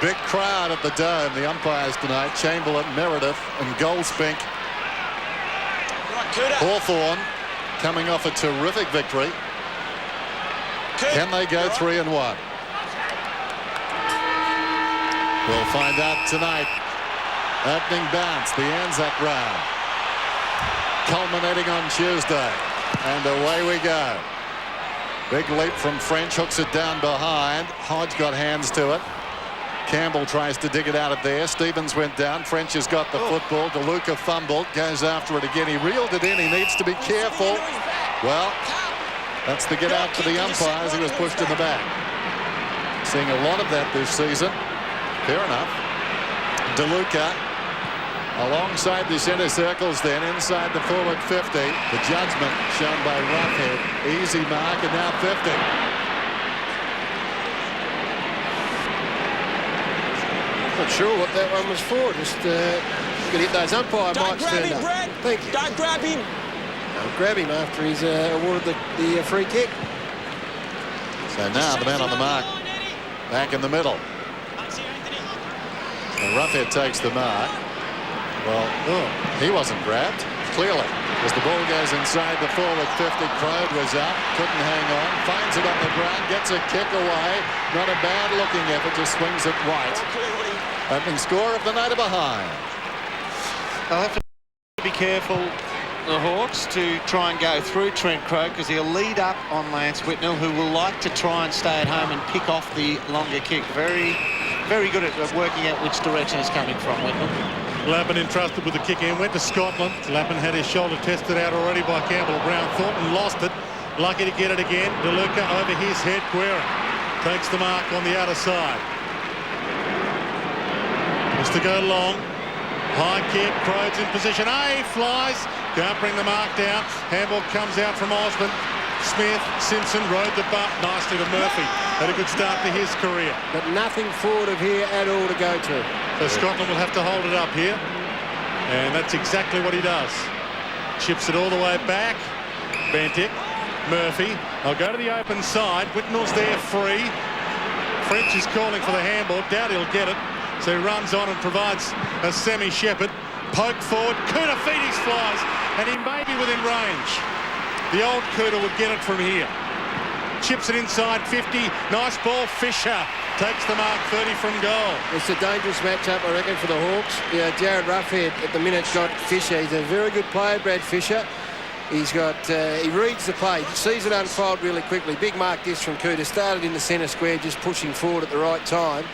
Big crowd at the Dome. The umpires tonight, Chamberlain, Meredith and Goldspink. Hawthorn coming off a terrific victory. Can they go 3-1? We'll find out tonight. Opening bounce, the Anzac round. Culminating on Tuesday. And away we go. Big leap from French, hooks it down behind. Hodge got hands to it. Campbell tries to dig it out of there. Stevens went down. French has got the football. DeLuca fumbled. Goes after it again. He reeled it in. He needs to be careful. Well, that's the get out for the umpires. He was pushed in the back. Seeing a lot of that this season. Fair enough. DeLuca alongside the centre circles then inside the forward 50. The judgment shown by Roughhead. Easy mark and now 50. Not sure what that one was for. Just could hit those umpire mics turned up. Thank you. Don't grab him. Don't grab him after he's awarded the free kick. So now the man on the mark back in the middle. And Roughhead takes the mark. Well, he wasn't grabbed, clearly. As the ball goes inside the forward 50, Crode was up, couldn't hang on, finds it on the ground, gets a kick away. Not a bad looking effort, just swings it right. Opening score of the night are behind. They'll have to be careful, the Hawks, to try and go through Trent Crowe, because he'll lead up on Lance Whitnell, who will like to try and stay at home and pick off the longer kick. Very, very good at working out which direction it's coming from, Whitnell. Lappin entrusted with the kick in, went to Scotland. Lappin had his shoulder tested out already by Campbell Brown. Thornton lost it. Lucky to get it again. DeLuca over his head. Guerin takes the mark on the outer side. Has to go long. High kick. Crode's in position A. Flies. Can't bring the mark down. Handball comes out from Osborne. Smith, Simpson rode the bump nicely to Murphy. Had a good start to his career. But nothing forward of here at all to go to. So Scotland will have to hold it up here. And that's exactly what he does. Chips it all the way back. Bentic, Murphy. I'll go to the open side. Whitnell's there free. French is calling for the handball. Doubt he'll get it. So he runs on and provides a semi-shepherd. Poke forward. Koutafidis flies. And he may be within range. The old Kuta would get it from here. Chips it inside 50. Nice ball. Fisher takes the mark 30 from goal. It's a dangerous matchup, I reckon, for the Hawks. Yeah, Jared Roughhead at the minute's got Fisher. He's a very good player, Brad Fisher. He's got, he reads the play, sees it unfold really quickly. Big mark this from Kuta. Started in the centre square, just pushing forward at the right time.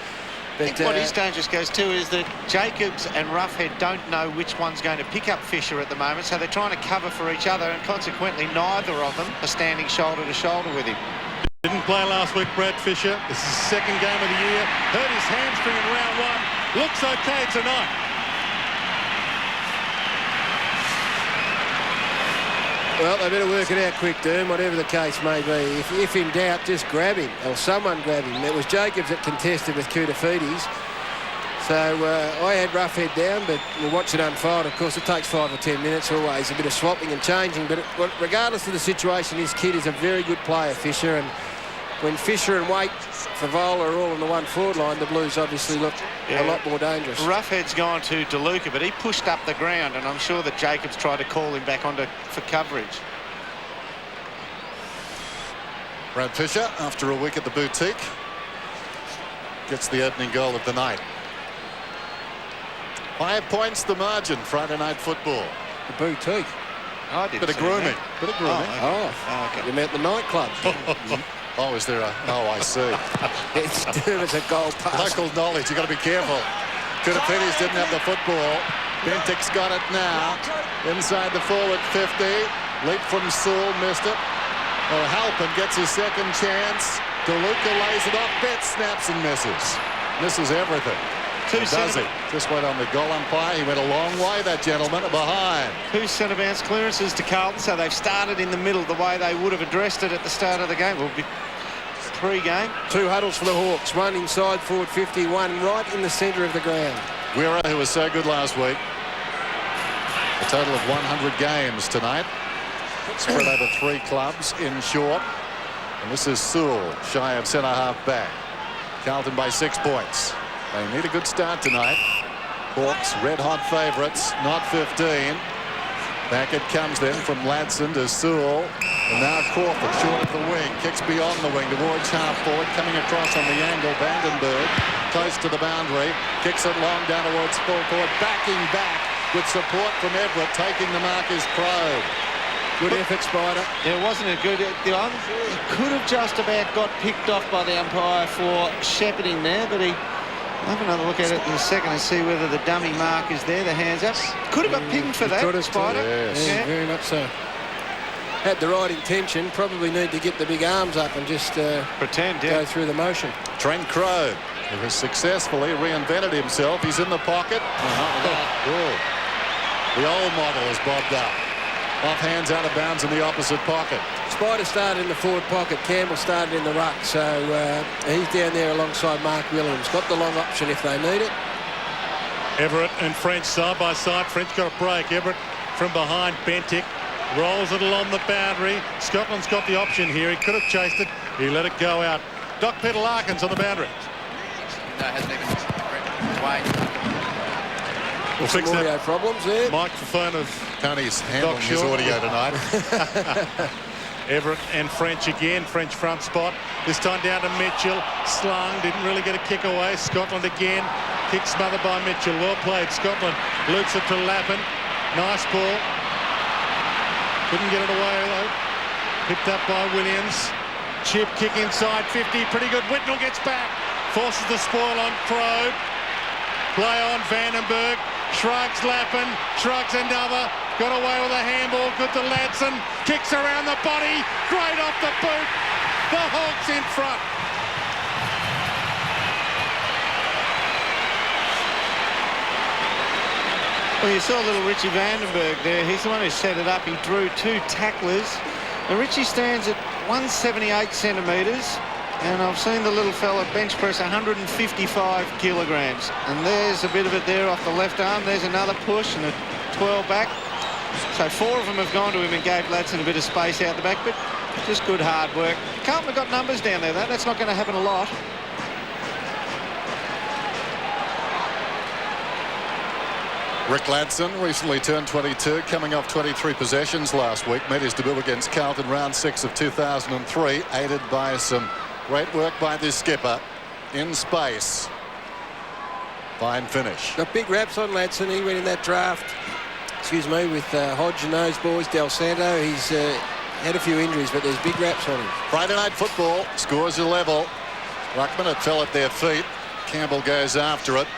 But, I think what is dangerous, goes too, is that Jacobs and Roughhead don't know which one's going to pick up Fisher at the moment, so they're trying to cover for each other, and consequently neither of them are standing shoulder to shoulder with him. Didn't play last week, Brad Fisher. This is his second game of the year. Hurt his hamstring in round one. Looks okay tonight. Well, they better work it out quick, Doom, whatever the case may be. If in doubt, just grab him, or someone grab him. It was Jacobs that contested with Koutafidis. So I had Roughhead down, but we'll watch it unfold. Of course, it takes 5 or 10 minutes always, a bit of swapping and changing. But regardless of the situation, this kid is a very good player, Fisher. And when Fisher and Waite, Favola are all on the one forward line, the Blues obviously look a lot more dangerous. Roughhead's gone to DeLuca, but he pushed up the ground, and I'm sure that Jacobs tried to call him back onto for coverage. Brad Fisher, after a week at the boutique, gets the opening goal of the night. 5 points the margin, Friday night football. The boutique. Oh, I didn't Bit of grooming. Bit of grooming. Oh, okay. You meant the nightclub. Oh, is there a... Oh, I see. It's a goal pass. Local knowledge, you've got to be careful. Koutafidis didn't have the football. Bentic's got it now. Inside the forward 50. Leap from Sewell, missed it. Oh, Halpin gets his second chance. DeLuca lays it off. Bet snaps and misses. Misses everything. Does he? Just went on the goal umpire. He went a long way, that gentleman, behind. 2 centre-bounce clearances to Carlton, so they've started in the middle the way they would have addressed it at the start of the game. Will be pre-game. 2 huddles for the Hawks. One inside forward 50, one right in the centre of the ground. Guerra, who was so good last week. A total of 100 games tonight. Spread over 3 clubs in short. And this is Sewell, shy of centre-half back. Carlton by 6 points. They need a good start tonight. Hawks, red-hot favourites, not 15. Back it comes then from Ladson to Sewell. And now Crawford, short of the wing. Kicks beyond the wing towards half-forward. Coming across on the angle, Vandenberg. Close to the boundary. Kicks it long down towards full forward. Backing back with support from Everett. Taking the mark is Crowe. Good effort, Spider. It wasn't a good... He could have just about got picked off by the umpire for shepherding there, but he... I'll have another look at it in a second and see whether the dummy mark is there, the hands up. Could have got pinged for that, could have, Spider. Yes. Yeah, very much so. Had the right intention, probably need to get the big arms up and just pretend, go through the motion. Trent Crowe, who has successfully reinvented himself. He's in the pocket. The old model is bobbed up. Off hands out of bounds in the opposite pocket. Spider started in the forward pocket. Campbell started in the ruck. So he's down there alongside Mark Williams. Got the long option if they need it. Everett and French side by side. French got a break. Everett from behind. Bentic rolls it along the boundary. Scotland's got the option here. He could have chased it. He let it go out. Doc Peter Larkins on the boundary. No, hasn't even wait. We'll fix Some audio that problems there. microphone of Tony's handling his Short. audio tonight. Everett and French again. French front spot. This time down to Mitchell. Slung. Didn't really get a kick away. Scotland again. Kick smothered by Mitchell. Well played. Scotland loops it to Lappin. Nice ball. Couldn't get it away though. Picked up by Williams. Chip kick inside 50. Pretty good. Whitnell gets back. Forces the spoil on Crowe. Play on Vandenberg. Shrugs Lappin. Shrugs another. Got away with a handball. Good to Ladson. Kicks around the body. Great off the boot. The Hawks in front. Well, you saw little Richie Vandenberg there. He's the one who set it up. He drew two tacklers. And Richie stands at 178 centimetres. And I've seen the little fella bench press 155 kilograms. And there's a bit of it there off the left arm. There's another push and a 12 back. So four of them have gone to him and gave Ladson a bit of space out the back. But just good hard work. Carlton have got numbers down there, though. That's not going to happen a lot. Rick Ladson recently turned 22, coming off 23 possessions last week. Made his debut against Carlton round 6 of 2003, aided by some great work by this skipper in space. Fine finish. Got big raps on Ladson. He went in that draft, excuse me, with Hodge and those boys, Del Santo. He's had a few injuries, but there's big raps on him. Friday night football, scores are level. Ruckman, it fell at their feet. Campbell goes after it.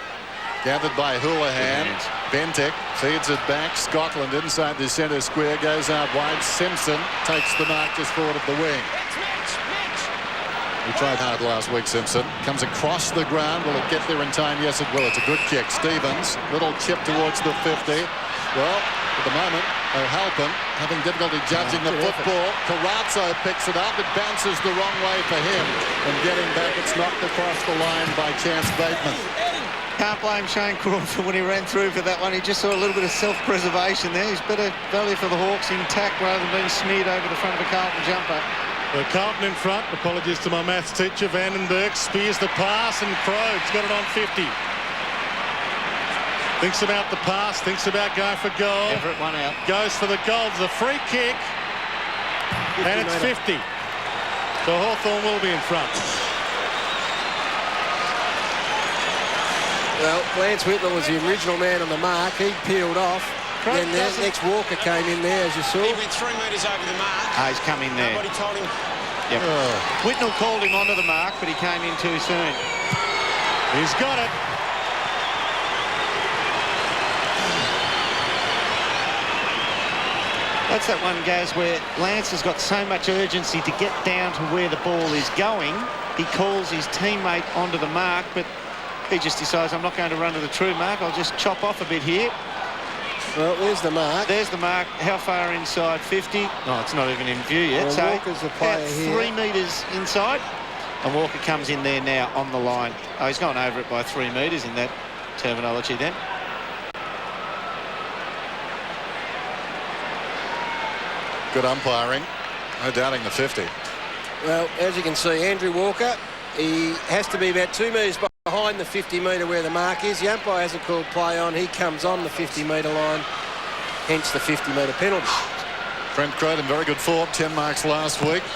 Gathered by Houlihan. Bentic feeds it back. Scotland inside the centre square, goes out wide. Simpson takes the mark just forward of the wing. He tried hard last week, Simpson. Comes across the ground. Will it get there in time? Yes, it will. It's a good kick. Stevens, little chip towards the 50. Well, at the moment, O'Halpin having difficulty judging the football. Carazzo picks it up. It bounces the wrong way for him. And getting back, it's knocked across the line by Chance Bateman. Can't blame Shane Crawford when he ran through for that one. He just saw a little bit of self-preservation there. He's better value for the Hawks intact rather than being smeared over the front of a Carlton jumper. The Carlton in front. Apologies to my maths teacher. Vandenberg spears the pass and Crowe's got it on 50. Thinks about the pass. Thinks about going for goal. Everett one out. Goes for the goal. It's a free kick. And it's 50. So Hawthorn will be in front. Well, Lance Whitnell was the original man on the mark. He peeled off. Then the next Walker came in there, as you saw. He went 3 metres over the mark. He's come in there. Nobody told him. Yep. Whitnell called him onto the mark, but he came in too soon. He's got it. That's that one, Gaz, where Lance has got so much urgency to get down to where the ball is going. He calls his teammate onto the mark, but he just decides, I'm not going to run to the true mark. I'll just chop off a bit here. Well, there's the mark. There's the mark. How far inside? 50. Oh, it's not even in view yet. Well, so Walker's the player about here. 3 metres inside. And Walker comes in there now on the line. Oh, he's gone over it by 3 metres in that terminology then. Good umpiring. No doubting the 50. Well, as you can see, Andrew Walker, he has to be about 2 metres behind. behind the 50-metre where the mark is. The umpire hasn't called play on. He comes on the 50-metre line, hence the 50-metre penalty. Trent Croad in very good form, 10 marks last week.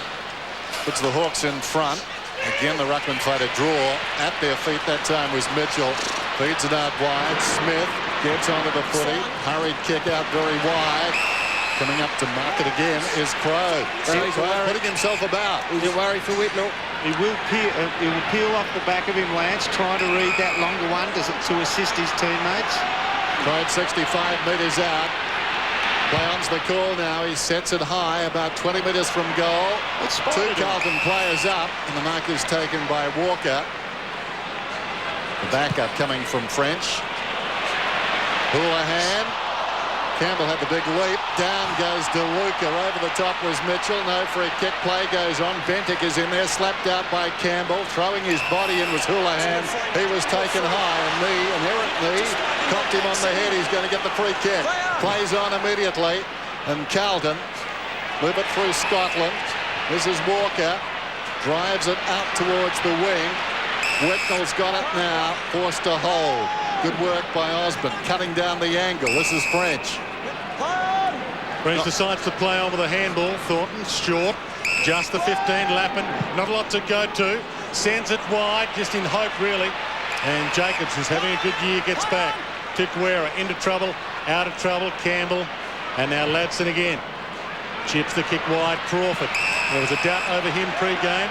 Puts the Hawks in front. Again, the ruckman played a draw. At their feet that time was Mitchell. Feeds it out wide. Smith gets onto the footy. Hurried kick out very wide. Coming up to mark it again is Croad. He's putting himself about. He's a worry for Whitnell. He will peel off the back of him, Lance, trying to read that longer one to assist his teammates. Croad 65 metres out. Clown's the call now. He sets it high, about 20 metres from goal. Two Carlton players up, and the mark is taken by Walker. The backup coming from French. Houlihan. Campbell had the big leap. Down goes DeLuca. Over the top was Mitchell. No free kick. Play goes on. Bentic is in there. Slapped out by Campbell. Throwing his body in was Houlihan. He was taken high. A knee, an errant knee. Copped him on the head. He's going to get the free kick. Plays on immediately. And Carlton move it through Scotland. This is Walker. Drives it out towards the wing. Whitnell's got it now. Forced to hold. Good work by Osborne. Cutting down the angle. This is French. French decides to play on with a handball. Thornton short. Just the 15. Lappin. Not a lot to go to. Sends it wide. Just in hope, really. And Jacobs, who's having a good year, gets back. Tikwera into trouble. Out of trouble. Campbell. And now Ladson again. Chips the kick wide. Crawford. There was a doubt over him pre-game.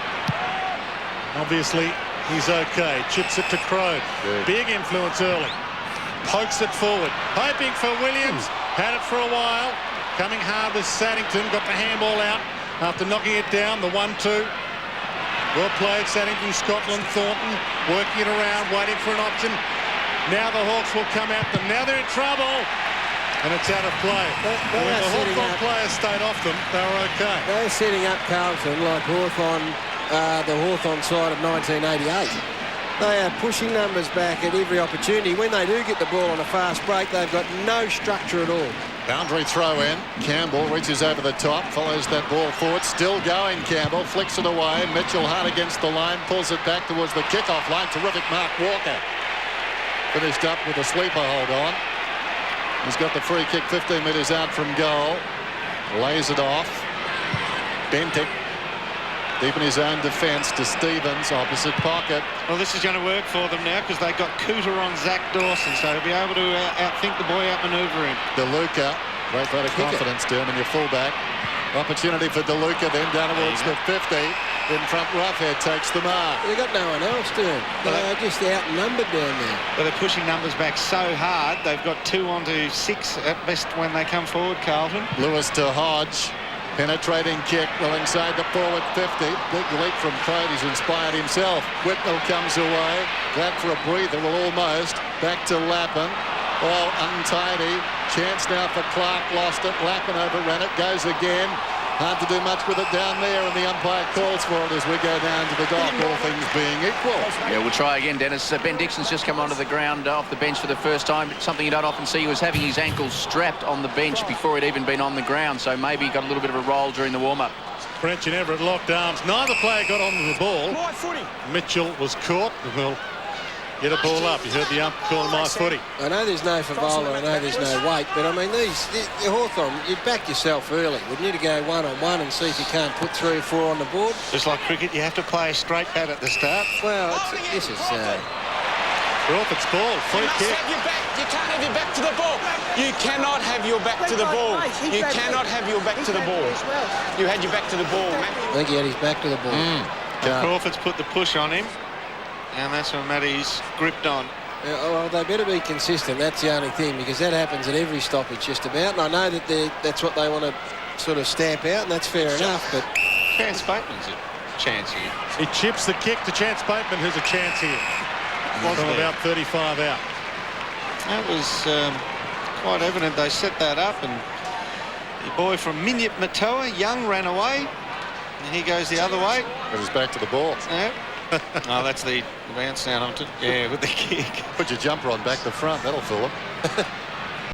Obviously, he's okay. Chips it to Croad. Big influence early. Pokes it forward. Hoping for Williams. Had it for a while. Coming hard with Saddington. Got the handball out after knocking it down. The 1-2. Well played, Saddington. Scotland. Thornton working it around, waiting for an option. Now the Hawks will come at them. Now they're in trouble. And it's out of play. When the Hawthorn players stayed off them, they were okay. They're setting up Carlton like Hawthorn, the Hawthorn side of 1988. They are pushing numbers back at every opportunity. When they do get the ball on a fast break, they've got no structure at all. Boundary throw in. Campbell reaches over the top, follows that ball forward. Still going, Campbell. Flicks it away. Mitchell hard against the line, pulls it back towards the kickoff line. Terrific mark, Walker. Finished up with a sleeper hold on. He's got the free kick 15 metres out from goal. Lays it off. Bentic deep in his own defence to Stevens, opposite pocket. Well, this is going to work for them now because they've got Cooter on Zach Dawson, so to be able to outthink the boy, outmanoeuvre him. DeLuca, great vote of confidence, Dermot, your fullback. Opportunity for DeLuca, then down towards the 50. In front, Roughhead takes the mark. They've got no one else to him. They're just outnumbered down there. But they're pushing numbers back so hard. They've got 2 onto 6 at best when they come forward, Carlton. Lewis to Hodge. Penetrating kick, well inside the forward 50. Big leap from Croad. He's inspired himself. Whitnell comes away. Glad for a breather, well, almost. Back to Lappin. All untidy. Chance now for Clark. Lost it. Lappin overran it. Goes again. Hard to do much with it down there, and the umpire calls for it as we go down to the dock, all things being equal. Yeah, we'll try again, Dennis. Ben Dixon's just come onto the ground off the bench for the first time. Something you don't often see. He was having his ankles strapped on the bench before he'd even been on the ground, so maybe he got a little bit of a roll during the warm-up. French and Everett locked arms. Neither player got onto the ball. Mitchell was caught. Well, get a ball up. You heard the ump call my footy. I know there's no Favola, I know there's no weight, but I mean, the Hawthorn, you'd back yourself early, wouldn't you, to go one-on-one and see if you can't put 3 or 4 on the board? Just like cricket, you have to play a straight bat at the start. Well, this is... Crawford's ball, free kick. You can't have your back to the ball. You cannot have your back to the ball. You cannot have your back to the ball. You had your back to the ball, man. I think he had his back to the ball. Crawford's put the push on him, and that's when Matty's gripped on. Well, they better be consistent. That's the only thing, because that happens at every stoppage just about. And I know that that's what they want to sort of stamp out, and that's fair enough. But Chance Bateman's a chance here. He chips the kick to Chance Bateman, who's a chance here. From about 35 out. That was quite evident. They set that up, and the boy from Minyip Matoa, Young, ran away, and he goes the other way. But he's back to the ball. Yeah. Oh, that's the bounce down onto. Yeah, with the kick. Put your jumper on back to front. That'll fool him.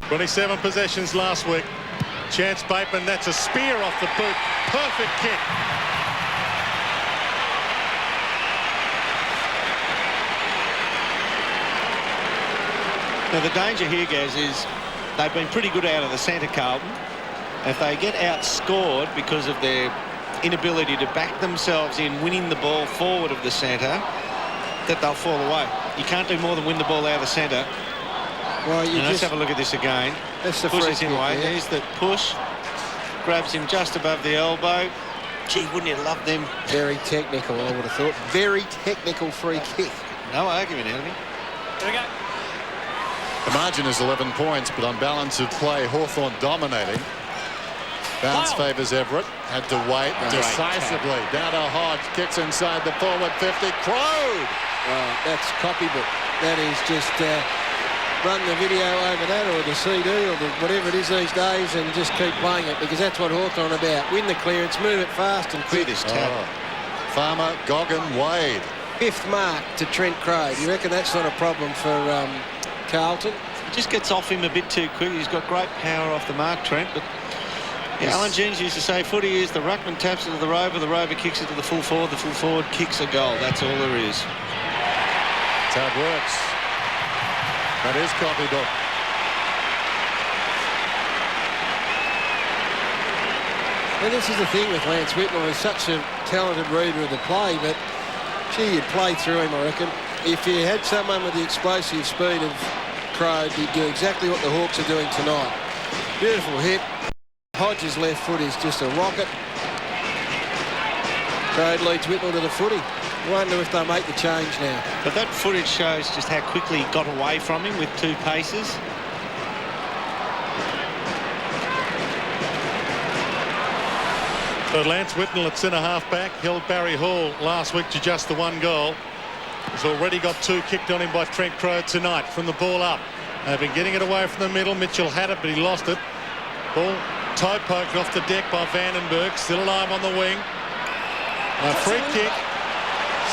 27 possessions last week. Chance Bateman, that's a spear off the boot. Perfect kick. Now, the danger here, Gaz, is they've been pretty good out of the centre, Carlton. If they get outscored because of their inability to back themselves in winning the ball forward of the centre, that they'll fall away. You can't do more than win the ball out of the centre. Well, Let's have a look at this again. That's the Pushes free him kick, away. yeah. There's the push. Grabs him just above the elbow. Gee, wouldn't you love them? Very technical, I would have thought. Very technical free kick. No argument out of him. There we go. The margin is 11 points, but on balance of play, Hawthorn dominating. Bounce favours Everett. Had to wait decisively. Down to Hodge. Kicks inside the forward 50. Crowed. That's copybook. That is just run the video over that, or the CD, or whatever it is these days, and just keep playing it, because that's what Hawthorn are about. Win the clearance, move it fast and quick. This tap. Farmer, Goggin, Wade. 5th mark to Trent Crowe. You reckon that's not a problem for Carlton? He just gets off him a bit too quick. He's got great power off the mark, Trent, but Alan Jeans used to say footy is the ruckman taps it to the rover kicks it to the full forward kicks a goal. That's all there is. That's how it works. That is copybook. And this is the thing with Lance Whitnell. He's such a talented reader of the play, but gee, you'd play through him, I reckon. If you had someone with the explosive speed of Crowe, he'd do exactly what the Hawks are doing tonight. Beautiful hit. Hodge's left foot is just a rocket. Crowe leads Whitnell to the footy. Wonder if they'll make the change now. But that footage shows just how quickly he got away from him with 2 paces. So Lance Whitnell at centre half back held Barry Hall last week to just the 1 goal. He's already got 2 kicked on him by Trent Crowe tonight from the ball up. They've been getting it away from the middle. Mitchell had it, but he lost it. Ball toe poked off the deck by Vandenberg. Still alive on the wing. A free kick.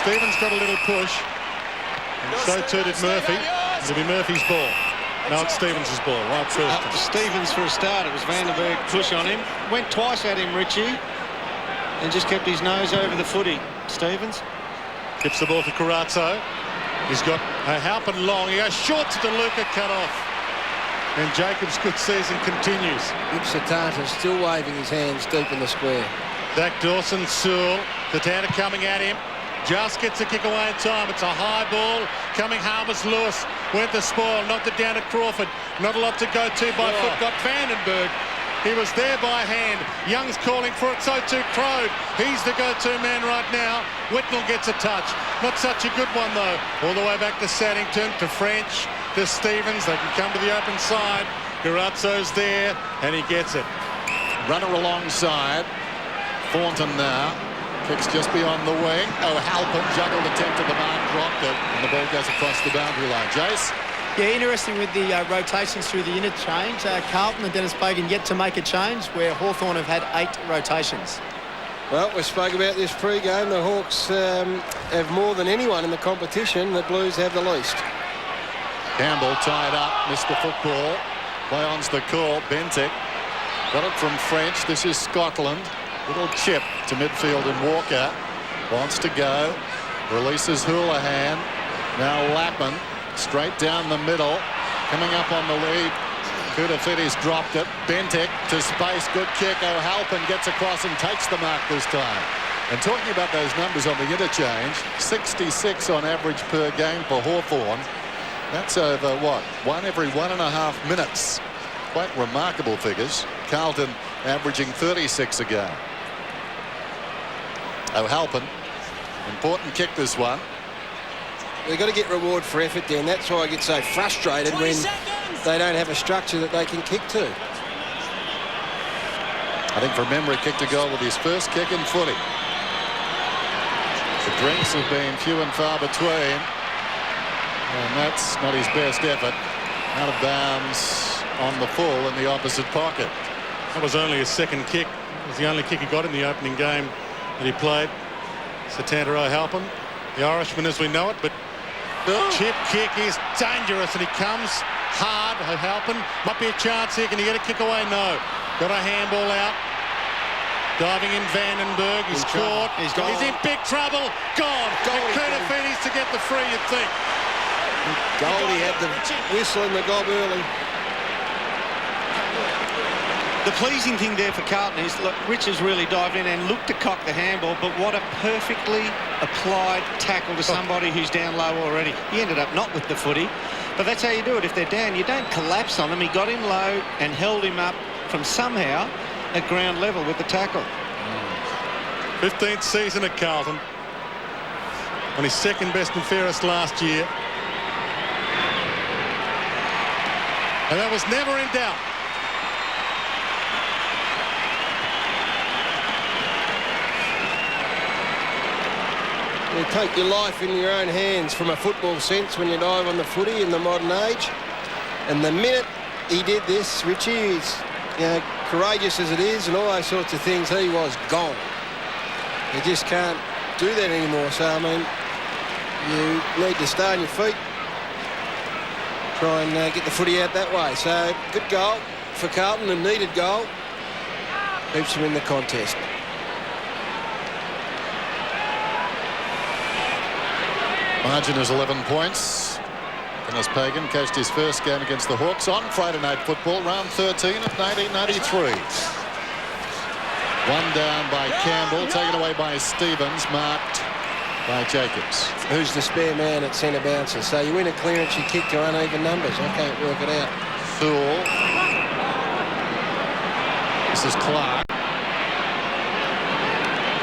Stevens got a little push. And so too did Murphy. It'll be Murphy's ball. No, it's Stevens' ball. Right first. Stevens for a start. It was Vandenberg push on him. Went twice at him, Richie. And just kept his nose over the footy. Stevens. Gives the ball to Carazzo. He's got a Halpin long. He goes short to DeLuca, cut off. And Jacobs' good season continues. Ipsatata still waving his hands deep in the square. Zach Dawson, Sewell, Tatana coming at him. Just gets a kick away in time. It's a high ball coming. Harvest Lewis went to spoil, knocked it down to Crawford. Not a lot to go to by foot. Got Vandenberg. He was there by hand. Young's calling for it, so too Crowe. He's the go-to man right now. Whitnell gets a touch. Not such a good one, though. All the way back to Saddington, to French, to Stevens. They can come to the open side. Carazzo's there, and he gets it. Runner alongside. Thornton now. Kicks just beyond the wing. Halpin juggled attempt at the mark, dropped it, and the ball goes across the boundary line. Jace? Yeah, interesting with the rotations through the interchange. Carlton and Dennis Pagan yet to make a change, where Hawthorn have had 8 rotations. Well, we spoke about this pre-game. The Hawks have more than anyone in the competition. The Blues have the least. Campbell tied up, missed the football. Play on's the call. Bentic got it from French. This is Scotland. Little chip to midfield, and Walker wants to go. Releases Houlihan. Now Lappin straight down the middle. Coming up on the lead. Koutafidis dropped it. Bentic to space. Good kick. Halpin gets across and takes the mark this time. And talking about those numbers on the interchange, 66 on average per game for Hawthorn. That's over, what, 1 every 1.5 minutes. Quite remarkable figures. Carlton averaging 36 a game. Halpin, important kick this one. They've got to get reward for effort, Dan. That's why I get so frustrated when they don't have a structure that they can kick to. I think from memory kicked a goal with his first kick in footy. The drinks have been few and far between. And that's not his best effort. Out of bounds on the full in the opposite pocket. That was only his second kick. It was the only kick he got in the opening game that he played. Satanta Halpin, the Irishman as we know it, but chip kick is dangerous, and he comes hard. Halpin, might be a chance here. Can he get a kick away? No. Got a handball out. Diving in Vandenberg. He's caught. He's in big trouble. Gone. And Koutafidis to get the free, you'd think. Goldie had the whistle and the gob early. The pleasing thing there for Carlton is, look, Rich has really dived in and looked to cock the handball, but what a perfectly applied tackle to somebody who's down low already. He ended up not with the footy, but that's how you do it. If they're down, you don't collapse on them. He got him low and held him up from somehow at ground level with the tackle. 15th season at Carlton. On his second best and fairest last year. And that was never in doubt. You take your life in your own hands from a football sense when you dive on the footy in the modern age. And the minute he did this, Richie, is, you know, courageous as it is and all those sorts of things, he was gone. You just can't do that anymore. So, I mean, you need to stay on your feet, try and get the footy out that way. So, good goal for Carlton, a needed goal. Keeps him in the contest. Margin is 11 points. Dennis Pagan coached his first game against the Hawks on Friday Night Football, round 13 of 1993. One down by Campbell, taken away by Stevens, marked by Jacobs. Who's the spare man at centre bounces? So you win a clearance, you kick to uneven numbers. I can't work it out. Fool. This is Clark.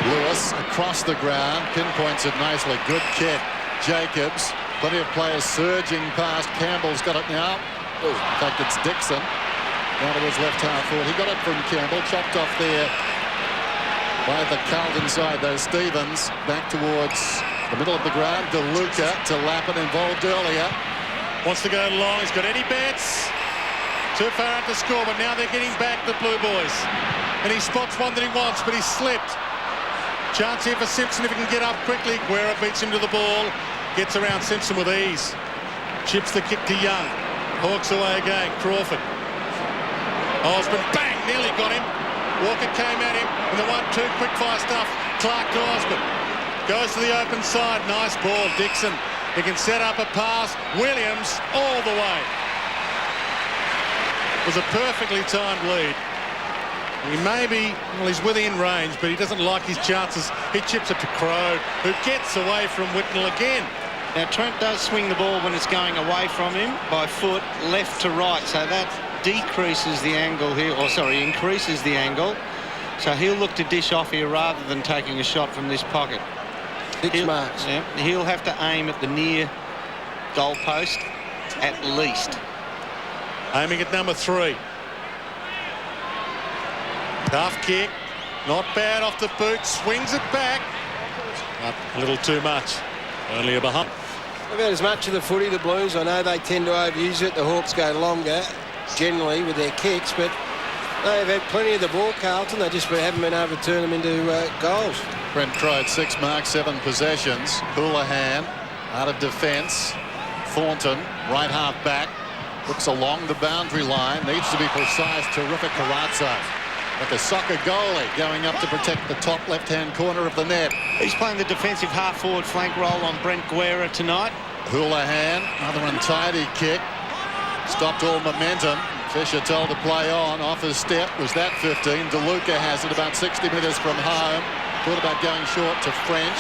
Lewis across the ground, pinpoints it nicely. Good kick. Jacobs, plenty of players surging past. Campbell's got it now. Oh, in fact, it's Dixon. Down to his left half forward. He got it from Campbell, chopped off there by the Carlton side, though. Stevens back towards the middle of the ground. DeLuca to Lappin, involved earlier. Wants to go long. He's got Eddie Betts. Too far out to score, but now they're getting back, the Blue Boys. And he spots one that he wants, but he's slipped. Chance here for Simpson if he can get up quickly. Guerra beats him to the ball. Gets around Simpson with ease. Chips the kick to Young. Hawks away again. Crawford. Osborne, bang, nearly got him. Walker came at him in the 1-2 quick-fire stuff. Clark to Osborne. Goes to the open side. Nice ball, Dixon. He can set up a pass. Williams all the way. It was a perfectly timed lead. He may be, well, he's within range, but he doesn't like his chances. He chips it to Crow, who gets away from Whitnell again. Now, Trent does swing the ball when it's going away from him by foot, left to right, so that decreases the angle here, or sorry, increases the angle. So he'll look to dish off here rather than taking a shot from this pocket. 6 marks. Yeah, he'll have to aim at the near goal post at least. Aiming at number 3. Tough kick, not bad off the boot, swings it back. But a little too much, only a behind. They've had as much of the footy, the Blues. I know they tend to overuse it. The Hawks go longer, generally, with their kicks, but they've had plenty of the ball, Carlton. They just haven't been able to turn them into goals. Brent Crow 6 marks, 7 possessions. Houlihan out of defence. Thornton, right half back, looks along the boundary line, needs to be precise. Terrific Carazzo. Like a soccer goalie going up to protect the top left-hand corner of the net. He's playing the defensive half-forward flank role on Brent Guerra tonight. Houlihan, another untidy kick. Stopped all momentum. Fisher told to play on. Off his step was that 15. DeLuca has it about 60 metres from home. Thought about going short to French.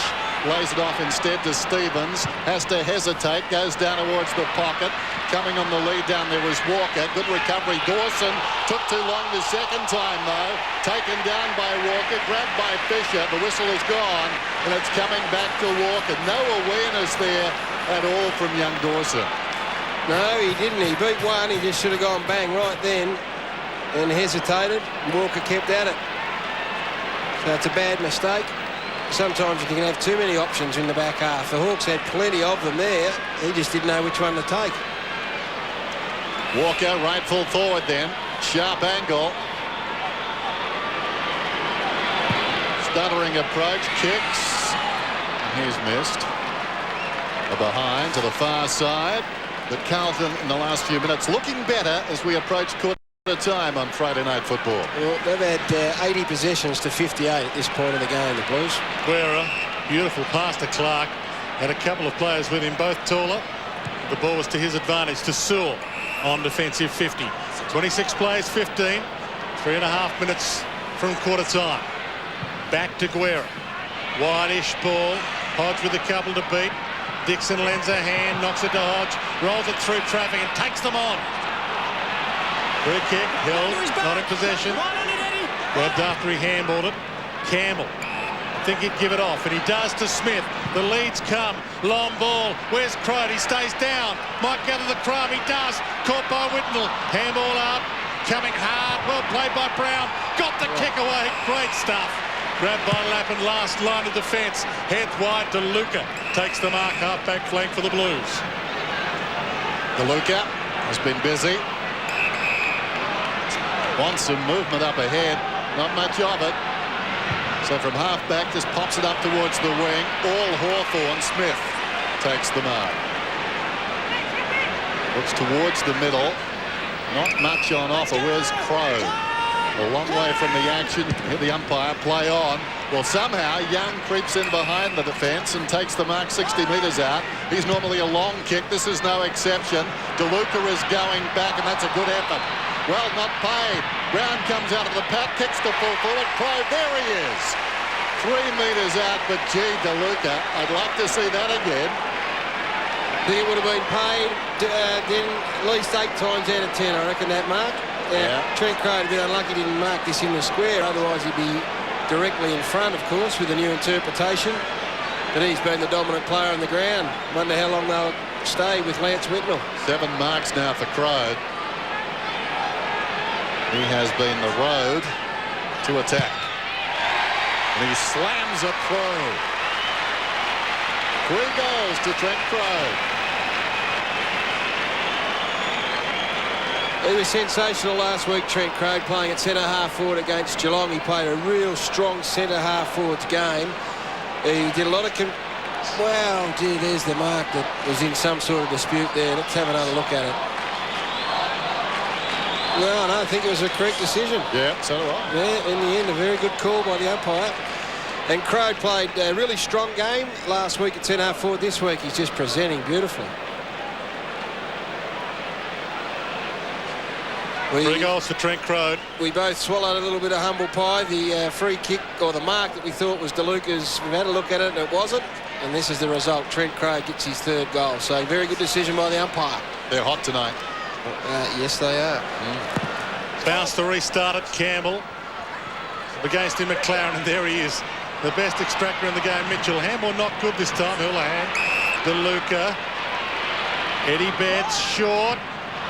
Lays it off instead to Stevens. Has to hesitate. Goes down towards the pocket. Coming on the lead down there was Walker. Good recovery. Dawson took too long the second time, though. Taken down by Walker. Grabbed by Fisher. The whistle is gone. And it's coming back to Walker. No awareness there at all from young Dawson. No, he didn't. He beat one. He just should have gone bang right then and hesitated. Walker kept at it. So it's a bad mistake. Sometimes you can have too many options in the back half. The Hawks had plenty of them there. He just didn't know which one to take. Walker, right full forward then. Sharp angle. Stuttering approach. Kicks. And he's missed. A behind to the far side. But Carlton in the last few minutes looking better as we approach quarter time on Friday Night Football. Well, they've had 80 possessions to 58 at this point of the game, the Blues. Guerra, beautiful pass to Clark. Had a couple of players with him, both taller. the ball was to his advantage, to Sewell on defensive 50. 26 plays, 15. 3.5 minutes from quarter time. Back to Guerra. Wide-ish ball. Hodge with a couple to beat. Dixon lends a hand, knocks it to Hodge, rolls it through traffic and takes them on. Free kick, held, not in possession. Grabbed after he handballed it. Campbell, I think he'd give it off, and he does to Smith. The leads come, long ball. Where's Crode? He stays down. Might go to the crumb, he does. Caught by Whitnell. Handball up, coming hard. Well played by Brown. Got the kick away. Great stuff. Grabbed by Lappin, last line of defence. Head wide to Luca. Takes the mark, half-back flank for the Blues. DeLuca has been busy. Wants some movement up ahead. Not much of it. So from half-back, just pops it up towards the wing. All Hawthorn. Smith takes the mark. Looks towards the middle. Not much on offer. Where's Crow? A long way from the action. Here the umpire, play on. Well, somehow Young creeps in behind the defence and takes the mark 60 metres out. He's normally a long kick. This is no exception. DeLuca is going back, and that's a good effort. Well, not paid. Brown comes out of the pack, kicks the full forward. Crow, there he is. 3 metres out, but gee, DeLuca, I'd like to see that again. I think it would have been paid then at least 8 times out of 10, I reckon, that mark. Yeah. Trent Crowe, a bit unlucky, didn't mark this in the square. Otherwise, he'd be directly in front, of course, with the new interpretation. But he's been the dominant player on the ground. Wonder how long they'll stay with Lance Whitnell. 7 marks now for Crowe. He has been the road to attack. And he slams it through. 3 goals to Trent Crowe. He was sensational last week, Trent Crowe, playing at centre-half forward against Geelong. He played a real strong centre-half forwards game. He did a lot of... Wow, gee, there's the mark that was in some sort of dispute there. Let's have another look at it. Well, no, I think it was a correct decision. Yeah, so do I. Yeah, in the end, a very good call by the umpire. And Crowe played a really strong game last week at centre-half forward. This week, he's just presenting beautifully. 3 goals for Trent Crowe. We both swallowed a little bit of humble pie. The free kick, or the mark that we thought was DeLuca's, we've had a look at it and it wasn't. And this is the result. Trent Crowe gets his 3rd goal. So very good decision by the umpire. They're hot tonight. Yes, they are. Bounce to restart it. Campbell against him, McLaren, and there he is. The best extractor in the game, Mitchell. Handball not good this time. Houlihan. DeLuca. Eddie Betts short.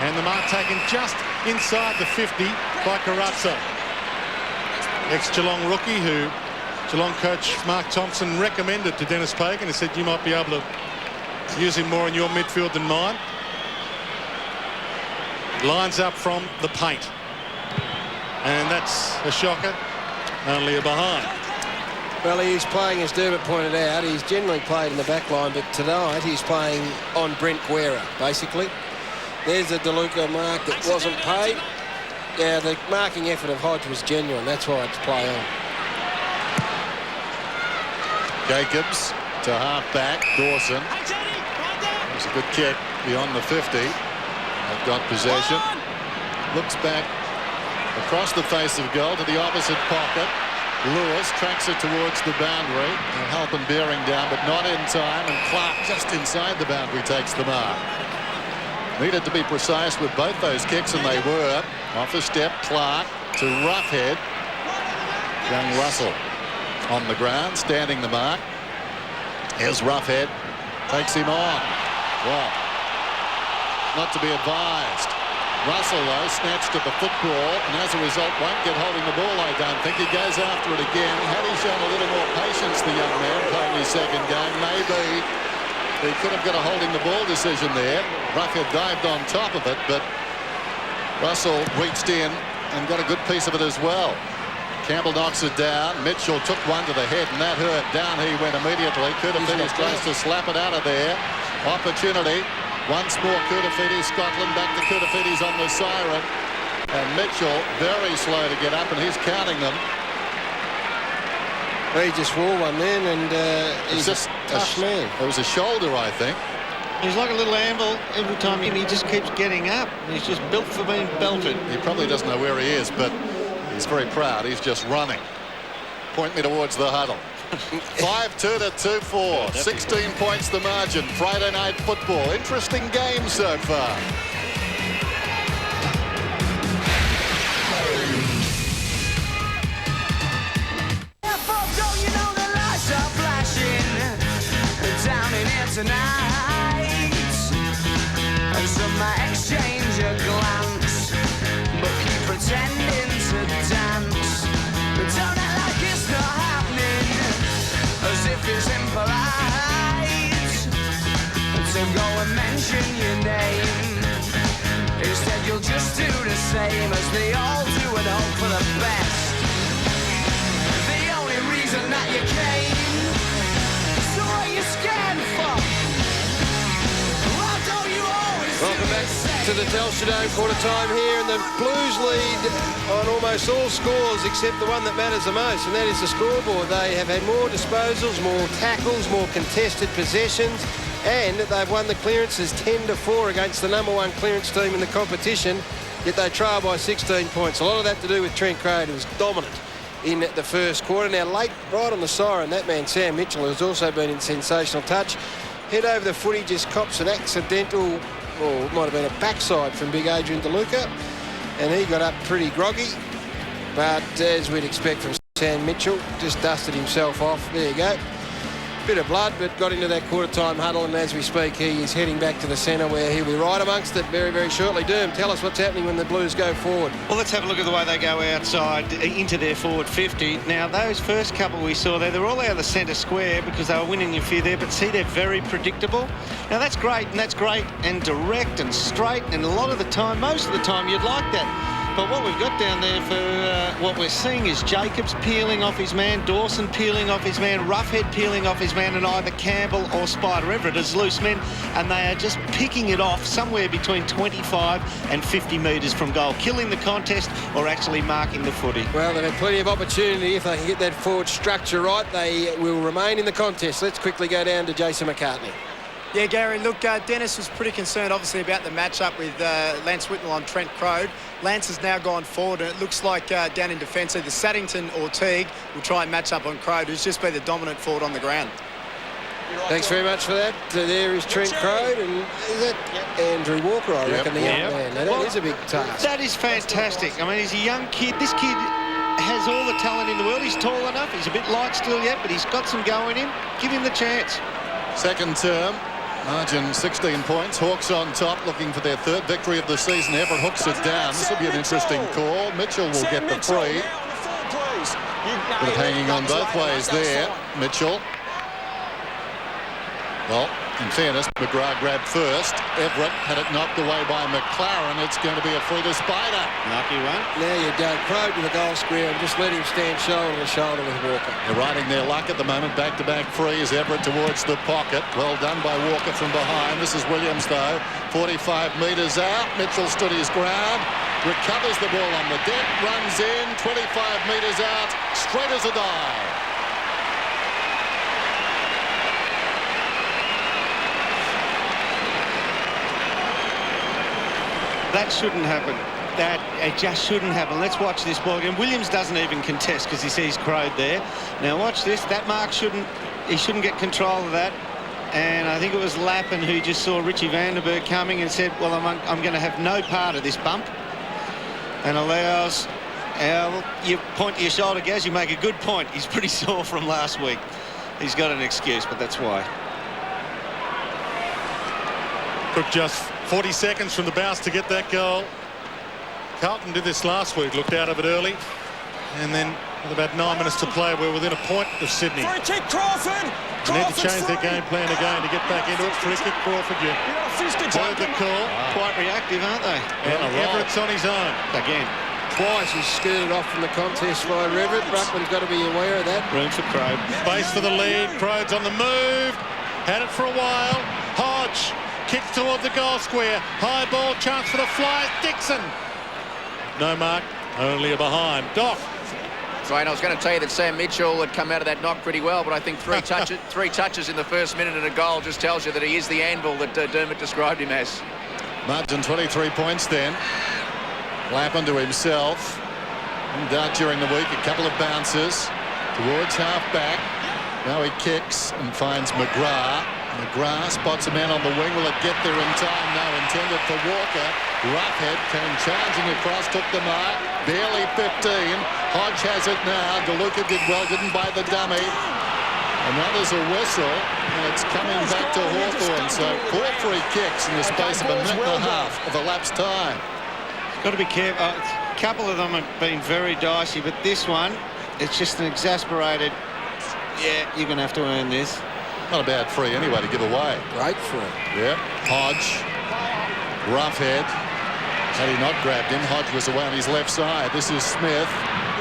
And the mark taken just inside the 50 by Carazzo. Ex-Geelong rookie who Geelong coach Mark Thompson recommended to Dennis Pagan. He said you might be able to use him more in your midfield than mine. Lines up from the paint. And that's a shocker. Only a behind. Well, he's playing, as Dermot pointed out, he's generally played in the back line, but tonight he's playing on Brent Guerra, basically. There's a DeLuca mark that wasn't paid. Yeah, the marking effort of Hodge was genuine. That's why it's play on. Jacobs to half-back. Dawson. It's a good kick beyond the 50. They've got possession. Looks back across the face of goal to the opposite pocket. Lewis tracks it towards the boundary. And Halpin bearing down, but not in time. And Clark just inside the boundary takes the mark. Needed to be precise with both those kicks, and they were. Off a step, Clark to Roughhead. Young Russell on the ground, standing the mark. Here's Roughhead. Takes him on. Well, not to be advised. Russell, though, snatched at the football, and as a result won't get holding the ball, I don't think. He goes after it again. Had he shown a little more patience, the young man, playing his 2nd game, maybe he could have got a holding the ball decision there. Rucker dived on top of it, but Russell reached in and got a good piece of it as well. Campbell knocks it down. Mitchell took one to the head, and that hurt. Down he went immediately. Koutafidis tries to slap it out of there. Opportunity. Once more Koutafidis. Scotland back to Koutafidis on the siren. And Mitchell very slow to get up, and he's counting them. He just wore one then, and he's just a tough man. It was a shoulder, I think. He's like a little anvil. Every time he just keeps getting up. He's just built for being belted. He probably doesn't know where he is, but he's very proud. He's just running. Point me towards the huddle. 5-2 to 2-4. 16 points the margin. Friday night football. Interesting game so far. Tonight, and some might exchange a glance, but keep pretending to dance. But don't act like it's not happening, as if it's impolite to go and mention your name. Instead, you'll just do the same as they all do and hope for the best. The only reason that you came, so what are you scared for? Welcome back to the Telstra Dome, quarter time here, and the Blues lead on almost all scores except the one that matters the most, and that is the scoreboard. They have had more disposals, more tackles, more contested possessions, and they've won the clearances 10-4 against the #1 clearance team in the competition, yet they trail by 16 points. A lot of that to do with Trent Crode, who was dominant in the first quarter. Now, late, right on the siren, that man Sam Mitchell, who's also been in sensational touch, head over the footy, just cops an accidental, or it might have been a backside from big Adrian DeLuca, and he got up pretty groggy, but as we'd expect from Sam Mitchell, just dusted himself off. There you go. Bit of blood, but got into that quarter-time huddle, and as we speak, he is heading back to the centre where he'll be right amongst it very, very shortly. Doom, tell us what's happening when the Blues go forward. Well, let's have a look at the way they go outside into their forward 50. Now, those first couple we saw there, they're all out of the centre square because they were winning a few there, but see, they're very predictable. Now, that's great and direct and straight, and a lot of the time, most of the time, you'd like that. But what we've got down there for what we're seeing is Jacobs peeling off his man, Dawson peeling off his man, Roughhead peeling off his man, and either Campbell or Spider Everett as loose men, and they are just picking it off somewhere between 25 and 50 metres from goal, killing the contest or actually marking the footy. Well, they've had plenty of opportunity. If they can get that forward structure right, they will remain in the contest. Let's quickly go down to Jason McCartney. Yeah, Gary, look, Dennis was pretty concerned, obviously, about the matchup with Lance Whitnell on Trent Crode. Lance has now gone forward, and it looks like down in defence, either Saddington or Teague will try and match up on Crode, who's just been the dominant forward on the ground. Thanks very much for that. There is Trent Crode, and is that Andrew Walker, I reckon, the young man. Now, that is a big task. That is fantastic. I mean, he's a young kid. This kid has all the talent in the world. He's tall enough. He's a bit light still yet, but he's got some go in him. Give him the chance. Second term. Margin 16 points. Hawks on top, looking for their third victory of the season. Everett hooks it down. This will be an interesting call. Mitchell will get the free. Bit of hanging on both ways there, Mitchell. Well, in fairness, McGrath grabbed first. Everett had it knocked away by McLaren. It's going to be a free to Spider. Lucky one. Now you go Crode to the goal square and just let him stand shoulder to shoulder with Walker. They're riding their luck at the moment. Back-to-back frees. Everett towards the pocket. Well done by Walker from behind. This is Williams, though. 45 metres out. Mitchell stood his ground. Recovers the ball on the deck. Runs in. 25 metres out. Straight as a die. That shouldn't happen. It just shouldn't happen. Let's watch this ball again. Williams doesn't even contest because he sees Crode there. Now watch this. That mark shouldn't get control of that. And I think it was Lappin who just saw Richie Vandenberg coming and said, well, I'm going to have no part of this bump. And allows, you point to your shoulder, Gaz, you make a good point. He's pretty sore from last week. He's got an excuse, but that's why. Took just 40 seconds from the bounce to get that goal. Carlton did this last week, looked out of it early, and then with about 9 minutes to play, we're within a point of Sydney. Free kick, Crawford! They need to change their game plan again to get back into it. Free kick, Crawford. Heard the call. Quite reactive, aren't they? And Everett's on his own. Again. Twice he's scooted off from the contest by Everett. Ruckman's got to be aware of that. Room for Crode. Space for the lead. Crode's on the move. Had it for a while. Hodge kicks toward the goal square. High ball, chance for the Flyers. Dixon. No mark, only a behind. Doc Dwayne. I was going to tell you that Sam Mitchell had come out of that knock pretty well, but I think three touches in the first minute and a goal just tells you that he is the anvil that Dermot described him as. Martin 23 points then. Lappin to himself. And out during the week, a couple of bounces towards half-back. Now he kicks and finds McGrath. McGrath spots a man on the wing. Will it get there in time? No, intended for Walker. Roughhead came charging across, took the mark. Barely 15. Hodge has it now. DeLuca did well, didn't buy the dummy. And now there's a whistle, and it's coming back to Hawthorn. So 4 free kicks in the space of a minute and a half of elapsed time. Got to be careful. A couple of them have been very dicey, but this one, it's just an exasperated, yeah, you're going to have to earn this. Not a bad free anyway to give away. Great free. Yeah. Hodge. Roughhead. Had he not grabbed him, Hodge was away on his left side. This is Smith.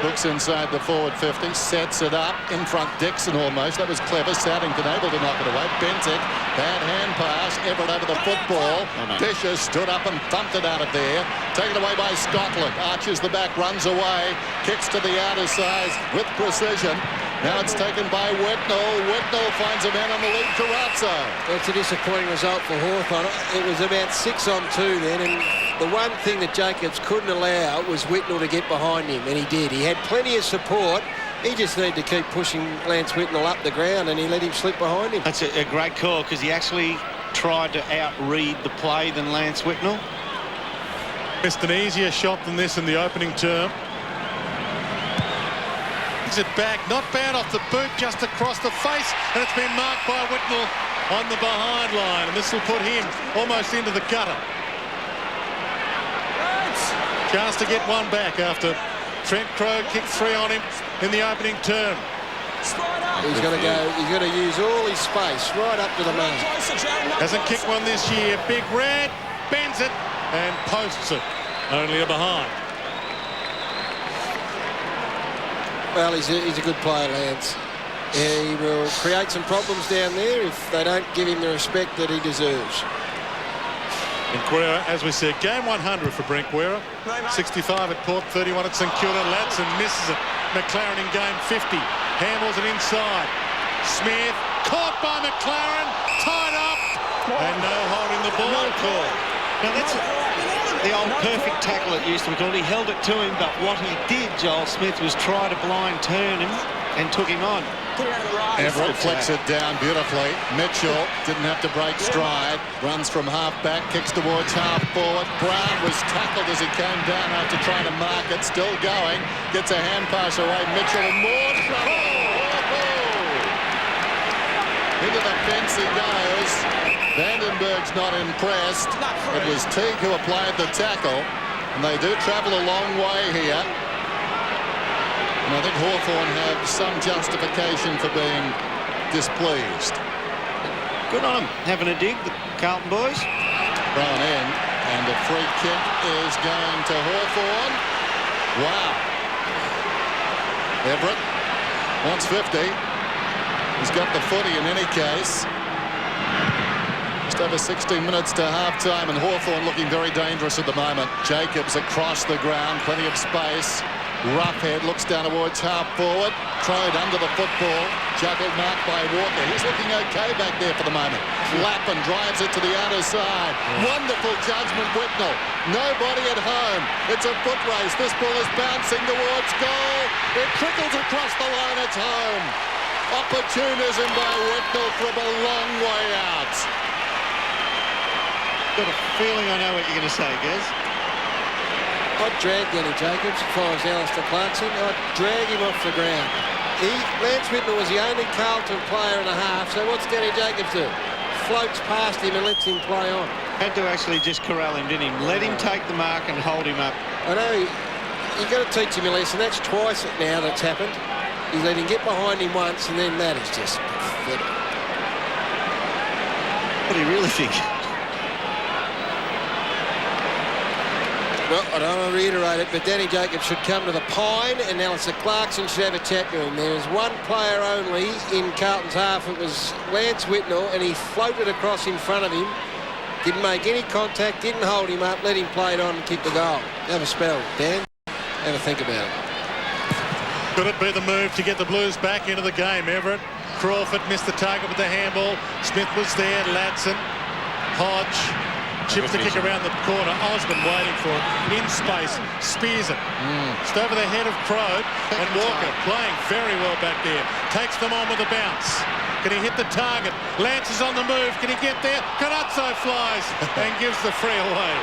Looks inside the forward 50. Sets it up. In front Dixon almost. That was clever. Saddington able to knock it away. Bentic. Bad hand pass. Everett over the football. Fisher stood up and thumped it out of there. Taken away by Scotland. Arches the back. Runs away. Kicks to the outer side with precision. Now it's taken by Whitnell. Whitnell finds a man on the lead. Carazzo. It's a disappointing result for Hawthorn. It was about 6 on 2 then, and the one thing that Jacobs couldn't allow was Whitnell to get behind him, and he did. He had plenty of support. He just needed to keep pushing Lance Whitnell up the ground, and he let him slip behind him. That's a great call, because he actually tried to outread the play than Lance Whitnell. Missed an easier shot than this in the opening term. It back, not bad off the boot, just across the face, and it's been marked by Whitnell on the behind line, and this will put him almost into the gutter. Chance to get one back after Trent Crowe kicked 3 on him in the opening term. He's going to go. He's going to use all his space right up to the mark. Hasn't kicked one this year. Big Red bends it and posts it. Only a behind. Well, he's a good player, Lance. He will create some problems down there if they don't give him the respect that he deserves. And Guerra, as we said, game 100 for Brent Guerra. 65 at Port, 31 at St Kilda. Ladson misses it. McLaren in game 50. Handles it inside. Smith caught by McLaren. Tied up. And no holding the ball call. Now that's the old perfect tackle it used to be called. He held it to him, but what he did, Joel Smith, was try to blind turn him and took him on. Everett flicks it down beautifully. Mitchell didn't have to break stride. Runs from half back, kicks towards half forward. Brown was tackled as he came down after trying to mark it. Still going. Gets a hand pass away. Mitchell in more trouble. Into the fence he goes. Vandenberg's not impressed. It was Teague who applied the tackle. And they do travel a long way here. And I think Hawthorn have some justification for being displeased. Good on them, having a dig, the Carlton boys. Thrown in, and the free kick is going to Hawthorn. Wow. Everett wants 50. He's got the footy in any case. Just over 16 minutes to half-time, and Hawthorn looking very dangerous at the moment. Jacobs across the ground, plenty of space. Roughhead looks down towards half forward. Tried under the football. Juggled marked by Walker. He's looking okay back there for the moment. Lappin drives it to the outer side. Wonderful judgment, Whitnell. Nobody at home. It's a foot race. This ball is bouncing towards goal. It trickles across the line. It's home. Opportunism by Whitnell from a long way out. Got a feeling I know what you're going to say, Gaz. I'd drag Danny Jacobs if I was Alistair Clarkson. I'd drag him off the ground. Lance Whitnell was the only Carlton player and a half, so what's Danny Jacobs do? Floats past him and lets him play on. Had to actually just corral him, didn't he? Let him take the mark and hold him up. I know, you've got to teach him a lesson. That's twice now that's happened. He's let him get behind him once, and then that is just pathetic. What do you really think? Well, I don't want to reiterate it, but Danny Jacobs should come to the Pine, and Alistair Clarkson should have a chat to him. There is one player only in Carlton's half. It was Lance Whitnell, and he floated across in front of him. Didn't make any contact, didn't hold him up, let him play it on and kick the goal. Have a spell, Dan. Have a think about it. Could it be the move to get the Blues back into the game? Everett, Crawford missed the target with the handball. Smith was there. Ladson, Hodge chips the kick around the corner. Osborne waiting for it in space. Spears it. Just over the head of Crode, and Walker playing very well back there. Takes them on with a bounce. Can he hit the target? Lance is on the move. Can he get there? Canazzo flies and gives the free away.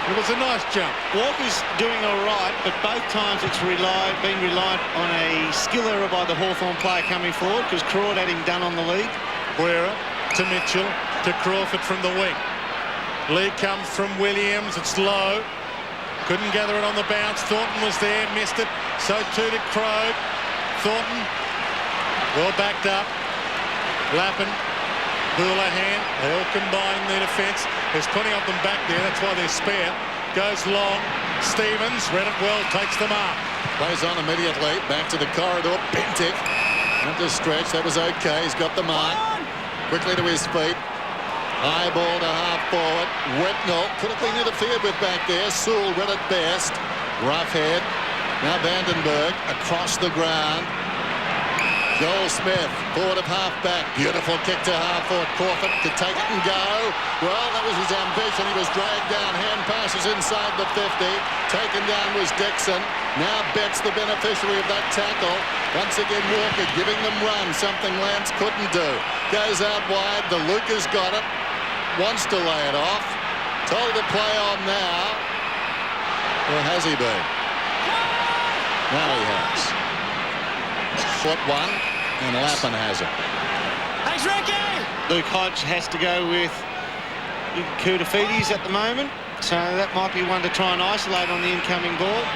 It was a nice jump. Walker's doing all right, but both times it's been relied on a skill error by the Hawthorn player coming forward, because Crawford had him done on the lead. Guerra to Mitchell to Crawford from the wing. Lead comes from Williams. It's low. Couldn't gather it on the bounce. Thornton was there, missed it. So too did Crode. Thornton well backed up. Lappin, Houlihan, they all combine in their defence. There's plenty of them back there. That's why they're spare. Goes long. Stevens read it well. Takes the mark. Plays on immediately. Back to the corridor. Bentic. Not to stretch. That was okay. He's got the mark. Quickly to his feet. High ball to half forward. Whitnell could have been interfered with back there. Sewell read it best. Rough head. Now Vandenberg across the ground. Joel Smith, forward of half-back. Beautiful kick to half-forward. Crawford could take it and go. Well, that was his ambition. He was dragged down. Hand passes inside the 50. Taken down was Dixon. Now Betts the beneficiary of that tackle. Once again, Walker giving them run, something Lance couldn't do. Goes out wide. The Lucas got it. Wants to lay it off. Told to play on now. Or has he been? Now he has. Foot one, and Lappin has it. Thanks, Ricky! Luke Hodge has to go with Koutafidis at the moment, so that might be one to try and isolate on the incoming ball.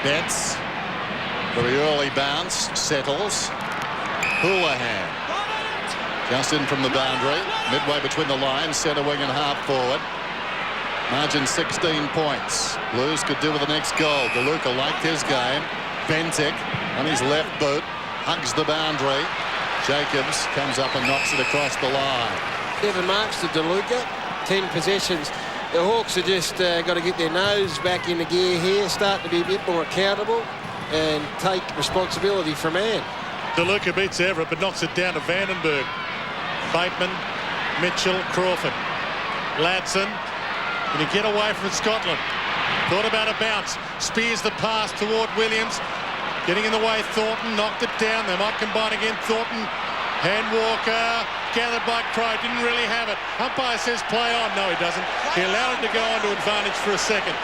Betts, very early bounce, settles. Houlihan, just in from the boundary, midway between the lines, centre wing and half forward. Margin 16 points. Blues could do with the next goal. DeLuca liked his game. Bentic on his left boot. Hugs the boundary. Jacobs comes up and knocks it across the line. 7 marks to DeLuca, 10 possessions. The Hawks are just got to get their nose back into gear here, start to be a bit more accountable and take responsibility for man. DeLuca beats Everett but knocks it down to Vandenberg. Bateman, Mitchell, Crawford. Ladson. Can he get away from Scotland? Thought about a bounce. Spears the pass toward Williams. Getting in the way, Thornton knocked it down. They might combine again. Thornton, hand Walker, gathered by Crowe, didn't really have it. Umpire says play on. No, he doesn't. He allowed him to go on to advantage for a second.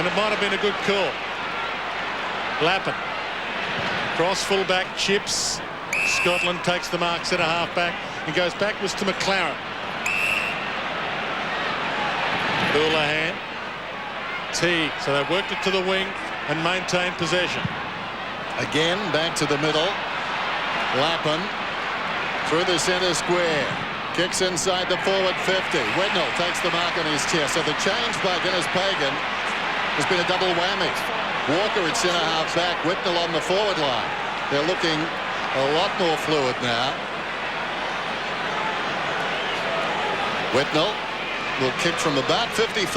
And it might have been a good call. Lappin. Cross fullback, chips. Scotland takes the mark, centre half-back, and goes backwards to McLaren. Houlihan. Teague. So they've worked it to the wing and maintained possession. Again, back to the middle. Lappin through the centre square. Kicks inside the forward 50. Whitnell takes the mark on his chest. So the change by Dennis Pagan has been a double whammy. Walker at centre half back. Whitnell on the forward line. They're looking a lot more fluid now. Whitnell will kick from about 55.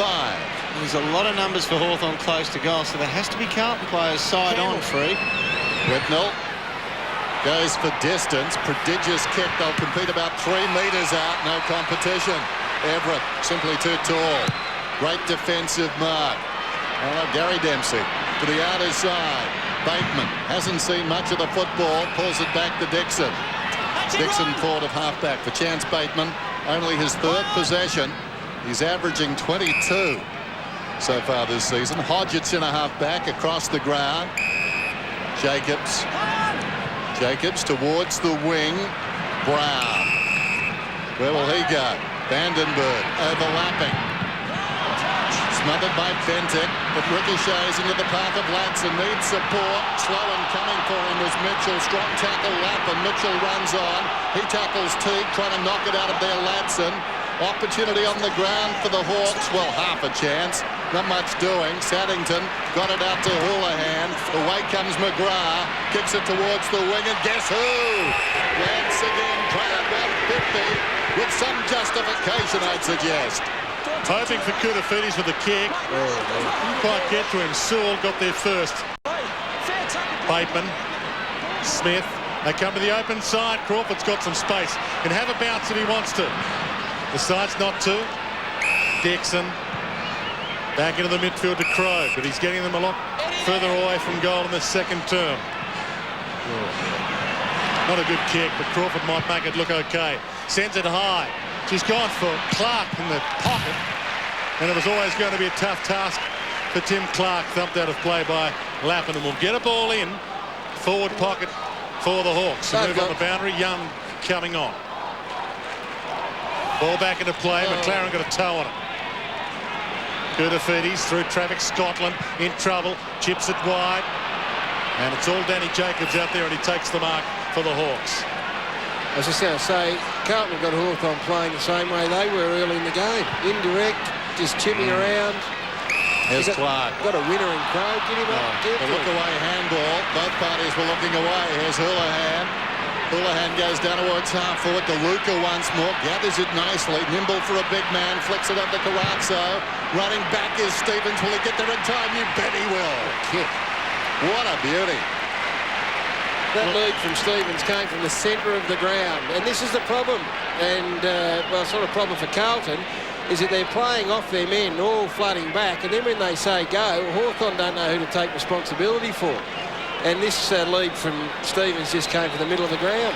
There's a lot of numbers for Hawthorn close to goal, so there has to be Carlton players side on free. Whitnell goes for distance. Prodigious kick. They'll compete about 3 metres out. No competition. Everett simply too tall. Great defensive mark. Gary Dempsey to the outer side. Bateman hasn't seen much of the football. Pulls it back to Dixon. Dixon forward of halfback for Chance Bateman. Only his 3rd possession. He's averaging 22 so far this season. Hodge at centre half-back across the ground. Jacobs towards the wing. Brown. Where will he go? Vandenberg overlapping. Smothered by Bentic. It ricochets into the path of Ladson. Needs support. Slow and coming for him was Mitchell. Strong tackle Lappin. Mitchell runs on. He tackles Teague, trying to knock it out of there. Ladson. Opportunity on the ground for the Hawks. Well, half a chance. Not much doing. Saddington got it out to Houlihan. Away comes McGrath. Kicks it towards the wing, and guess who? Once again, crowd 150 with some justification, I'd suggest. Hoping for Koutafidis with the kick. Didn't quite get to him. Sewell got there first. Bateman Smith. They come to the open side. Crawford's got some space. Can have a bounce if he wants to. Decides not to. Dixon back into the midfield to Crow, but he's getting them a lot further away from goal in the second term. Not a good kick, but Crawford might make it look okay. Sends it high. She's gone for Clark in the pocket, and it was always going to be a tough task for Tim Clark. Thumped out of play by Lappin, and will get a ball in forward pocket for the Hawks. Move on the boundary. Young coming on. Ball back into play. McLaren got a toe on it. Kudafides through traffic. Scotland in trouble. Chips it wide. And it's all Danny Jacobs out there, and he takes the mark for the Hawks. I was just going to say, Carlton got Hawthorn playing the same way they were early in the game. Indirect, just chipping around. Here's Clark. Got a winner in Crow. Get him up. The look-away handball. Both parties were looking away. Here's Houlihan. Houlihan goes down towards half-forward to Luca once more. Gathers it nicely. Nimble for a big man. Flicks it up to Carazzo. Running back is Stevens. Will he get there in time? You bet he will. Kick. What a beauty. That lead from Stevens came from the centre of the ground. And this is the problem. And, well, it's not a problem for Carlton, is that they're playing off their men, all flooding back. And then when they say go, Hawthorn don't know who to take responsibility for. And this lead from Stevens just came from the middle of the ground.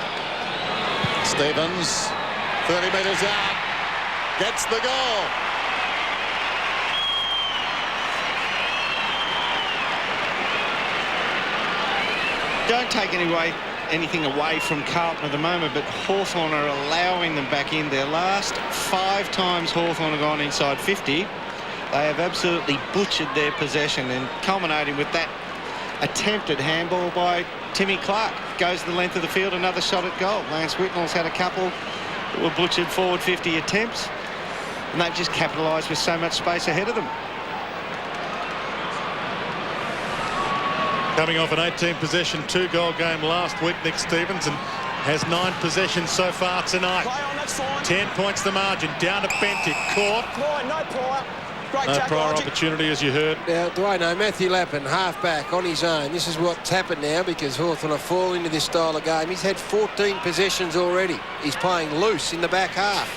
Stevens, 30 metres out, gets the goal. Don't take anything away from Carlton at the moment, but Hawthorn are allowing them back in. Their last 5 times Hawthorn have gone inside 50, they have absolutely butchered their possession, and culminating with that attempted handball by Timmy Clark. Goes the length of the field, another shot at goal. Lance Whitnall's had a couple that were butchered forward 50 attempts, and they've just capitalised with so much space ahead of them. Coming off an 18-possession, 2-goal game last week, Nick Stevens, and has 9 possessions so far tonight. 10 points the margin. Down to Bentic. Caught. No prior opportunity, as you heard. Now, Dwayne, Matthew Lappin, half-back on his own. This is what's happened now because Hawthorn have fallen into this style of game. He's had 14 possessions already. He's playing loose in the back half.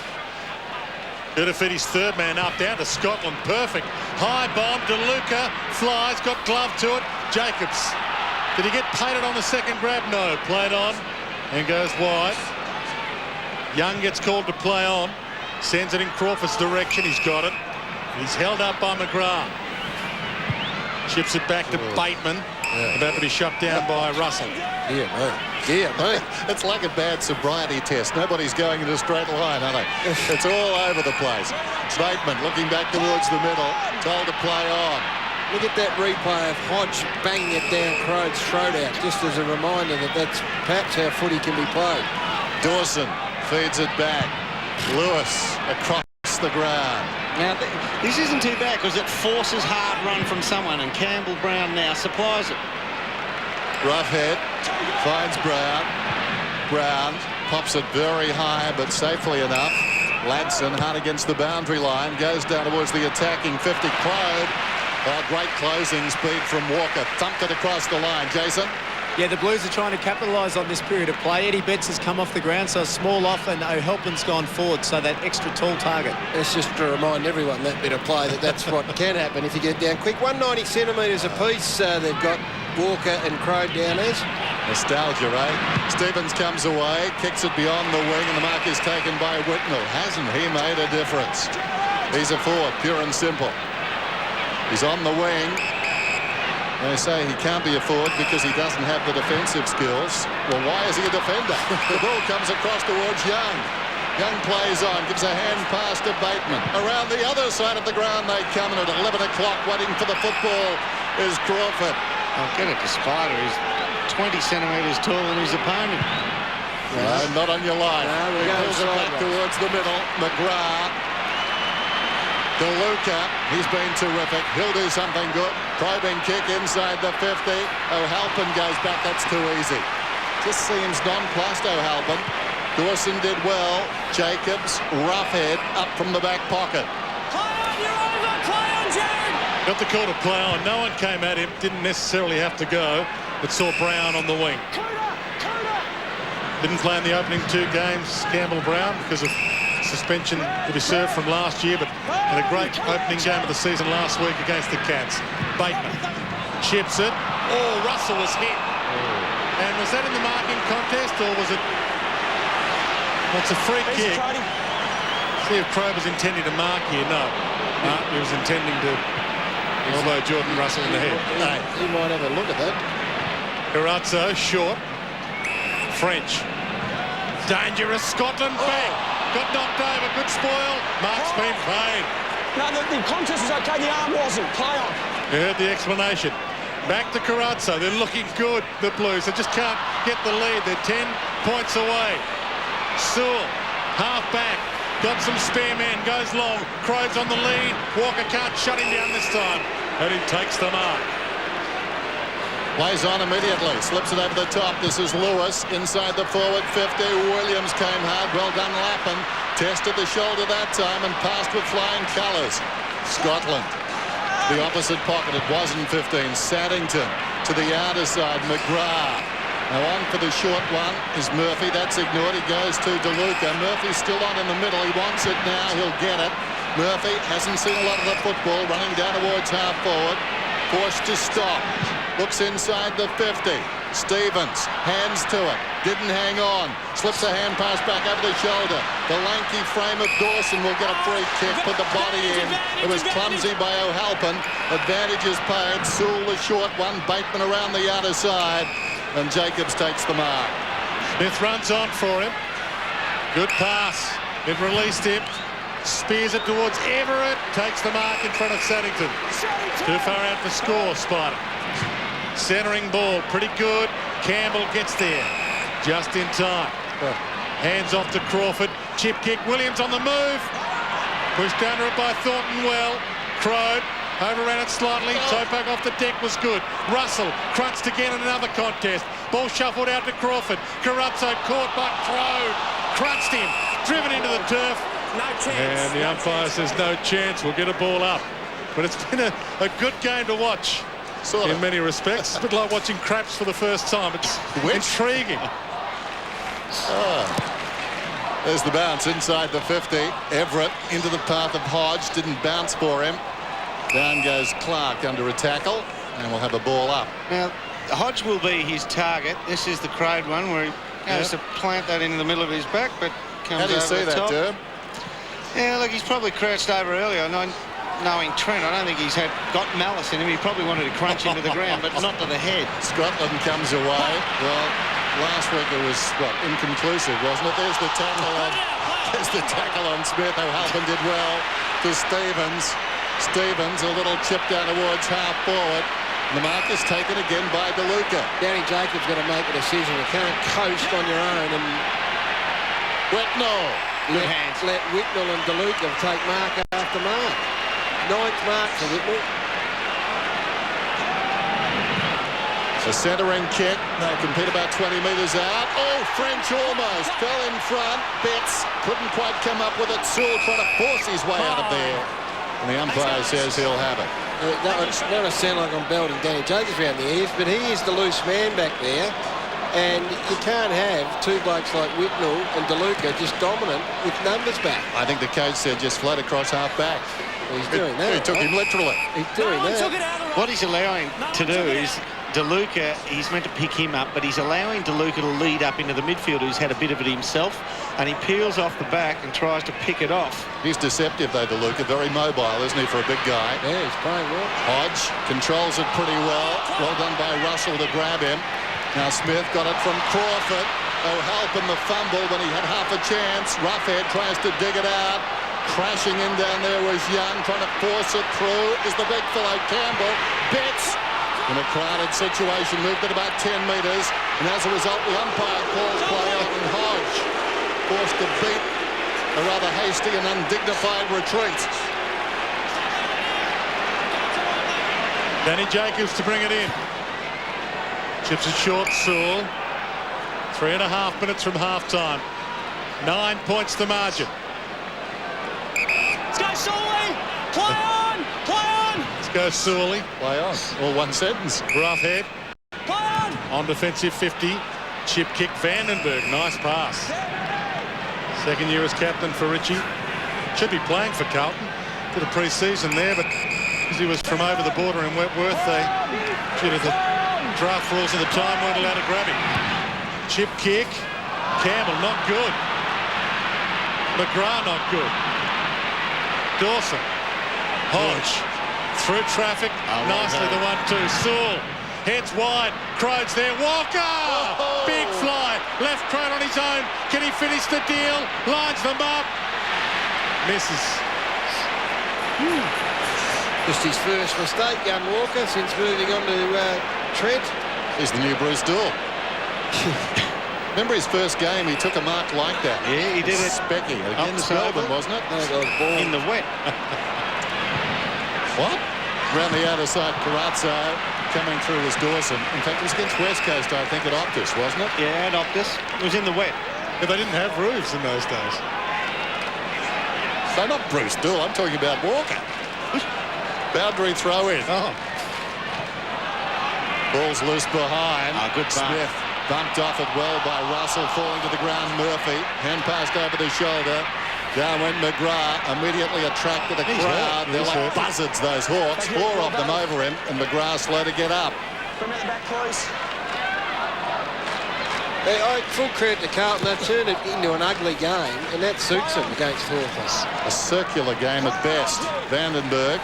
Kudafides third man up, down to Scotland. Perfect. High bomb to Luca. Flies, got glove to it. Jacobs. Did he get painted on the second grab? No. Played on and goes wide. Young gets called to play on. Sends it in Crawford's direction. He's got it. He's held up by McGrath. Chips it back to Bateman. About to be shut down by Russell. Dear me. Dear me. It's like a bad sobriety test. Nobody's going in a straight line, are they? It's all over the place. Bateman looking back towards the middle. Told to play on. Look at that replay of Hodge banging it down Crode's throat out, just as a reminder that that's perhaps how footy can be played. Dawson feeds it back. Lewis across the ground. Now, this isn't too bad because it forces hard run from someone, and Campbell Brown now supplies it. Roughhead finds Brown. Brown pops it very high but safely enough. Ladson hard against the boundary line, goes down towards the attacking 50. Crode. Great closing speed from Walker. Thumped it across the line. Jason? Yeah, the Blues are trying to capitalise on this period of play. Eddie Betts has come off the ground, so small off, and O'Helpin's gone forward, so that extra tall target. That's just to remind everyone, that bit of play, that's what can happen if you get down quick. 190 centimetres apiece they've got Walker and Crow down as. Nostalgia, eh? Stevens comes away, kicks it beyond the wing, and the mark is taken by Whitnall. Hasn't he made a difference? He's a forward, pure and simple. He's on the wing. They say he can't be a forward because he doesn't have the defensive skills. Well, why is he a defender? The ball comes across towards Young. Young plays on, gives a hand pass to Bateman. Around the other side of the ground they come, and at 11 o'clock waiting for the football is Crawford. I'll get it to Spider. He's 20 centimetres taller than his opponent. No, not on your line. No, he pulls it back towards the middle. McGrath. DeLuca, he's been terrific. He'll do something good. Probing kick inside the 50. O'Halpin goes back. That's too easy. Just seems nonplussed, O'Halpin. Dawson did well. Jacobs, roughhead, up from the back pocket. Play on, you're over. Play on, Jared. Got the call to play on. No one came at him. Didn't necessarily have to go, but saw Brown on the wing. Didn't play in the opening 2 games, Campbell Brown, because of suspension to be served from last year, but had a great opening game of the season last week against the Cats. Bateman chips it. Oh, Russell was hit. And was that in the marking contest, or was it... Well, it's a free kick. See if Crowe was intending to mark here. No, he was intending to elbow Jordan Russell in the head. He might have a look at that. Carazzo, short. French. Dangerous. Scotland back. Got knocked over. Good spoil. Mark's been paid. No, the contest was okay. The arm wasn't. Play on. You heard the explanation. Back to Carazzo. They're looking good, the Blues. They just can't get the lead. They're 10 points away. Sewell, half back. Got some spare men. Goes long. Crowe's on the lead. Walker can't shut him down this time. And he takes the mark. Plays on immediately, slips it over the top. This is Lewis inside the forward 50. Williams came hard. Well done, Lappin. Tested the shoulder that time and passed with flying colours. Scotland. The opposite pocket. It wasn't 15. Saddington to the outer side. McGrath. Now on for the short one is Murphy. That's ignored. He goes to DeLuca. Murphy's still on in the middle. He wants it now. He'll get it. Murphy hasn't seen a lot of the football. Running down towards half forward. Forced to stop. Looks inside the 50. Stevens, hands to it. Didn't hang on. Slips a hand pass back over the shoulder. The lanky frame of Dawson will get a free kick. Put the body in. It was clumsy by O'Halpin. Advantage is paid. Sewell the short one. Bateman around the outer side. And Jacobs takes the mark. Smith runs on for him. Good pass. They've released him. Spears it towards Everett. Takes the mark in front of Saddington. Too far out to score, Spider. Centering ball, pretty good. Campbell gets there just in time. Hands off to Crawford. Chip kick. Williams on the move. Pushed under it by Thornton well. Crowe overran it slightly. Topak off the deck was good. Russell crunched again in another contest. Ball shuffled out to Crawford. Carazzo caught by Crowe. Crunched him. Driven into the turf. No chance. And the umpire says no chance. We'll get a ball up. But it's been a good game to watch. Sort of. In many respects. It's a bit like watching craps for the first time. It's intriguing. There's the bounce inside the 50. Everett into the path of Hodge. Didn't bounce for him. Down goes Clark under a tackle. And we'll have a ball up. Now, Hodge will be his target. This is the Crowd one where he goes to plant that into the middle of his back, but comes How do you over see the that, top. Derb? Yeah, look, he's probably crouched over earlier. Knowing Trent, I don't think he's got malice in him. He probably wanted to crunch into the ground, but not to the head. Scotland comes away. Well, last week it was, inconclusive, wasn't it? There's the tackle on Smith. O'Halpin did well to Stevens. Stevens, a little chip down towards half forward. The mark is taken again by DeLuca. Danny Jacobs got to make a decision. You can't coast on your own and let Whitnell and DeLuca take mark after mark. 9th mark for Whitnell. A centering kick. They compete about 20 metres out. Oh, French almost fell in front. Betts couldn't quite come up with it. Sewell trying to force his way out of there. And the umpire says he'll have it. It's not a sound like I'm belting Danny Jacobs around the ears, but he is the loose man back there. And you can't have two blokes like Whitnell and DeLuca just dominant with numbers back. I think the coach said just float across half back. He's doing that. He took him literally. He's doing that. What he's allowing to do is DeLuca, he's meant to pick him up, but he's allowing DeLuca to lead up into the midfield, who's had a bit of it himself, and he peels off the back and tries to pick it off. He's deceptive, though, DeLuca. Very mobile, isn't he, for a big guy? Yeah, he's playing well. Hodge controls it pretty well. Well done by Russell to grab him. Now Smith got it from Crawford. O'Halpin the fumble when he had half a chance. Roughhead tries to dig it out. Crashing in down there was Young, trying to force it through. Is the big fellow Campbell. Betts, in a crowded situation, moved it about 10 metres. And as a result, the umpire calls play on Hodge. Forced to beat a rather hasty and undignified retreat. Danny Jacobs to bring it in. Chips it short, Sewell. 3.5 minutes from half-time. 9 points the margin. Let's go, Sully! Play on! Play on! Let's go, Sully. Play on. All one sentence. Roughhead. Play on! On defensive 50. chip kick. Vandenberg, nice pass. Second year as captain for Richie. Should be playing for Carlton. Did a pre-season there, but because he was from over the border in Wentworth, they, due to the draft rules at the time, weren't allowed to grab him. Chip kick. Campbell, not good. McGrath, not good. Dawson. Hodge. Through traffic. Nicely the 1-2. Sewell. Heads wide. Crode's there. Walker! Big fly. Left Crode on his own. Can he finish the deal? Lines them up. Misses. Just his first mistake, young Walker, since moving on to Trent. He's the new Bruce Dool. Remember his first game, he took a mark like that. Yeah, he did it. Specky against Melbourne, wasn't it? In the wet. What? Around the outer side, Carazzo coming through was Dawson. In fact, it was against West Coast, I think, at Optus, wasn't it? Yeah, at Optus. It was in the wet. But they didn't have roofs in those days. So not Bruce Dool, I'm talking about Walker. Boundary throw in. Oh. Ball's loose behind. Good bump. Smith bumped off it well by Russell, falling to the ground. Murphy, hand passed over the shoulder. Down went McGrath, immediately attracted a crowd. They're like buzzards, those Hawks. 4 of them over him, and McGrath slow to get up. From at the back, please. Full credit to Carlton. They've turned it into an ugly game, and that suits them against Hawthorn. A circular game at best. Vandenberg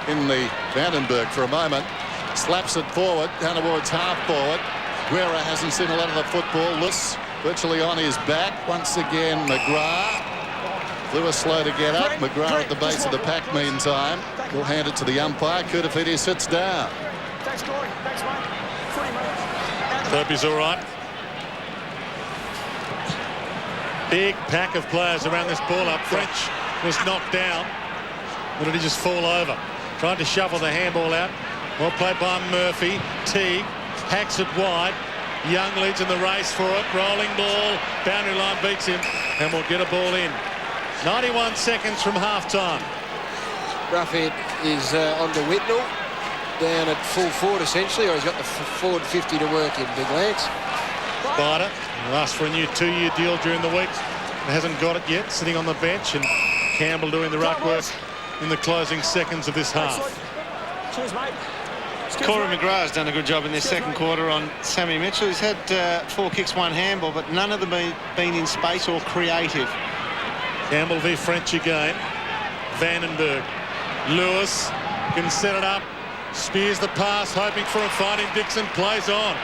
in the Vandenberg for a moment. Slaps it forward, down towards half forward. Guerra hasn't seen a lot of the football. Lewis virtually on his back. Once again, McGrath. Lewis slow to get up. McGrath at the base of the pack meantime. We'll hand it to the umpire. Kudafidi sits down. Thanks, Corey. Thanks, mate. Footy, mate. Hope he's all right. Big pack of players around this ball up. French was knocked down. Or did he just fall over? Tried to shovel the handball out. Well played by Murphy. Teague hacks it wide. Young leads in the race for it. Rolling ball. Boundary line beats him. And we'll get a ball in. 91 seconds from half-time. Roughhead is on to Whitnell. Down at full forward, essentially, or he's got the forward 50 to work in, Big Lance. Spider asked for a new 2-year deal during the week. Hasn't got it yet, sitting on the bench, and Campbell doing the ruck work in the closing seconds of this half. Cheers, mate. Corey McGrath's done a good job in this second quarter on Sammy Mitchell. He's had 4 kicks, 1 handball, but none of them been in space or creative. Campbell v French again. Vandenberg. Lewis can set it up. Spears the pass, hoping for a finding Dixon. Plays on.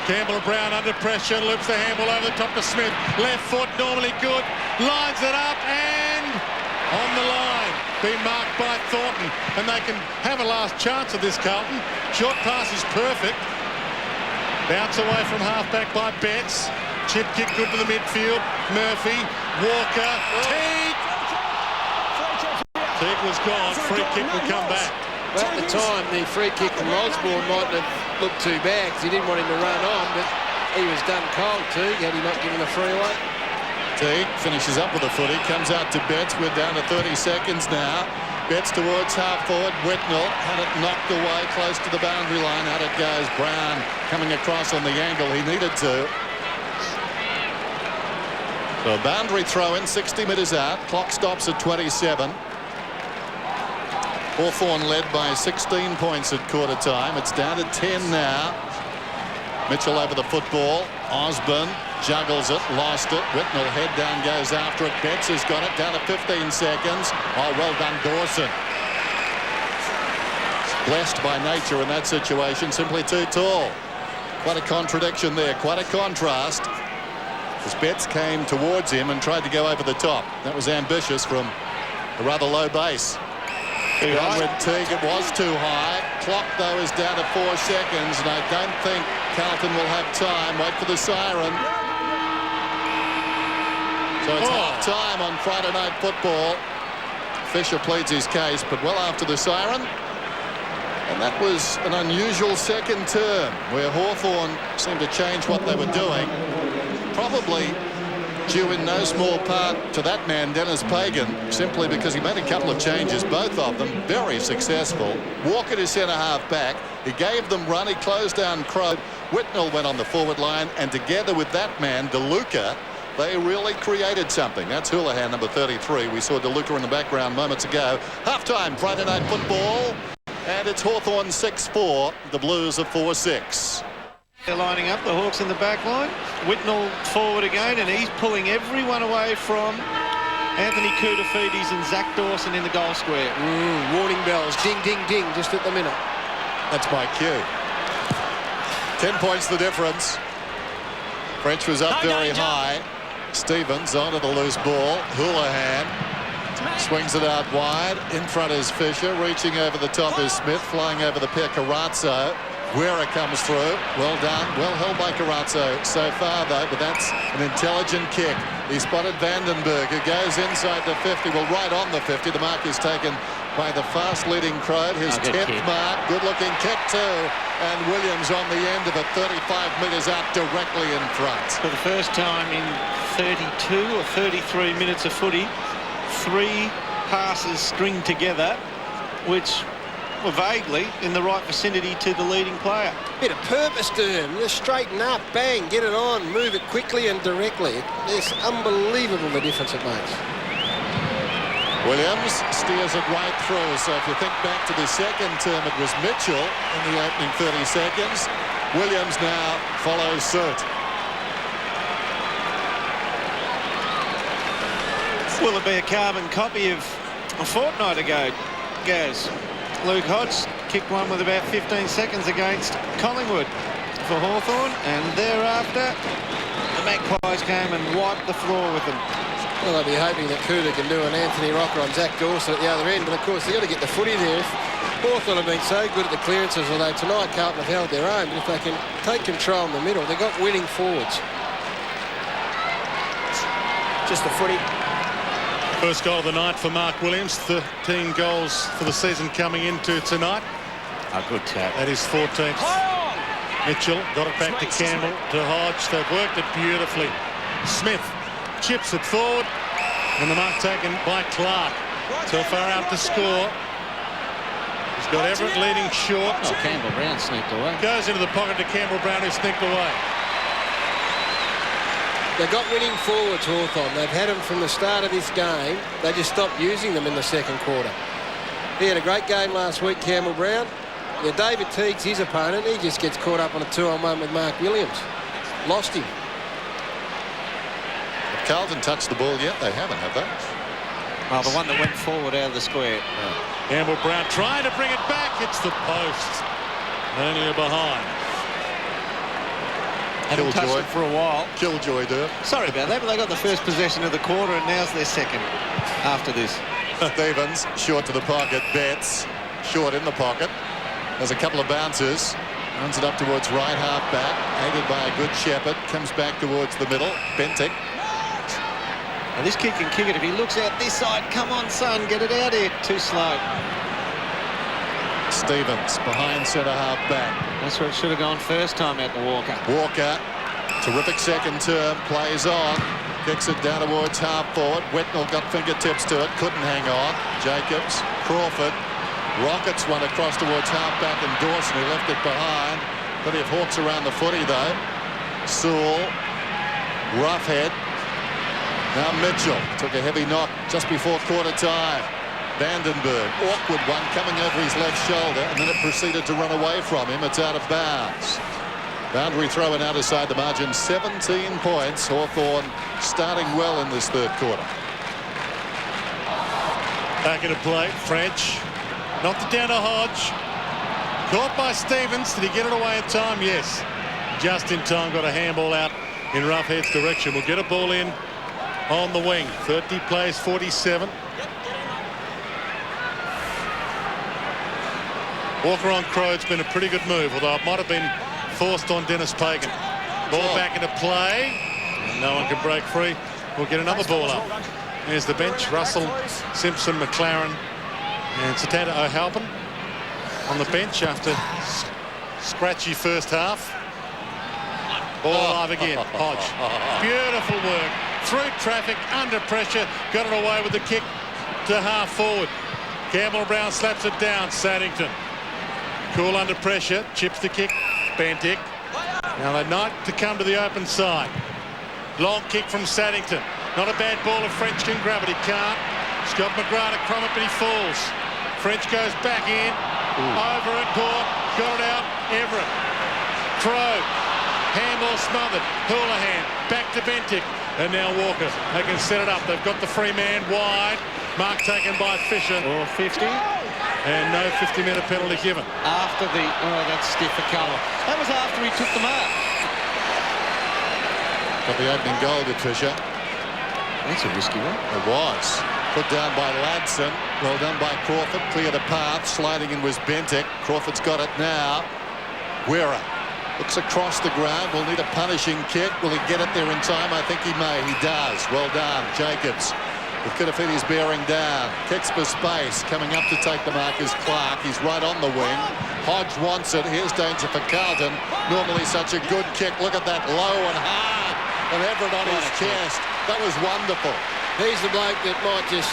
Campbell Brown under pressure, loops the handball over the top to Smith. Left foot normally good. Lines it up and on the line. Being marked by Thornton. And they can have a last chance of this, Carlton. Short pass is perfect. Bounce away from half-back by Betts. Chip kick good to the midfield. Murphy. Walker. Teague. Teague was gone. Free kick will come back. Well, at the time, the free kick from Osborne mightn't have looked too bad because he didn't want him to run on, but he was done cold, Teague, had he not given a free away. Teague finishes up with a footy, comes out to Betts. We're down to 30 seconds now. Betts towards half forward. Whitnell had it knocked away close to the boundary line. Out it goes. Brown coming across on the angle he needed to. So a boundary throw in, 60 metres out. Clock stops at 27. Hawthorn led by 16 points at quarter time. It's down to 10 now. Mitchell over the football. Osborne juggles it, lost it. Whitnell head down, goes after it. Betts has got it down to 15 seconds. Oh, well done, Dawson. Blessed by nature in that situation, simply too tall. Quite a contradiction there, quite a contrast. As Betts came towards him and tried to go over the top. That was ambitious from a rather low base. Down with Teague, it was too high. Clock, though, is down to 4 seconds, and I don't think Carlton will have time. Wait for the siren. So it's half-time on Friday Night Football. Fisher pleads his case, but well after the siren. And that was an unusual second term, where Hawthorn seemed to change what they were doing. Probably due in no small part to that man, Dennis Pagan, simply because he made a couple of changes, both of them very successful. Walker to centre-half back. He gave them run. He closed down Crowe. Whitnell went on the forward line, and together with that man, DeLuca, they really created something. That's Houlihan, number 33. We saw DeLuca in the background moments ago. Half-time, Friday night football, and it's Hawthorn 6-4. The Blues are 4-6. They're lining up, the Hawks in the back line. Whitnell forward again, and he's pulling everyone away from Anthony Koutafidis and Zach Dawson in the goal square. Warning bells, ding, ding, ding, just at the minute. That's my cue. 10 points the difference. French was up very high. Stevens onto the loose ball. Houlihan swings it out wide. In front is Fisher. Reaching over the top is Smith. Flying over the pair, Carazzo. Guerra comes through. Well done. Well held by Carazzo so far, though, but that's an intelligent kick. He spotted Vandenberg, who goes inside the 50. Well, right on the 50. The mark is taken by the fast-leading Crowe. His 10th mark. Good-looking kick, too. And Williams on the end of it, 35 metres out directly in front. For the first time in 32 or 33 minutes of footy, 3 passes stringed together, which were vaguely in the right vicinity to the leading player. Bit of purpose to him. Just straighten up, bang, get it on, move it quickly and directly. It's unbelievable the difference it makes. Williams steers it right through. So if you think back to the second term, it was Mitchell in the opening 30 seconds. Williams now follows suit. Will it be a carbon copy of a fortnight ago, Gaz? Luke Hodge kicked one with about 15 seconds against Collingwood for Hawthorn, and thereafter the Magpies came and wiped the floor with them. Well, they'll be hoping that Cooter can do an Anthony Rocker on Zach Dawson at the other end, but of course they've got to get the footy there. Hawthorn have been so good at the clearances, although tonight Carlton have held their own, but if they can take control in the middle, they've got winning forwards. Just the footy. First goal of the night for Mark Williams. 13 goals for the season coming into tonight. A good tap. That is 14th. Mitchell got it back to Campbell, to Hodge. They've worked it beautifully. Smith chips it forward, and the mark taken by Clark. So far out to score. He's got Everett leading short. Oh, Campbell Brown sneaked away. Goes into the pocket to Campbell Brown, who sneaked away. They've got winning forwards, Hawthorn. They've had them from the start of this game. They just stopped using them in the second quarter. He had a great game last week, Campbell Brown. Yeah, David Teague's his opponent. He just gets caught up on a 2-on-1 with Mark Williams. Lost him. Have Carlton touched the ball yet? They haven't, have they? Well, the one that went forward out of the square. Campbell Brown trying to bring it back. It's the post. Only behind. Haven't touched it for a while. Killjoy, do. Sorry about that, but they got the first possession of the quarter, and now's their second after this. Stevens, short to the pocket. Betts, short in the pocket. There's a couple of bounces. Runs it up towards right half back. Aided by a good Shepherd. Comes back towards the middle. Bentic. Now this kid can kick it. If he looks out this side, come on, son, get it out here. Too slow. Stevens behind centre half back. That's where it should have gone first time out to Walker. Walker, terrific second term, plays on. Kicks it down towards half forward. Whitnell got fingertips to it. Couldn't hang on. Jacobs, Crawford. Rockets one across towards half back, and Dawson, who left it behind. Plenty of hawks around the footy, though. Sewell, Roughhead. Now Mitchell took a heavy knock just before quarter time. Vandenberg, awkward one coming over his left shoulder, and then it proceeded to run away from him. It's out of bounds. Boundary throw and out aside the margin. 17 points. Hawthorn starting well in this third quarter. Back into play. French knocked it down to Hodge. Caught by Stevens. Did he get it away in time? Yes. Just in time. Got a handball out in Roughhead's direction. We'll get a ball in on the wing. 30 plays 47. Walker on Crowe's been a pretty good move, although it might have been forced on Dennis Pagan. Ball back into play. And no one can break free. We'll get another ball up. There's the bench. Russell, Simpson, McLaren, and Satanta O'Halpin on the bench after scratchy first half. Ball alive again. Hodge. Beautiful work through traffic, under pressure, got it away with the kick to half forward. Campbell Brown slaps it down. Saddington. Cool under pressure, chips the kick. Bentic. Now they night to come to the open side. Long kick from Saddington. Not a bad ball if French can grab it. He can't. Scott McGrath to crumb it, but he falls. French goes back in. Over it, Cork. Got it out. Everett. Crow. Handball smothered. Houlihan. Back to Bentic. And now Walker. They can set it up. They've got the free man wide. Mark taken by Fisher. Or 50. And no 50-metre penalty given. After the... Oh, that's stiff for colour. That was after he took the mark. Got the opening goal to Fisher. That's a risky one. It was. Put down by Ladson. Well done by Crawford. Cleared a path. Sliding in was Bentic. Crawford's got it now. Guerra looks across the ground. Will need a punishing kick. Will he get it there in time? I think he may. He does. Well done. Jacobs. With Koudafides bearing down. Kicks for space. Coming up to take the mark is Clark. He's right on the wing. Hodge wants it. Here's danger for Carlton. Normally such a good kick. Look at that low and hard. And Everett on his chest. That was wonderful. He's the bloke that might just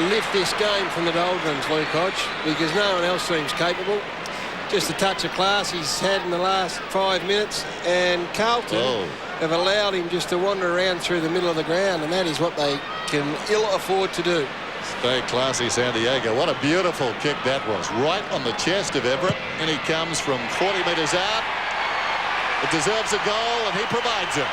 lift this game from the doldrums, Luke Hodge, because no one else seems capable. Just a touch of class he's had in the last 5 minutes, and Carlton have allowed him just to wander around through the middle of the ground, and that is what they can ill afford to do. Stay classy, San Diego. What a beautiful kick that was. Right on the chest of Everett, and he comes from 40 metres out. It deserves a goal, and he provides it.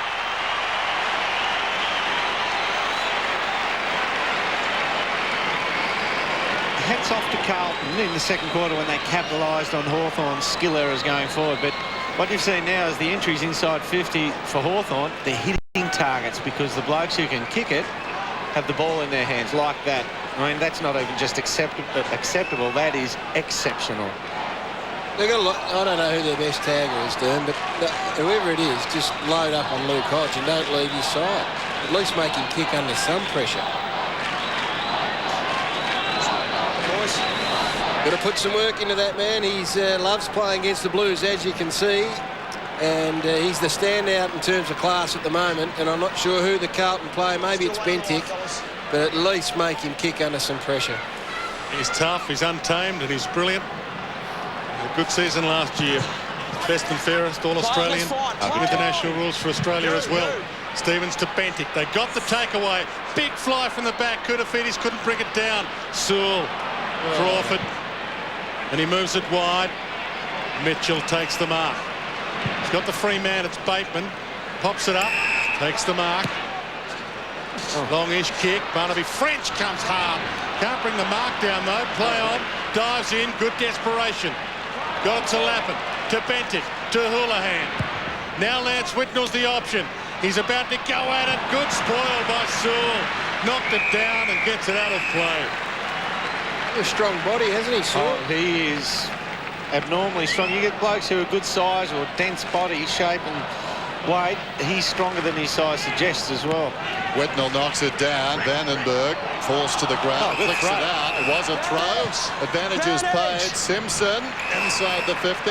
Hats off to Carlton in the second quarter when they capitalised on Hawthorn's skill errors going forward. But what you've seen now is the entries inside 50 for Hawthorn. They're hitting targets because the blokes who can kick it have the ball in their hands like that. I mean, that's not even just acceptable. That is exceptional. They've got a lot, I don't know who their best tagger is, Dern, but whoever it is, just load up on Luke Hodge and don't leave his side. At least make him kick under some pressure. Got to put some work into that man. He loves playing against the Blues, as you can see, and he's the standout in terms of class at the moment. And I'm not sure who the Carlton player. Maybe it's Bentic, but at least make him kick under some pressure. He's tough, he's untamed, and he's brilliant. A good season last year. Best and fairest, all-Australian. International rules for Australia as well. Stevens to Bentic. They got the takeaway. Big fly from the back. Koudafides couldn't bring it down. Sewell. Crawford. And he moves it wide. Mitchell takes the mark. He's got the free man. It's Bateman. Pops it up. Takes the mark. Longish kick. Barnaby. French comes hard. Can't bring the mark down though. Play on. Dives in. Good desperation. Got it to Lappin. To Bentic. To Houlihan. Now Lance Whitnell's the option. He's about to go at it. Good spoil by Sewell. Knocked it down and gets it out of play. A strong body, hasn't he, Sewell? Oh, he is abnormally strong. You get blokes who are good size or dense body shape and weight. He's stronger than his size suggests as well. Whitnell knocks it down. Vandenberg falls to the ground, flicks it out. It was a throw. Advantages paid. Simpson inside the 50.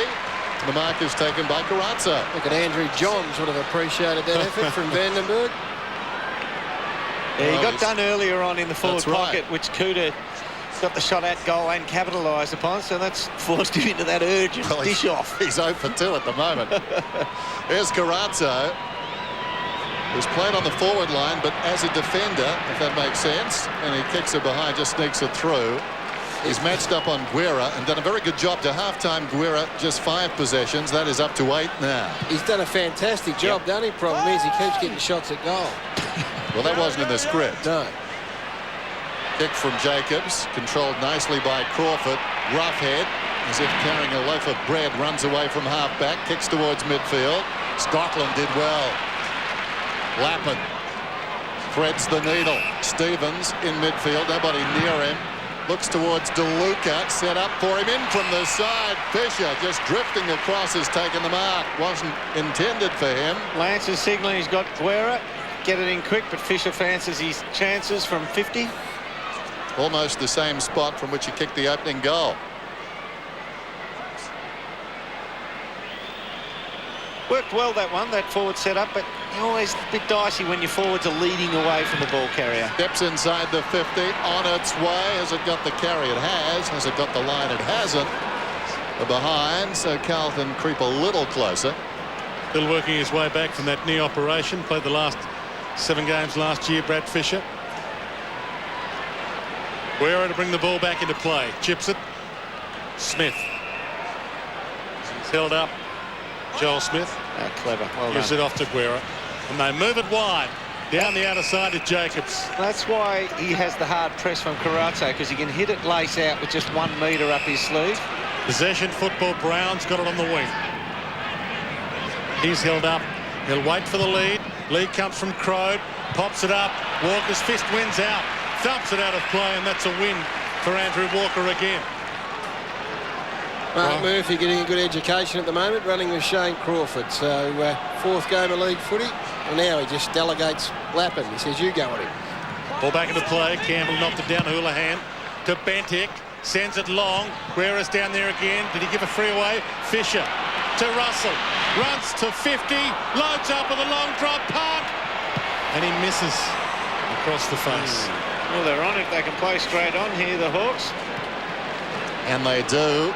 The mark is taken by Carrazzo. Look at Andrew Johns would have appreciated that effort from Vandenberg. Yeah, he got done earlier on in the forward pocket, right, which Kuda got the shot at goal and capitalised upon, so that's forced him into that urgent dish off. He's 0 for 2 at the moment. Here's Carrazzo, who's played on the forward line, but as a defender, if that makes sense, and he kicks it behind, just sneaks it through. He's matched up on Guerra and done a very good job to half-time. Guerra just 5 possessions. That is up to 8 now. He's done a fantastic job, doesn't he? Problem is he keeps getting shots at goal. Well, that wasn't in the script. No. Kick from Jacobs, controlled nicely by Crawford. Rough head, as if carrying a loaf of bread, runs away from half-back, kicks towards midfield. Scotland did well. Lappin threads the needle. Stevens in midfield, nobody near him. Looks towards DeLuca, set up for him in from the side. Fisher just drifting across, has taken the mark. Wasn't intended for him. Lance is signalling he's got Guerra. Get it in quick, but Fisher fancies his chances from 50. Almost the same spot from which he kicked the opening goal. Worked well, that one, that forward setup, but always a bit dicey when your forwards are leading away from the ball carrier. Steps inside the 50, on its way. Has it got the carry? It has. Has it got the line? It hasn't. The behind, so Carlton creep a little closer. Still working his way back from that knee operation. Played the last 7 games last year, Brad Fisher. Guerra to bring the ball back into play. Chips it. Smith. He's held up. Joel Smith. Clever. Well Gives done. it off to Guerra. And they move it wide. Down the outer side to Jacobs. That's why he has the hard press from Carazzo, because he can hit it lace out with just 1 metre up his sleeve. Possession football. Brown's got it on the wing. He's held up. He'll wait for the lead. Lead comes from Crode. Pops it up. Walker's fist wins out. Dumps it out of play, and that's a win for Andrew Walker again. Mark Murphy getting a good education at the moment, running with Shane Crawford. So 4th game of league footy, and now he just delegates Lappin. He says, you go on him. Ball back into play. Campbell knocked it down. Houlihan to Bentic. Sends it long. Guerra's down there again. Did he give a free away? Fisher to Russell. Runs to 50. Loads up with a long drop. Park. And he misses across the face. Well, they're on if they can play straight on here, the Hawks. And they do.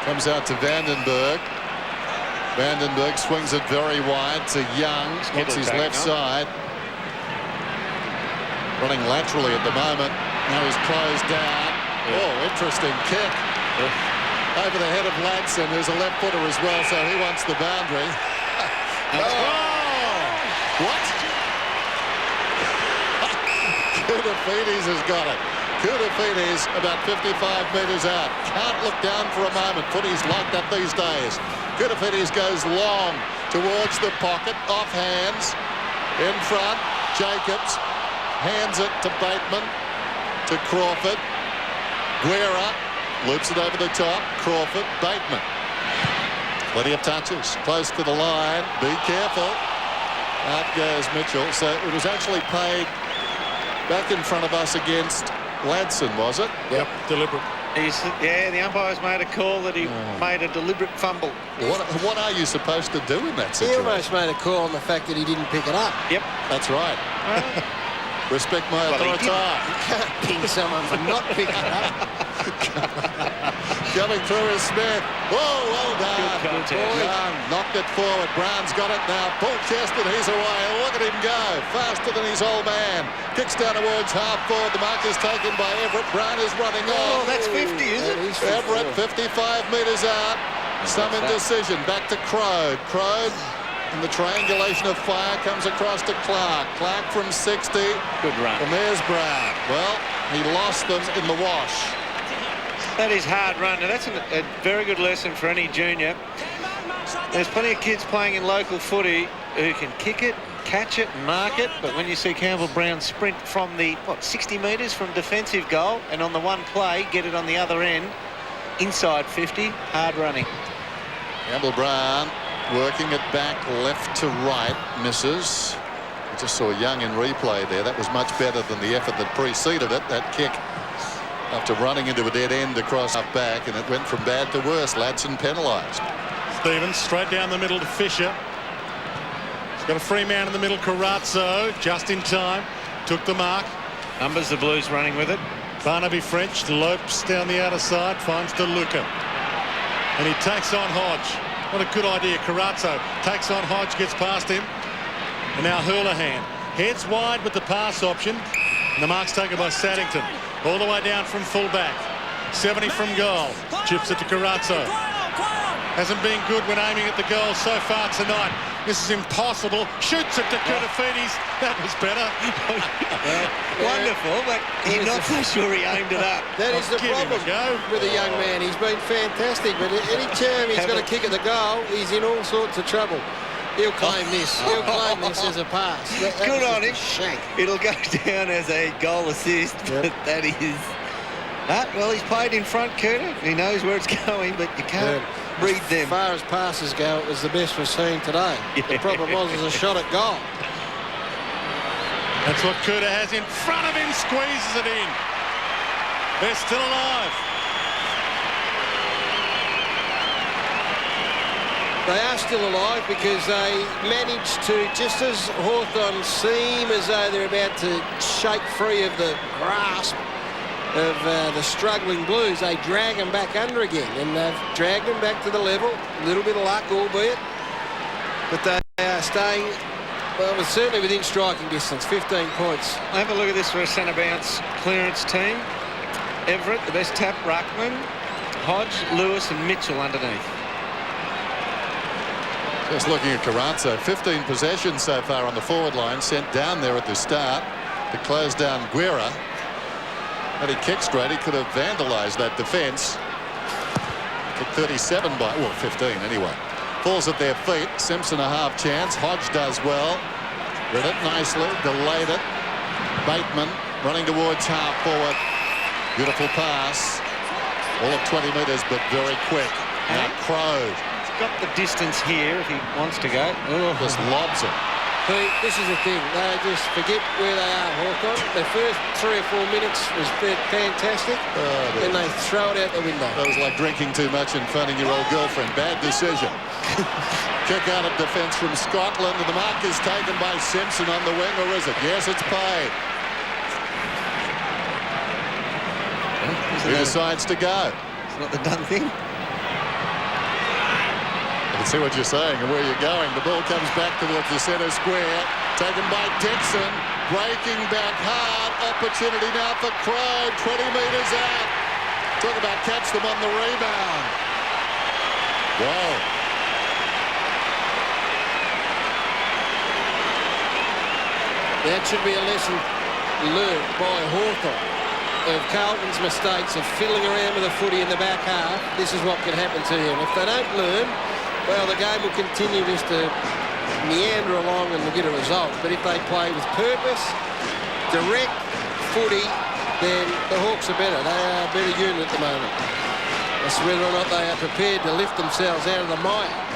Comes out to Vandenberg. Vandenberg swings it very wide to Young. Gets his left side. Running laterally at the moment. Now he's closed down. Oh, interesting kick. Over the head of Ladson, who's a left footer as well, so he wants the boundary. What? Koutoufides has got it. Koutoufides about 55 metres out. Can't look down for a moment. Footy's locked up these days. Koutoufides goes long towards the pocket. Off hands. In front. Jacobs hands it to Bateman. To Crawford. Guerra loops it over the top. Crawford. Bateman. Plenty of touches. Close to the line. Be careful. Out goes Mitchell. So it was actually paid back in front of us against Ladson, was it? Yep, deliberate. Yeah, the umpire's made a call that he made a deliberate fumble. What are you supposed to do in that He situation? almost made a call on the fact that he didn't pick it up. Yep. That's right. Respect my authority. You can't ping someone for not picking it up. Coming through is Smith. Oh, well done. Good contest. Young knocked it forward. Brown's got it now. Full-chested. He's away. Look at him go. Faster than his old man. Kicks down towards half forward. The mark is taken by Everett. Brown is running on. Oh, that's 50, is it? Everett, 55 metres out. Some indecision. Back to Crode. Crode. And the triangulation of fire comes across to Clark. Clark from 60. Good run. And there's Brown. Well, he lost them in the wash. That is hard run. Now, that's a very good lesson for any junior. There's plenty of kids playing in local footy who can kick it, catch it, and mark it. But when you see Campbell Brown sprint from the, 60 metres from defensive goal, and on the one play, get it on the other end, inside 50, hard running. Campbell Brown working it back left to right, misses. We just saw Young in replay there. That was much better than the effort that preceded it. That kick after running into a dead end across up back, and it went from bad to worse. Ladson penalised. Stevens straight down the middle to Fisher. He's got a free man in the middle. Carazzo just in time. Took the mark. Numbers the Blues running with it. Barnaby French lopes down the outer side. Finds DeLuca. And he takes on Hodge. What a good idea. Carazzo takes on Hodge, gets past him. And now Houlihan heads wide with the pass option. And the mark's taken by Saddington. All the way down from fullback. 70 from goal. Chips it to Carazzo. Hasn't been good when aiming at the goal so far tonight. This is impossible. Shoots it to Koutoufides. That was better. Wonderful, but you're not so sure he aimed it up. That is the Give him a problem go. with a young man. He's been fantastic, but any time he's got a kick at the goal, he's in all sorts of trouble. He'll claim this. He'll claim this as a pass. That Good was on him. just a shank. It'll go down as a goal assist, but that is... well, he's played in front, Cooter. He knows where it's going, but you can't read them. As far as passes go, it was the best we've seen today. The problem was a shot at goal. That's what Cooter has in front of him. Squeezes it in. They're still alive. They are still alive because they managed to, just as Hawthorn seem as though they're about to shake free of the grasp of the struggling Blues, they drag them back under again, and they've dragged them back to the level. A little bit of luck, albeit, but they are staying, well, certainly within striking distance, 15 points. Have a look at this for a centre bounce clearance team. Everett, the best tap, ruckman, Hodge, Lewis and Mitchell underneath. Just looking at Carranza, 15 possessions so far on the forward line, sent down there at the start to close down Guerra. Had he kicked straight, he could have vandalised that defence. Kicked 37 by, well, 15 anyway. Falls at their feet. Simpson a half chance. Hodge does well. Read it nicely, delayed it. Bateman running towards half forward. Beautiful pass. All of 20 metres, but very quick. Now Crowe. Got the distance here if he wants to go. Just lobs it. Pete, this is the thing. They just forget where they are, Hawthorn. The first 3 or 4 minutes was fantastic. Then they throw it out the window. That was like drinking too much and phoning your old girlfriend. Bad decision. Kick out of defence from Scotland, and the mark is taken by Simpson on the wing, or is it? Yes, it's paid. He decides to go. It's not the done thing. I can see what you're saying and where you're going. The ball comes back towards the centre square. Taken by Dixon. Breaking back hard. Opportunity now for Crowe. 20 metres out. Talk about catch them on the rebound. Whoa. That should be a lesson learned by Hawthorn of Carlton's mistakes of fiddling around with the footy in the back half. This is what can happen to him. If they don't learn, well, the game will continue just to meander along and we'll get a result. But if they play with purpose, direct footy, then the Hawks are better. They are a better unit at the moment. That's whether or not they are prepared to lift themselves out of the mire.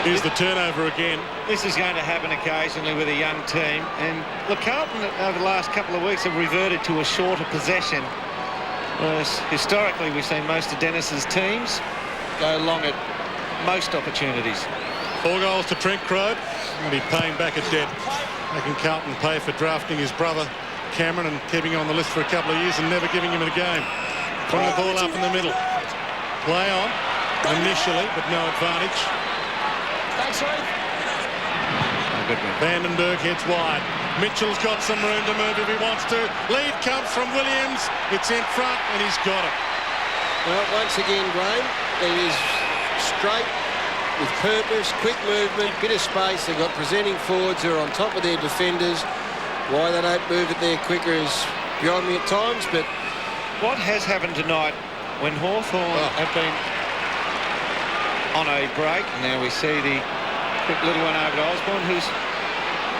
Here's the turnover again. This is going to happen occasionally with a young team. And look, Carlton over the last couple of weeks have reverted to a shorter possession. Whereas historically we've seen most of Dennis's teams go long at most opportunities. 4 goals to Trent Crowe, and he's paying back a debt. Making Carlton pay for drafting his brother Cameron and keeping him on the list for a couple of years and never giving him a game. Putting the ball up in the middle. Play on initially, but no advantage. Vandenberg heads wide. Mitchell's got some room to move if he wants to. Lead comes from Williams. It's in front and he's got it. Well, once again, Graham, it is straight with purpose, quick movement, bit of space. They've got presenting forwards who are on top of their defenders. Why they don't move it there quicker is beyond me at times, but what has happened tonight when Hawthorn have been on a break, and now we see the quick little one over to Osborne,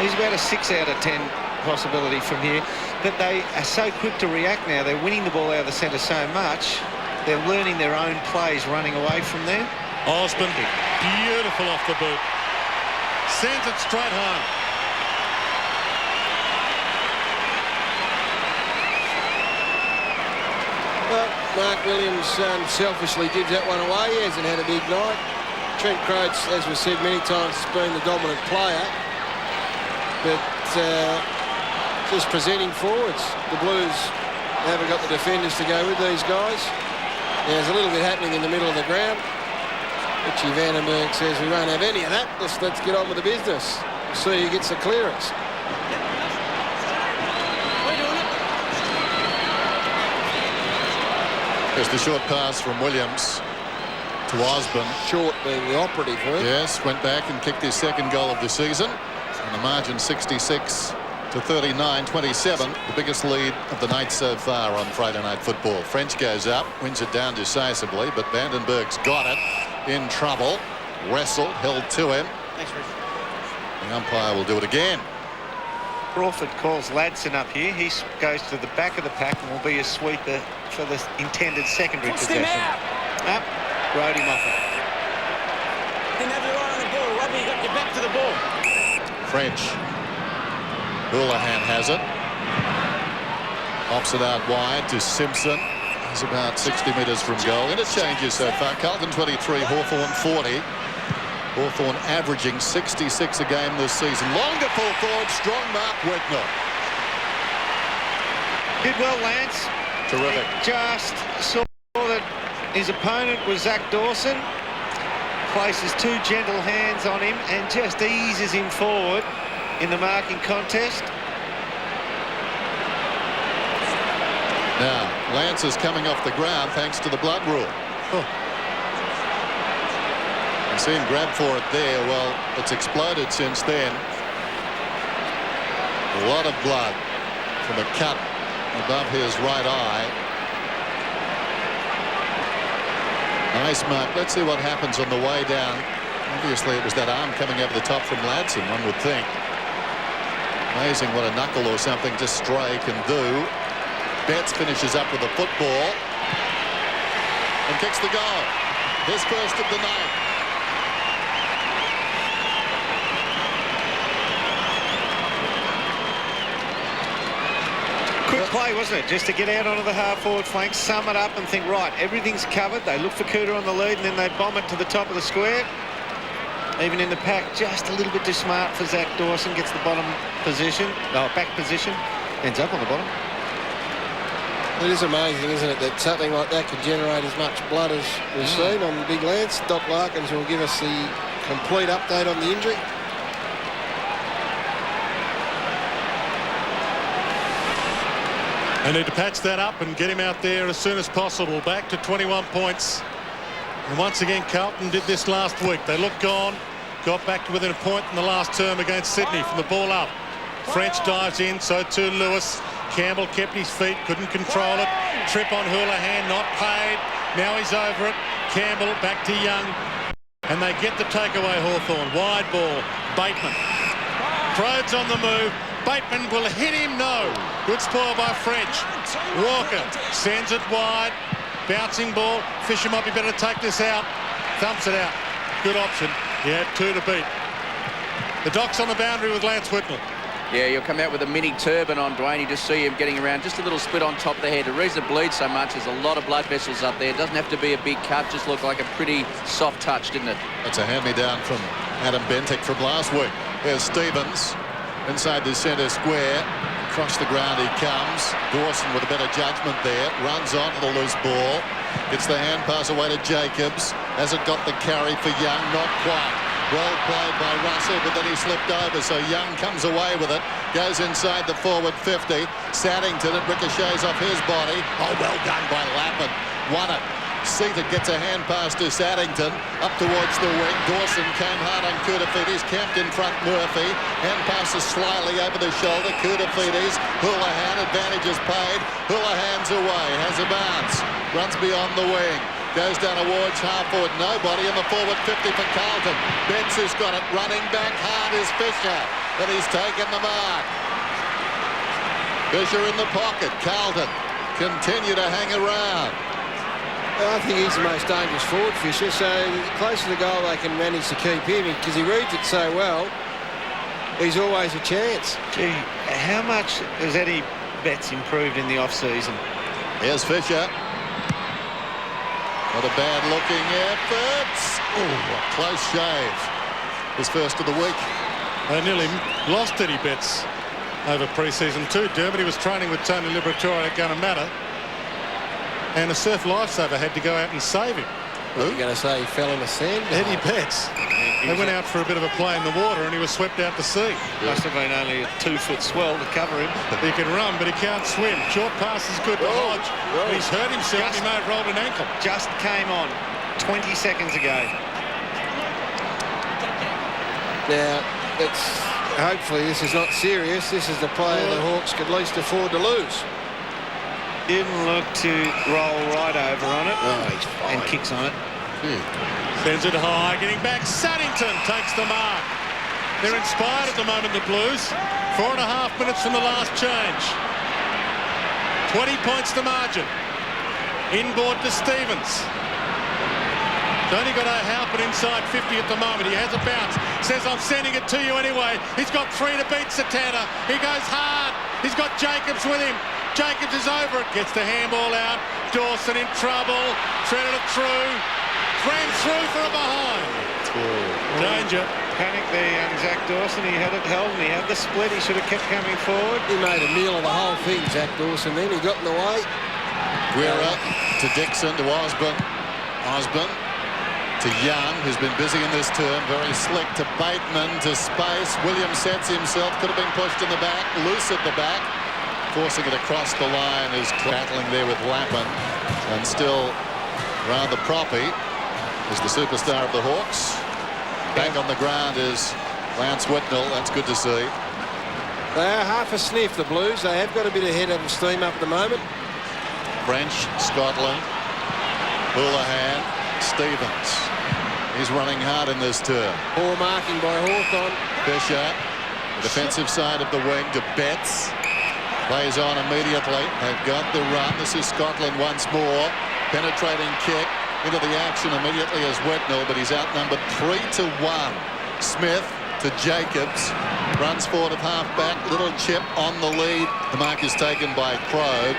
he's about a 6 out of 10 possibility from here, but they are so quick to react now. They're winning the ball out of the centre so much, they're learning their own plays running away from there. Osborne, beautiful off the boot. Sends it straight home. well, Mark Williams selfishly gives that one away. He hasn't had a big night. Trent Crowe, as we've said many times, has been the dominant player. But just presenting forwards. The Blues haven't got the defenders to go with these guys. There's a little bit happening in the middle of the ground. Richie Vandenberg says we won't have any of that. Let's get on with the business. We'll see who gets the clearance. There's the short pass from Williams to Osborne. Short being the operative word. Yes, went back and kicked his second goal of the season. And the margin 66 to 39-27. The biggest lead of the night so far on Friday Night Football. French goes up, wins it down decisively, but Vandenberg's got it. In trouble. Wrestled, held to him. Thanks, Rich. The umpire will do it again. Crawford calls Ladson up here. He goes to the back of the pack and will be a sweeper for the intended secondary possession. Up, rode him off it. Didn't have your eye on the ball, Robbie. You got your back to the ball. French. Houlihan has it. Opts it out wide to Simpson. He's about 60 metres from goal. Interchanges so far. Carlton 23, Hawthorn 40. Hawthorn averaging 66 a game this season. Long to full forward. Strong mark, Whitnell. Did well, Lance. Terrific. He just saw that his opponent was Zach Dawson. Places two gentle hands on him and just eases him forward in the marking contest. Now, Lance is coming off the ground thanks to the blood rule. You see him grab for it there. Well, it's exploded since then. A lot of blood from a cut above his right eye. Nice mark. Let's see what happens on the way down. Obviously, it was that arm coming over the top from Ladson, one would think. Amazing what a knuckle or something just stray can do. Betts finishes up with a football and kicks the goal. His first of the night. Quick play, wasn't it? Just to get out onto the half-forward flank, sum it up and think, right, everything's covered. They look for Cooter on the lead and then they bomb it to the top of the square. Even in the pack, just a little bit too smart for Zach Dawson. Gets the bottom position, back position, ends up on the bottom. It is amazing, isn't it, that something like that could generate as much blood as we've seen on Big Lance. Doc Larkins will give us the complete update on the injury. They need to patch that up and get him out there as soon as possible. Back to 21 points. And once again, Carlton did this last week. They looked gone, got back to within a point in the last term against Sydney from the ball up. French dives in, so too Lewis. Campbell kept his feet, couldn't control it. Trip on Houlihan, not paid. Now he's over it. Campbell back to Young. And they get the takeaway, Hawthorn. Wide ball. Bateman. Crode's on the move. Bateman will hit him, no. Good spoil by French. Walker sends it wide. Bouncing ball. Fisher might be better to take this out. Thumps it out. Good option. He had two to beat. The Doc's on the boundary with Lance Whitnell. Yeah, you'll come out with a mini turban on, Dwayne. You just see him getting around, just a little split on top of the head. The reason it bleeds so much is a lot of blood vessels up there. It doesn't have to be a big cut, just look like a pretty soft touch, didn't it? That's a hand-me-down from Adam Bentic from last week. There's Stevens inside the centre square. Across the ground he comes. Dawson with a bit of judgment there. Runs on to the loose ball. Gets the hand pass away to Jacobs. Hasn't got the carry for Young, not quite. Well played by Russell, but then he slipped over, so Young comes away with it. Goes inside the forward 50. Saddington, it ricochets off his body. Oh, well done by Lappin. Won it. Seaton gets a hand pass to Saddington. Up towards the wing. Dawson came hard on Koutafidis. Camped in front Murphy. Hand passes slyly over the shoulder. Koutafidis. Houlihan. Advantage is paid. Houlihan's away. Has a bounce. Runs beyond the wing. Goes down towards half-forward. Nobody in the forward 50 for Carlton. Betts has got it. Running back hard is Fisher. But he's taken the mark. Fisher in the pocket. Carlton continue to hang around. I think he's the most dangerous forward, Fisher, so close to the goal they can manage to keep him because he reads it so well. He's always a chance. Gee, how much has Eddie Betts improved in the off-season? Here's Fisher. Not a bad-looking effort. Oh, a close shave. His first of the week. They nearly lost Eddie Betts over pre-season too. Dermody was training with Tony Liberatore at Gunnery, and a surf lifesaver had to go out and save him. What are you going to say? He fell in the sand? Eddie Betts. They went out for a bit of a play in the water and he was swept out to sea. Must have been only a 2-foot swell to cover him. He can run, but he can't swim. Short pass is good to Hodge. But he's hurt himself. He may have rolled an ankle. Just came on 20 seconds ago. Now, hopefully this is not serious. This is the player the Hawks could least afford to lose. Didn't look to roll right over on it. Oh, he's fine. And kicks on it. Sends it high, getting back. Saddington takes the mark. They're inspired at the moment, the Blues. 4.5 minutes from the last change. 20 points to margin. Inboard to Stevens. He's only got a Halpin inside 50 at the moment. He has a bounce. Says, I'm sending it to you anyway. He's got 3 to beat Satana. He goes hard. He's got Jacobs with him. Jacobs is over it. Gets the handball out. Dawson in trouble. Threaded it through. Ran through for a behind. Danger. Panic there, young Zach Dawson. He had it held and he had the split. He should have kept coming forward. He made a meal of the whole thing, Zach Dawson. Then he got in the way. Guerra to Dixon to Osborne. Osborne to Young, who's been busy in this term. Very slick to Bateman to space. Williams sets himself. Could have been pushed in the back. Loose at the back. Forcing it across the line is battling there with Lappin. And still rather proppy is the superstar of the Hawks. Back on the ground is Lance Whitnell. That's good to see. They are half a sniff, the Blues. They have got a bit ahead of steam up at the moment. French, Scotland, Houlihan, Stevens. He's running hard in this term. Poor marking by Hawthorn. Fisher, the defensive side of the wing to Betts. Plays on immediately. They've got the run. This is Scotland once more. Penetrating kick into the action immediately as Whitnell, but he's outnumbered 3-1. Smith to Jacobs. Runs forward of half-back. Little chip on the lead. The mark is taken by Crow.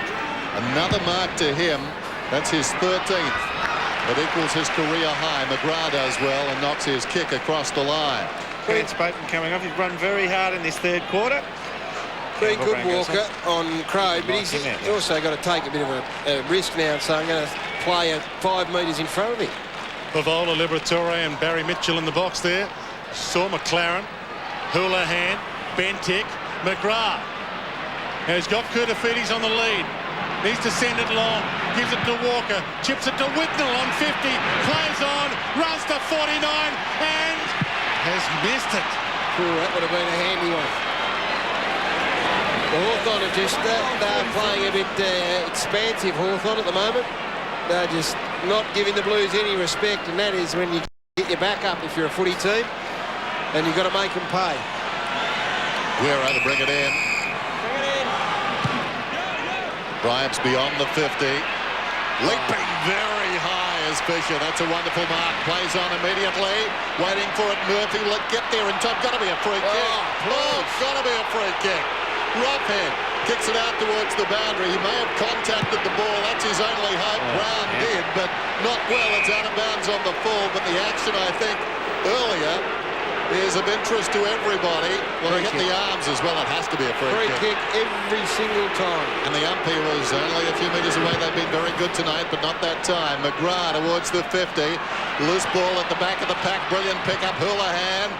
Another mark to him. That's his 13th. That equals his career high. McGrath does well and knocks his kick across the line. Vance Bateman coming off. He's run very hard in this third quarter. Been good Walker on Crow, but he's also got to take a bit of a risk now, so I'm going to play at 5 metres in front of him. Pavola, Liberatore and Barry Mitchell in the box there. Saw McLaren, Houlihan, Bentic, McGrath. Now he's got Koutafidis on the lead. Needs to send it long. Gives it to Walker. Chips it to Whitnell on 50. Plays on. Runs to 49 and has missed it. Ooh, that would have been a handy one. The Hawthorn are just they're playing a bit expansive, Hawthorn, at the moment. They're just not giving the Blues any respect, and that is when you get your back up if you're a footy team, and you've got to make them pay. Guerra to bring it in. Bryant's beyond the 50. Leaping very high is Fisher. That's a wonderful mark. Plays on immediately. Waiting for it. Murphy will it get there in time. Got to be a free kick. Oh, got to be a free kick. Roughhead kicks it out towards the boundary. He may have contacted the ball. That's his only hope. Brown did, but not well. It's out of bounds on the full. But the action, I think, earlier is of interest to everybody. Well, they hit the arms as well. It has to be a free kick every single time. And the umpire was only a few metres away. They've been very good tonight, but not that time. McGrath towards the 50. Loose ball at the back of the pack. Brilliant pickup. Houlihan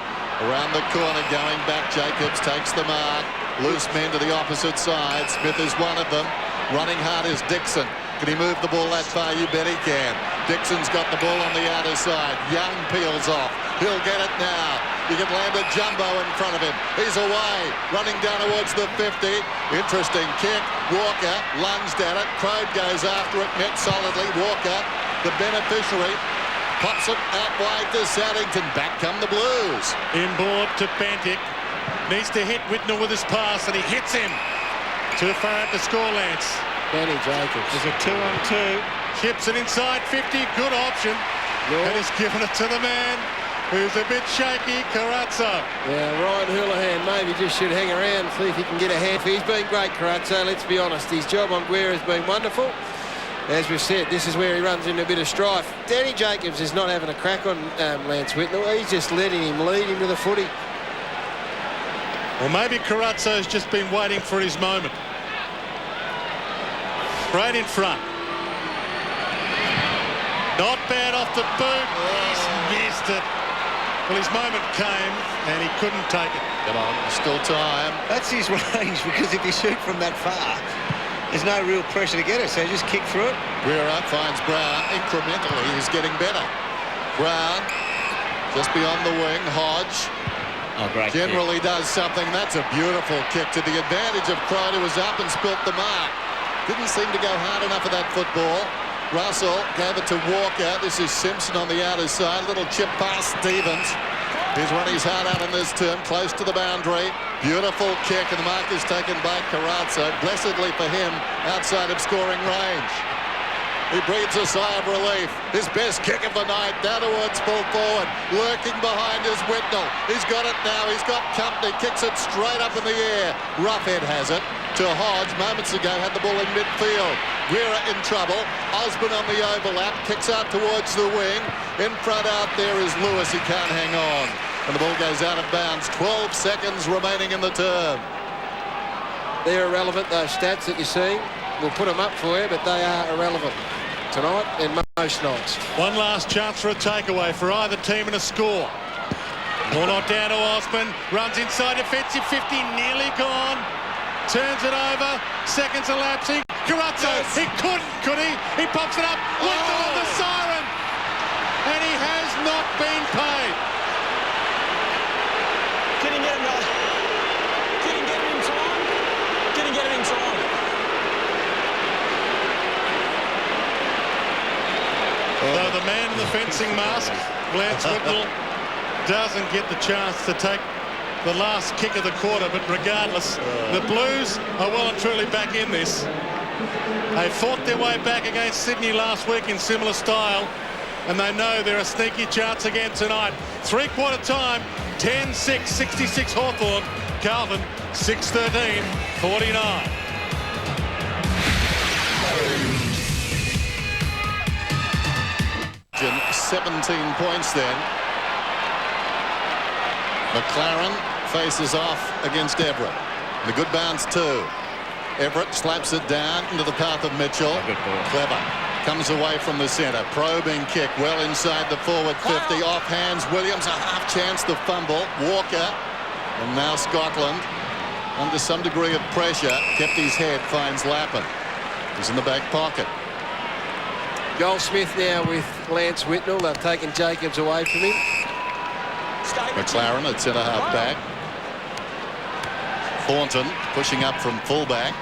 around the corner, going back. Jacobs takes the mark. Loose men to the opposite side. Smith is one of them. Running hard is Dixon. Can he move the ball that far? You bet he can. Dixon's got the ball on the outer side. Young peels off. He'll get it now. You can land a jumbo in front of him. He's away. Running down towards the 50. Interesting kick. Walker lunged at it. Crow goes after it. Met solidly. Walker, the beneficiary, pops it out wide to Saddington. Back come the Blues. Inboard to Bentic. Needs to hit Whitnell with his pass, and he hits him. Too far out to score, Lance. Danny Jacobs. There's a 2-on-2. Chips it inside 50. Good option. And he's given it to the man who's a bit shaky, Carazzo. Yeah, Ryan Houlihan maybe just should hang around and see if he can get a half. He's been great, Carazzo, let's be honest. His job on Guerra has been wonderful. As we've said, this is where he runs into a bit of strife. Danny Jacobs is not having a crack on Lance Whitnell. He's just letting him lead him to the footy. Well, maybe Carazzo's just been waiting for his moment. Right in front. Not bad off the boot. He's missed it. Well, his moment came and he couldn't take it. Come on, still time. That's his range, because if you shoot from that far, there's no real pressure to get it, so just kick through it. Guerra finds Brown. Incrementally, he's getting better. Brown just beyond the wing. Hodge. Oh, great generally does something. That's a beautiful kick to the advantage of Crow, who was up and spilt the mark. Didn't seem to go hard enough of that football. Russell gave it to Walker. This is Simpson on the outer side. Little chip past Stevens. He's run his heart out in this term, close to the boundary. Beautiful kick, and the mark is taken by Carazzo. Blessedly for him, outside of scoring range. He breathes a sigh of relief. His best kick of the night, down towards full forward. Lurking behind is Whitnell. He's got it now. He's got company. Kicks it straight up in the air. Roughhead has it. to Hodge. Moments ago had the ball in midfield. Guerra in trouble. Osborne on the overlap. Kicks out towards the wing. In front out there is Lewis. He can't hang on. And the ball goes out of bounds. 12 seconds remaining in the term. They're irrelevant, those stats that you're seeing. We'll put them up for you, but they are irrelevant tonight and most nights. One last chance for a takeaway for either team and a score. Ball not down to Osborne. Runs inside defensive 50. Nearly gone. Turns it over. Seconds elapsing. Carrazzo. Yes. He couldn't, could he? He pops it up. Whittle on the siren. And he has not been paid. Can he get him, guys? Can he get it in time? Can he get it in time? Though the man in the fencing mask, Lance Whitnell, doesn't get the chance to take the last kick of the quarter, but regardless, the Blues are well and truly back in this. They fought their way back against Sydney last week in similar style, and they know they're a sneaky chance again tonight. Three-quarter time, 10-6, 66 Hawthorn. Carlton, 6-13, 49. 17 points then. McLaren faces off against Everett. The good bounce too. Everett slaps it down into the path of Mitchell. Clever. Comes away from the centre. Probing kick well inside the forward 50. Off hands. Williams a half chance to fumble. Walker. And now Scotland under some degree of pressure. Kept his head. Finds Lappin. He's in the back pocket. Joel Smith now with Lance Whitnell. They've taken Jacobs away from him. McLaren at centre half back. Thornton pushing up from fullback.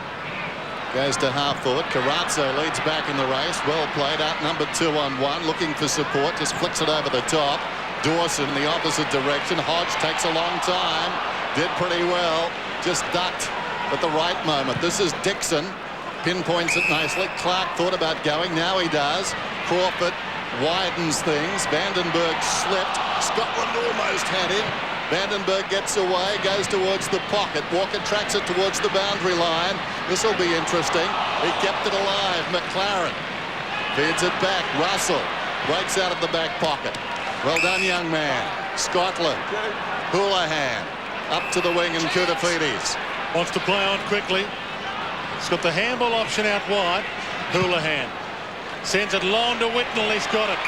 Goes to half forward. Carrazzo leads back in the race. Well played. Outnumbered 2-on-1. Looking for support. Just flicks it over the top. Dawson in the opposite direction. Hodge takes a long time. Did pretty well. Just ducked at the right moment. This is Dixon. Pinpoints it nicely. Clark thought about going. Now he does. Crawford widens things. Vandenberg slipped. Scotland almost had him. Vandenberg gets away, goes towards the pocket. Walker tracks it towards the boundary line. This will be interesting. He kept it alive. McLaren feeds it back. Russell breaks out of the back pocket. Well done, young man. Scotland. Houlihan up to the wing and Koutafidis. Wants to play on quickly. He's got the handball option out wide. Houlihan sends it long to Whitnell. He's got it.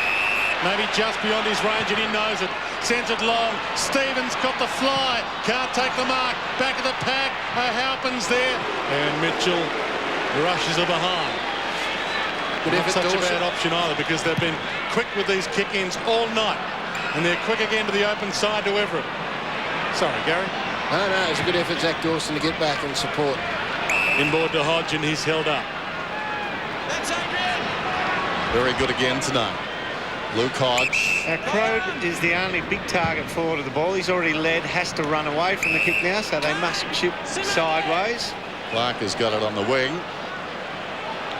Maybe just beyond his range, and he knows it. Sends it long. Stevens got the fly. Can't take the mark. Back of the pack. O'Halpin's there. And Mitchell rushes her behind. Not such a bad option either, because they've been quick with these kick-ins all night. And they're quick again to the open side to Everett. Sorry, Gary. No, it's a good effort, Zach Dawson, to get back and support. Inboard to Hodge, and he's held up. Very good again tonight. Luke Hodge. Krogh is the only big target forward of the ball. He's already led, has to run away from the kick now, so they must chip sideways. Clark has got it on the wing.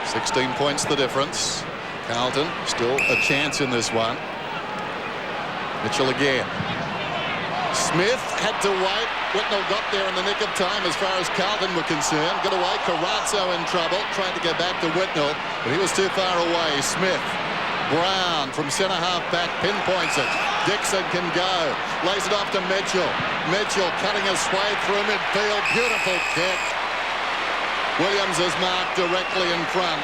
16 points the difference. Carlton still a chance in this one. Mitchell again. Smith had to wait. Whitnell got there in the nick of time as far as Carlton were concerned. Got away. Carrazzo in trouble. Trying to go back to Whitnell, but he was too far away. Smith. Brown from centre half back pinpoints it. Dixon can go. Lays it off to Mitchell. Mitchell cutting his way through midfield. Beautiful kick. Williams is marked directly in front.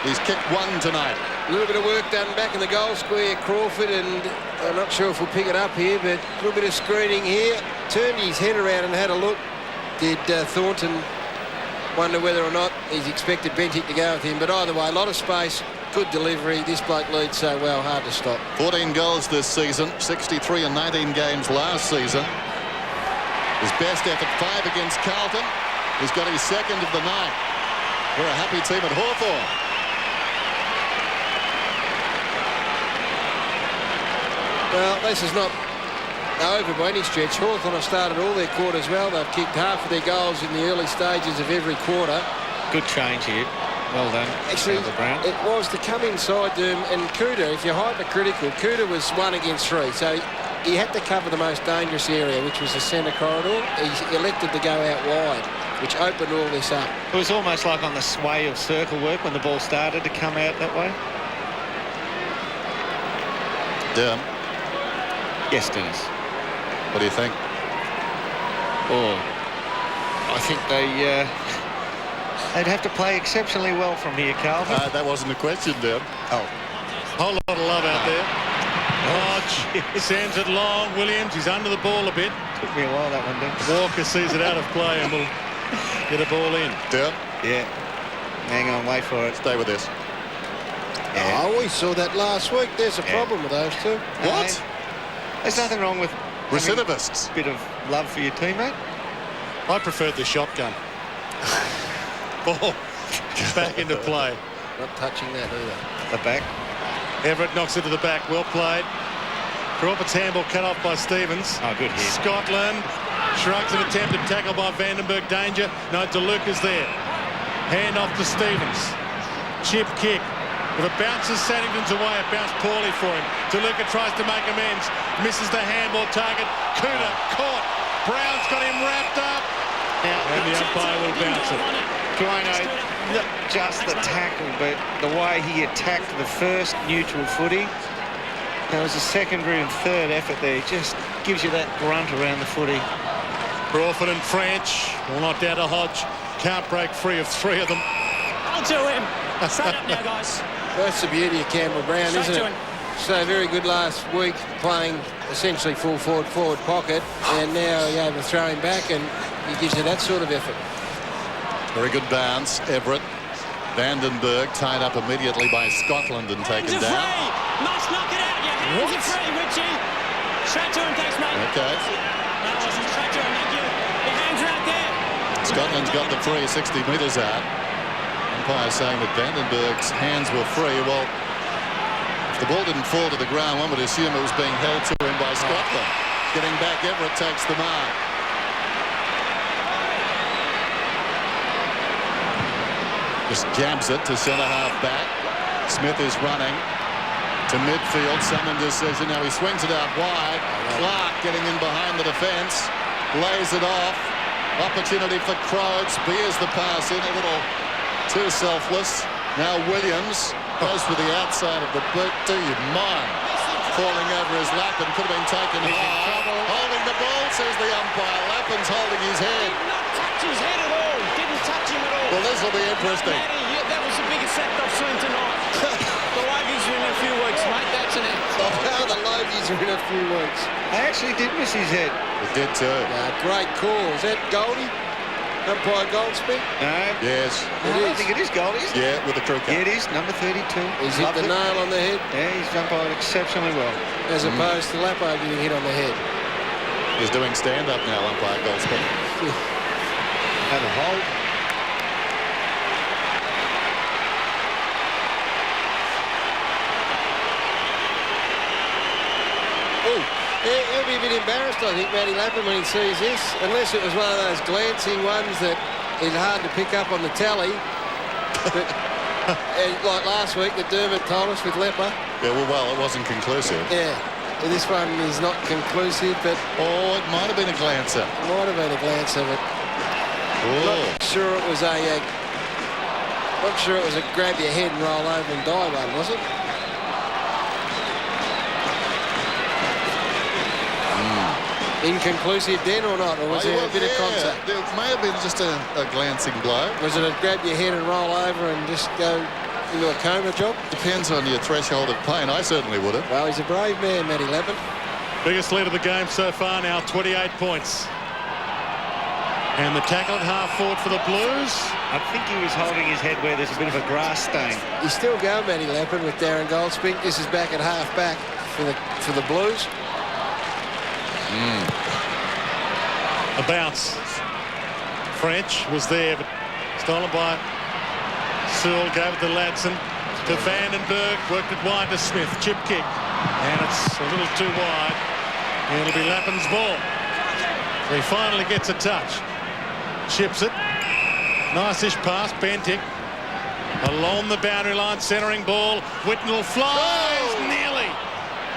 He's kicked one tonight. A little bit of work done back in the goal square. Crawford, and I'm not sure if we'll pick it up here, but a little bit of screening here. Turned his head around and had a look. Did Thornton wonder whether or not he's expected Bentic to go with him, but either way, a lot of space. Good delivery. This bloke leads so well, hard to stop. 14 goals this season, 63 in 19 games last season. His best effort, 5 against Carlton. He's got his second of the night. We're a happy team at Hawthorn. Well, this is not over by any stretch. Hawthorn have started all their quarters well. They've kicked half of their goals in the early stages of every quarter. Good change here. Well done. Actually, it was to come inside them, and Kuda, if you're hypercritical, Kuda was 1 against 3, so he had to cover the most dangerous area, which was the centre corridor. He elected to go out wide. which opened all this up. It was almost like on the sway of circle work when the ball started to come out that way. Dim, Yes, Dennis. what do you think? Oh, I think they'd have to play exceptionally well from here, Carlton. That wasn't a question, Dim. Oh. Whole lot of love out there. Hodge sends it long. Williams, he's under the ball a bit. Took me a while, that one, didn't it? Walker sees it out of play and will get a ball in. Dim, Yeah. Hang on, wait for it. stay with this. Yeah. Oh, we saw that last week. There's a problem with those two. What? There's nothing wrong with having Recidivists. a bit of love for your teammate. I preferred the shotgun. Ball back into play. Not touching that either. The back. Everett knocks it to the back. Well played. Crawford's handball cut off by Stevens. Oh, good hit. Scotland shrugs an attempted tackle by Vandenberg. Danger. No, DeLuca's there. Hand off to Stevens. Chip kick. If it bounces Saddington's away, it bounced poorly for him. DeLuca tries to make amends. Misses the handball target. Cooter caught. Brown's got him wrapped up. And the umpire will bounce it. Dwayno, not just the tackle, but the way he attacked the first neutral footy. There was a secondary and third effort there. It just gives you that grunt around the footy. Crawford and French. Well, not down to Hodge. Can't break free of three of them. I'll do him. Straight up now, guys. That's the beauty of Campbell Brown, Straight isn't to it? him. So very good last week, playing essentially full forward pocket, and now you're able to throw him back, and he gives you that sort of effort. Very good bounce, Everett. Vandenberg tied up immediately by Scotland and taken Hands are down. free. Must knock it out. Your hands are free, Richie. Straight to him, thanks, mate. Okay. That wasn't straight to him, thank you. Your hands are out there. Scotland's got the free 60 metres out. Umpire saying that Vandenberg's hands were free. Well, if the ball didn't fall to the ground, one would assume it was being held to him by Scotland. Getting back, Everett takes the mark. Just jabs it to centre-half back. Smith is running to midfield. Some indecision. Now he swings it out wide. Clark getting in behind the defence. Lays it off. Opportunity for Croats. Beers the pass in. A little too selfless. Now Williams goes for the outside of the boot. Do you mind? Falling over his lap and could have been taken high. Holding the ball, says the umpire. Lappin's holding his head. Did not touch his head at all. Didn't touch him at all. Well, this will be interesting. Yeah, that was the biggest sack I've seen tonight. The Logies are in a few weeks, mate. That's an out. Oh, the Logies are in a few weeks. They actually did miss his head. It did too. Great call. Is that Goldie? Umpire Goldsmith? No. Yes. I don't think it is Goldie. Yeah, with the crew cut. Yeah, it is. Number 32. He's hit the nail on the head, Yeah, he's umpired exceptionally well. as opposed to Lappo getting hit on the head. He's doing stand-up now, umpire Goldsmith. Have a hold. He'll be a bit embarrassed, I think, Matty Lappin, when he sees this, unless it was one of those glancing ones that is hard to pick up on the tally. But, like last week that Dermot told us with Lepper. Yeah, well, it wasn't conclusive. Yeah, this one is not conclusive, but Oh, it might have been a glancer. might have been a glance of it. Oh, Not sure it was a grab your head and roll over and die one, was it? Inconclusive then or not, or was there a bit of contact? It may have been just a glancing blow. Was it a grab your head and roll over and just go into a coma job? Depends on your threshold of pain. I certainly would have. Well, he's a brave man, Matty Lappin. Biggest lead of the game so far now, 28 points. And the tackle at half forward for the Blues. I think he was holding his head where there's a bit of a grass stain. He's still going, Matty Lappin, with Darren Goldspink. This is back at half back for the Blues. A bounce. French was there, but stolen by Sewell. Gave it to Ladson. To Vandenberg. Worked it wide to Smith. Chip kick. And it's a little too wide. And it'll be Lappin's ball. So he finally gets a touch. Chips it. Nice-ish pass. Bentic. Along the boundary line. Centering ball. Whitnell flies. Nearly.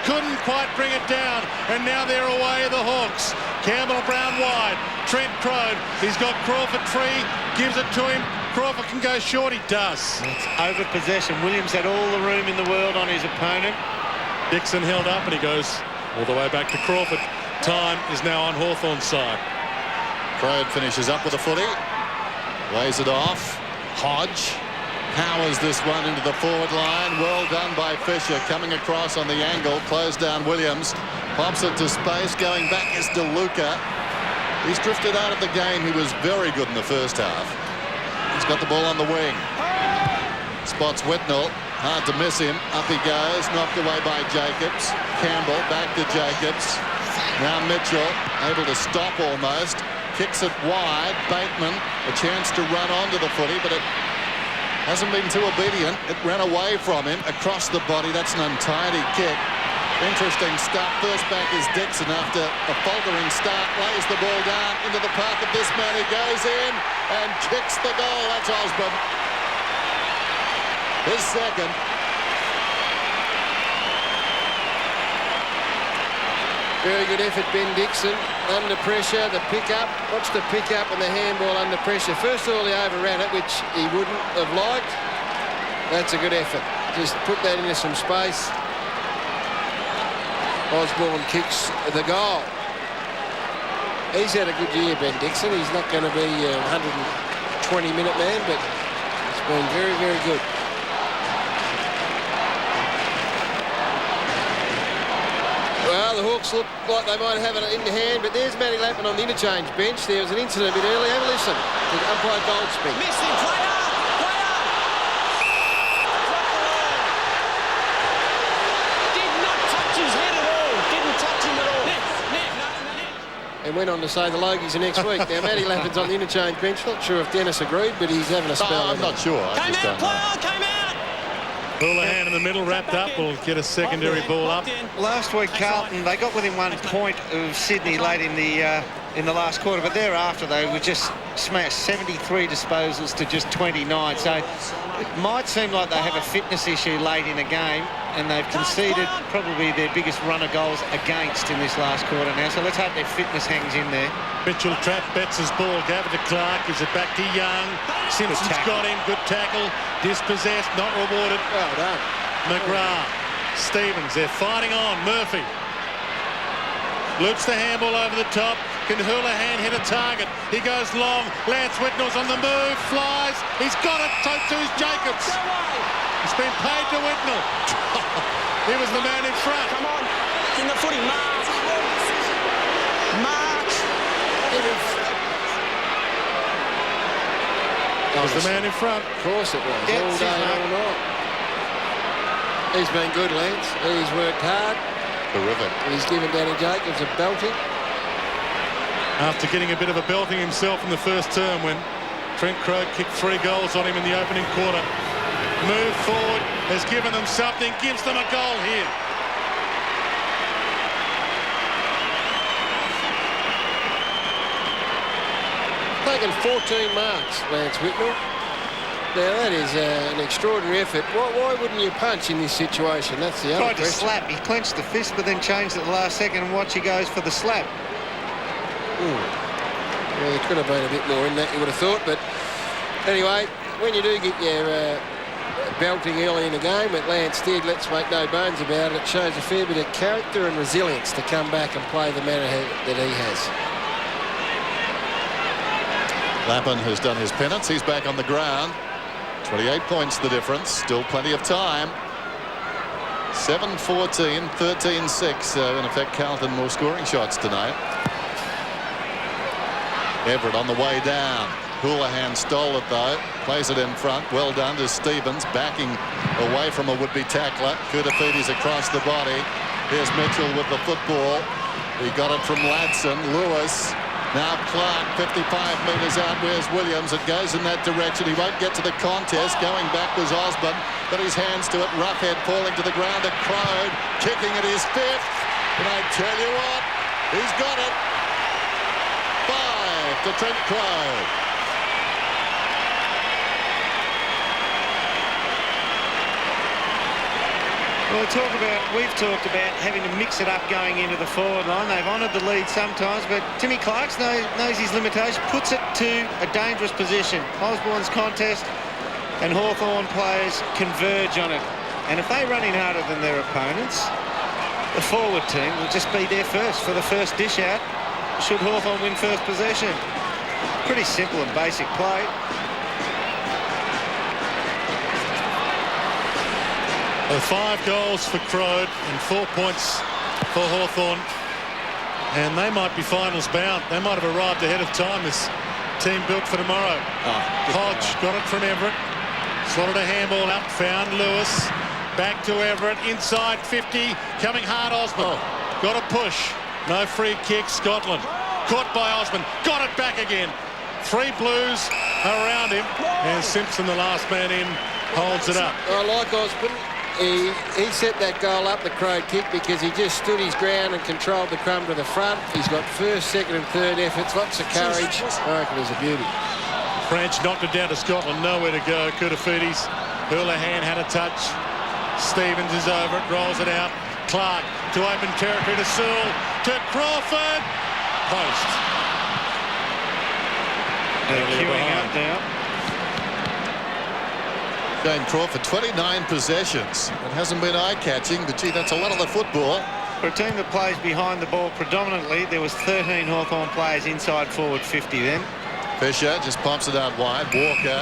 Couldn't quite bring it down. And now they're away, the Hawks. Campbell Brown wide. Trent Croad. He's got Crawford free. Gives it to him. Crawford can go short. He does. It's over possession. Williams had all the room in the world on his opponent. Dixon held up and he goes all the way back to Crawford. Time is now on Hawthorn's side. Croad finishes up with a footy. Lays it off. Hodge powers this one into the forward line. Well done by Fisher, coming across on the angle. Closed down Williams. Pops it to space. Going back is DeLuca. He's drifted out of the game. He was very good in the first half. He's got the ball on the wing. Spots Whitnell. Hard to miss him. Up he goes. Knocked away by Jacobs. Campbell back to Jacobs. Now Mitchell able to stop almost. Kicks it wide. Bateman a chance to run onto the footy, but it hasn't been too obedient. It ran away from him across the body. That's an untidy kick. Interesting start. First back is Dixon after a faltering start. Lays the ball down into the path of this man. He goes in and kicks the goal. That's Osborne. His second. Very good effort, Ben Dixon. Under pressure, the pick-up. Watch the pick-up and the handball under pressure. First of all, he overran it, which he wouldn't have liked. That's a good effort. Just put that into some space. Osborne kicks the goal. He's had a good year, Ben Dixon. He's not going to be a 120-minute man, but he's been very, very good. Well, the Hawks look like they might have it in the hand, but there's Matty Lappin on the interchange bench. There was an incident a bit early. Have a listen to umpire Goldsmith. Missing, player! Did not touch his head at all. Didn't touch him at all. And went on to say the Logies are next week. Now, Matty Lappin's on the interchange bench. Not sure if Dennis agreed, but he's having a spell. I'm not sure. I Came just out, don't know. player! Came out! Houlihan in the middle, wrapped up. Will get a secondary ball up. Last week, Carlton, they got within 1 point of Sydney late in the last quarter, but thereafter they were just smashed 73 disposals to just 29. So it might seem like they have a fitness issue late in a game, and they've conceded probably their biggest run of goals against in this last quarter now. So let's hope their fitness hangs in there. Mitchell trapped Betts' ball, gave it to Clark, gives it back to Young. Simpson's got him, good tackle, dispossessed, not rewarded. Well done. McGrath, Stevens, they're fighting on. Murphy loops the handball over the top. Can Houlihan hit a target? He goes long. Lance Whitnell's on the move, flies. He's got it. So too's Jacobs. It's been paid to Whitnell. He was the man in front. Come on, in the footy, Mark. Mark. He was the man in front. Of course it was. All day, all night. He's been good, Lance. He's worked hard. Terrific. He's given Danny Jacobs a belting. After getting a bit of a belting himself in the first term when Trent Croad kicked 3 goals on him in the opening quarter. Move forward, has given them something, gives them a goal here. Taken 14 marks, Lance Whitnell. Now, that is an extraordinary effort. Why wouldn't you punch in this situation? That's the other Tried to question. slap. He clenched the fist, but then changed at the last second, and watch, he goes for the slap. Well, there could have been a bit more in that, you would have thought. But anyway, when you do get your belting early in the game, at Lance did, let's make no bones about it, it shows a fair bit of character and resilience to come back and play the manner that he has. Lappin has done his penance. He's back on the ground. 28 points the difference. Still plenty of time. 7-14, 13-6. In effect, Carlton more scoring shots tonight. Everett on the way down. Houlihan stole it though. Plays it in front. Well done to Stevens. Backing away from a would-be tackler. Koutafidis across the body. Here's Mitchell with the football. He got it from Ladson. Lewis. Now Clark, 55 metres out. Where's Williams? It goes in that direction. He won't get to the contest. Going back was Osborne. Got his hands to it. Roughhead falling to the ground at Croad. Kicking at his 5th. And I tell you what, he's got it. 5 to Trent Croad. Well, we've talked about having to mix it up going into the forward line. They've honoured the lead sometimes, but Timmy Clark's knows his limitations, puts it to a dangerous position. Osborne's contest and Hawthorn players converge on it. And if they run in harder than their opponents, the forward team will just be there first for the first dish out, should Hawthorn win first possession. Pretty simple and basic play. Well, 5 goals for Crode and 4 points for Hawthorn. And they might be finals bound. They might have arrived ahead of time, this team built for tomorrow. Hodge got it from Everett. Slotted a handball up, found Lewis. Back to Everett, inside 50, coming hard Osborne. Got a push. No free kick, Scotland. Caught by Osborne, got it back again. 3 Blues around him. And Simpson, the last man in, holds it up. I like Osborne. He set that goal up, the Crow kick, because he just stood his ground and controlled the crumb to the front. He's got first, second and third efforts, lots of courage. I reckon he's a beauty. French knocked it down to Scotland, nowhere to go. Koutafidis, Houlihan had a touch. Stevens is over it, rolls it out. Clark to open territory to Sewell, to Crawford. Post. They're queuing up now. Jane Crawford, 29 possessions. It hasn't been eye-catching, but gee, that's a lot of the football. For a team that plays behind the ball predominantly, there was 13 Hawthorn players inside forward 50 then. Fisher just pumps it out wide. Walker,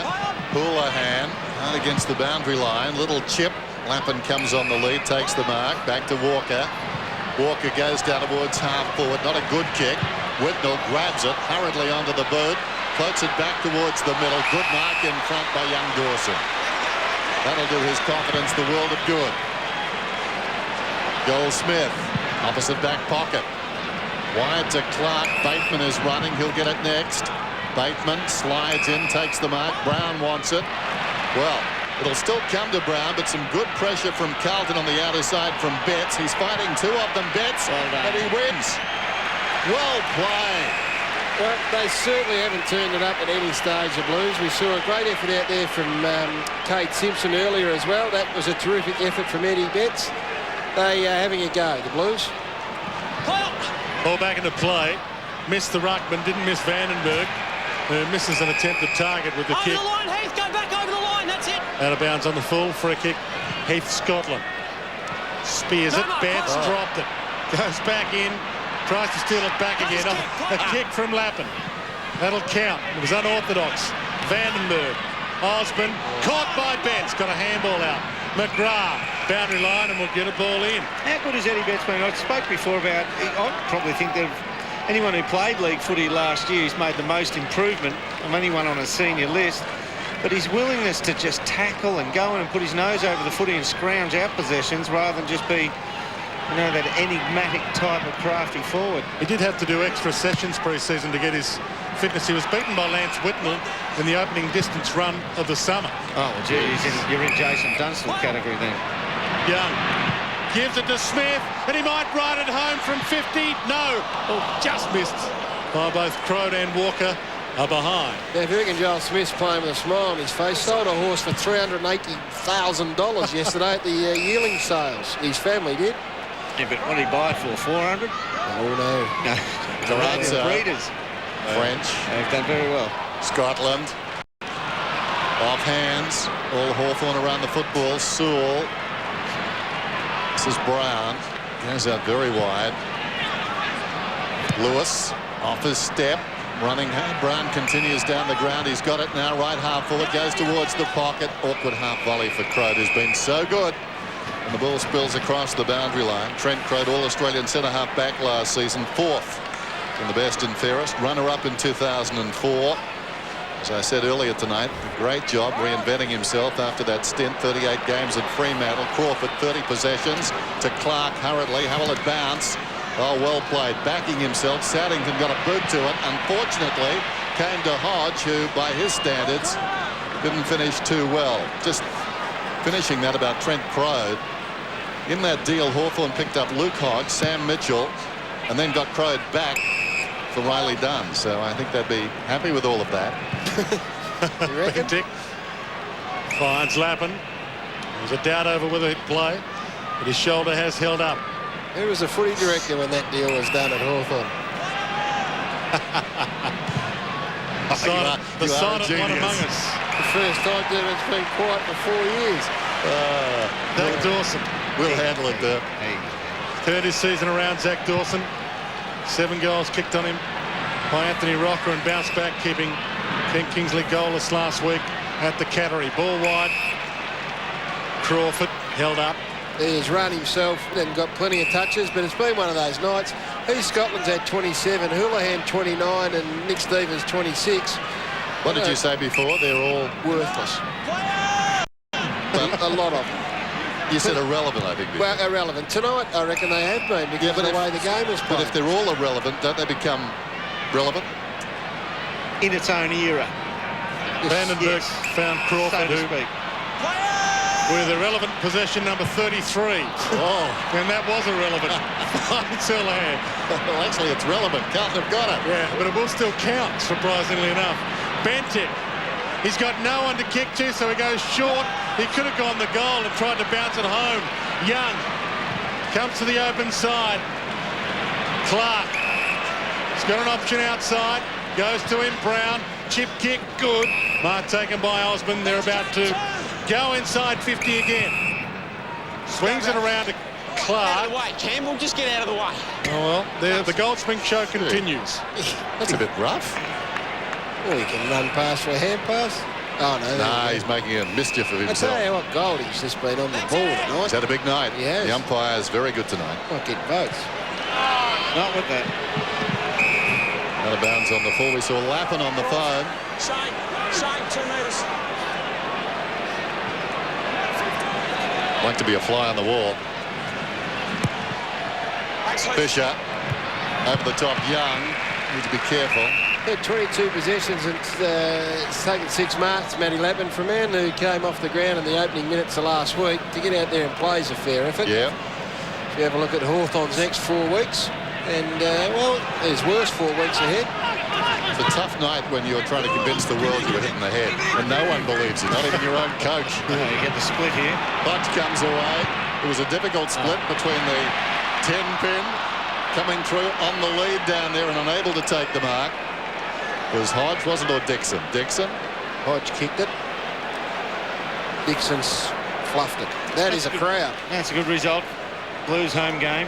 Houlihan, out against the boundary line. Little chip. Lappin comes on the lead, takes the mark. Back to Walker. Walker goes down towards half forward. Not a good kick. Whitnell grabs it hurriedly onto the boot. Floats it back towards the middle. Good mark in front by young Dawson. That'll do his confidence the world of good. Goldsmith, opposite back pocket. Wide to Clark. Bateman is running. He'll get it next. Bateman slides in, takes the mark. Brown wants it. Well, it'll still come to Brown, but some good pressure from Carlton on the outer side from Betts. He's fighting 2 of them, Betts, and he wins. Well played. Well, they certainly haven't turned it up at any stage, the Blues. We saw a great effort out there from Kate Simpson earlier as well. That was a terrific effort from Eddie Betts. They are having a go, the Blues. Ball back into play. Missed the ruckman, didn't miss Vandenberg, who misses an attempted target with the kick. Over the line, Heath, go back over the line, that's it. Out of bounds on the full, free kick. Heath, Scotland. Spears it, Betts dropped it. Goes back in. Tries to steal it back again. A kick from Lappin. That'll count. It was unorthodox. Vandenberg. Osborne. Caught by Betts. Got a handball out. McGrath. Boundary line and we'll get a ball in. How good is Eddie Betts been? I spoke before about, I probably think that anyone who played league footy last year has made the most improvement of anyone on a senior list. But his willingness to just tackle and go in and put his nose over the footy and scrounge out possessions rather than just be, you know, that enigmatic type of crafty forward. He did have to do extra sessions pre-season to get his fitness. He was beaten by Lance Whitnell in the opening distance run of the summer. Oh, well, gee, you're in Jason Dunstall category then. Young gives it to Smith, and he might ride it home from 50. No, just missed by both Crode and Walker are behind. Now, if you reckon Joel Smith's playing with a smile on his face, sold a horse for $380,000 yesterday at the yearling sales. His family did. Yeah, but what did he buy it for? 400? Oh, no. No. The right side. Breeders. French. They've done very well. Scotland. Off hands. All Hawthorn around the football. Sewell. This is Brown. Goes out very wide. Lewis off his step. Running hard. Brown continues down the ground. He's got it now. Right half forward. Goes towards the pocket. Awkward half volley for Crode, who's been so good. And the ball spills across the boundary line. Trent Crode, All-Australian centre-half back last season. 4th in the best and fairest. Runner-up in 2004. As I said earlier tonight, a great job reinventing himself after that stint. 38 games at Fremantle. Crawford, 30 possessions. To Clark hurriedly. How will it bounce? Oh, well played. Backing himself. Saddington got a boot to it. Unfortunately, came to Hodge, who, by his standards, didn't finish too well. Just finishing that about Trent Crode. In that deal, Hawthorn picked up Luke Hodge, Sam Mitchell, and then got Crode back for Riley Dunn. So I think they'd be happy with all of that. You reckon? Dick finds Lappin. There's a doubt over whether he'd play. but his shoulder has held up. Who was the footy director when that deal was done at Hawthorn? The silent one among us. The first time it's been quiet for 4 years. Zach Dawson. We'll handle it there. Third his season around, Zach Dawson. 7 goals kicked on him by Anthony Rocker and bounced back, keeping Ken Kingsley goalless last week at the Cattery. Ball wide. Crawford held up. He's run himself and got plenty of touches, but it's been one of those nights. East Scotland's had 27, Houlihan 29 and Nick Stevens 26. What did you say before? They're all worthless. A lot of them. You said irrelevant, I think. Well, irrelevant. Tonight, I reckon they have been because of the way the game is played. But if they're all irrelevant, don't they become relevant? In its own era. Vandenberg found Crawford, so to speak. With irrelevant possession number 33. Oh. And that was irrelevant. It's Houlihan. Well, actually, it's relevant. Carlton have got it. Yeah, but it will still count, surprisingly enough. Bentic. He's got no one to kick to, so he goes short. He could have gone the goal and tried to bounce it home. Young comes to the open side. Clark. He's got an option outside. Goes to him, Brown. Chip kick, good. Mark taken by Osmond. They're about to go inside 50 again. Swings it around to Clark. Out of the way, Campbell, just get out of the way. Oh, well, the Goldsmith show continues. That's a bit rough. Well, he can run past for a hand pass. Oh, no. Nah, he's making a mischief of I himself. tell you what, Goldie's just been on the ball tonight. He's had a big night. He has. The umpire is very good tonight. Might get votes. Not with that. Out of bounds on the full. We saw Lappin on the phone. Shane, 2 metres. Like to be a fly on the wall. Fisher over the top. Young. Need to be careful. Had 22 possessions and it's taken 6 marks. Matty Lappin from man who came off the ground in the opening minutes of last week to get out there and play is a fair effort. Yeah. If you have a look at Hawthorn's next 4 weeks, and well, there's worse 4 weeks ahead. It's a tough night when you're trying to convince the world you were hitting the head, and no one believes you, not even your own coach. You get the split here. Hodge comes away. It was a difficult split between the 10 pin coming through on the lead down there and unable to take the mark. It was Hodge, wasn't it, or Dixon? Dixon? Hodge kicked it. Dixon's fluffed it. That's a crowd. That's a good result. Blues home game.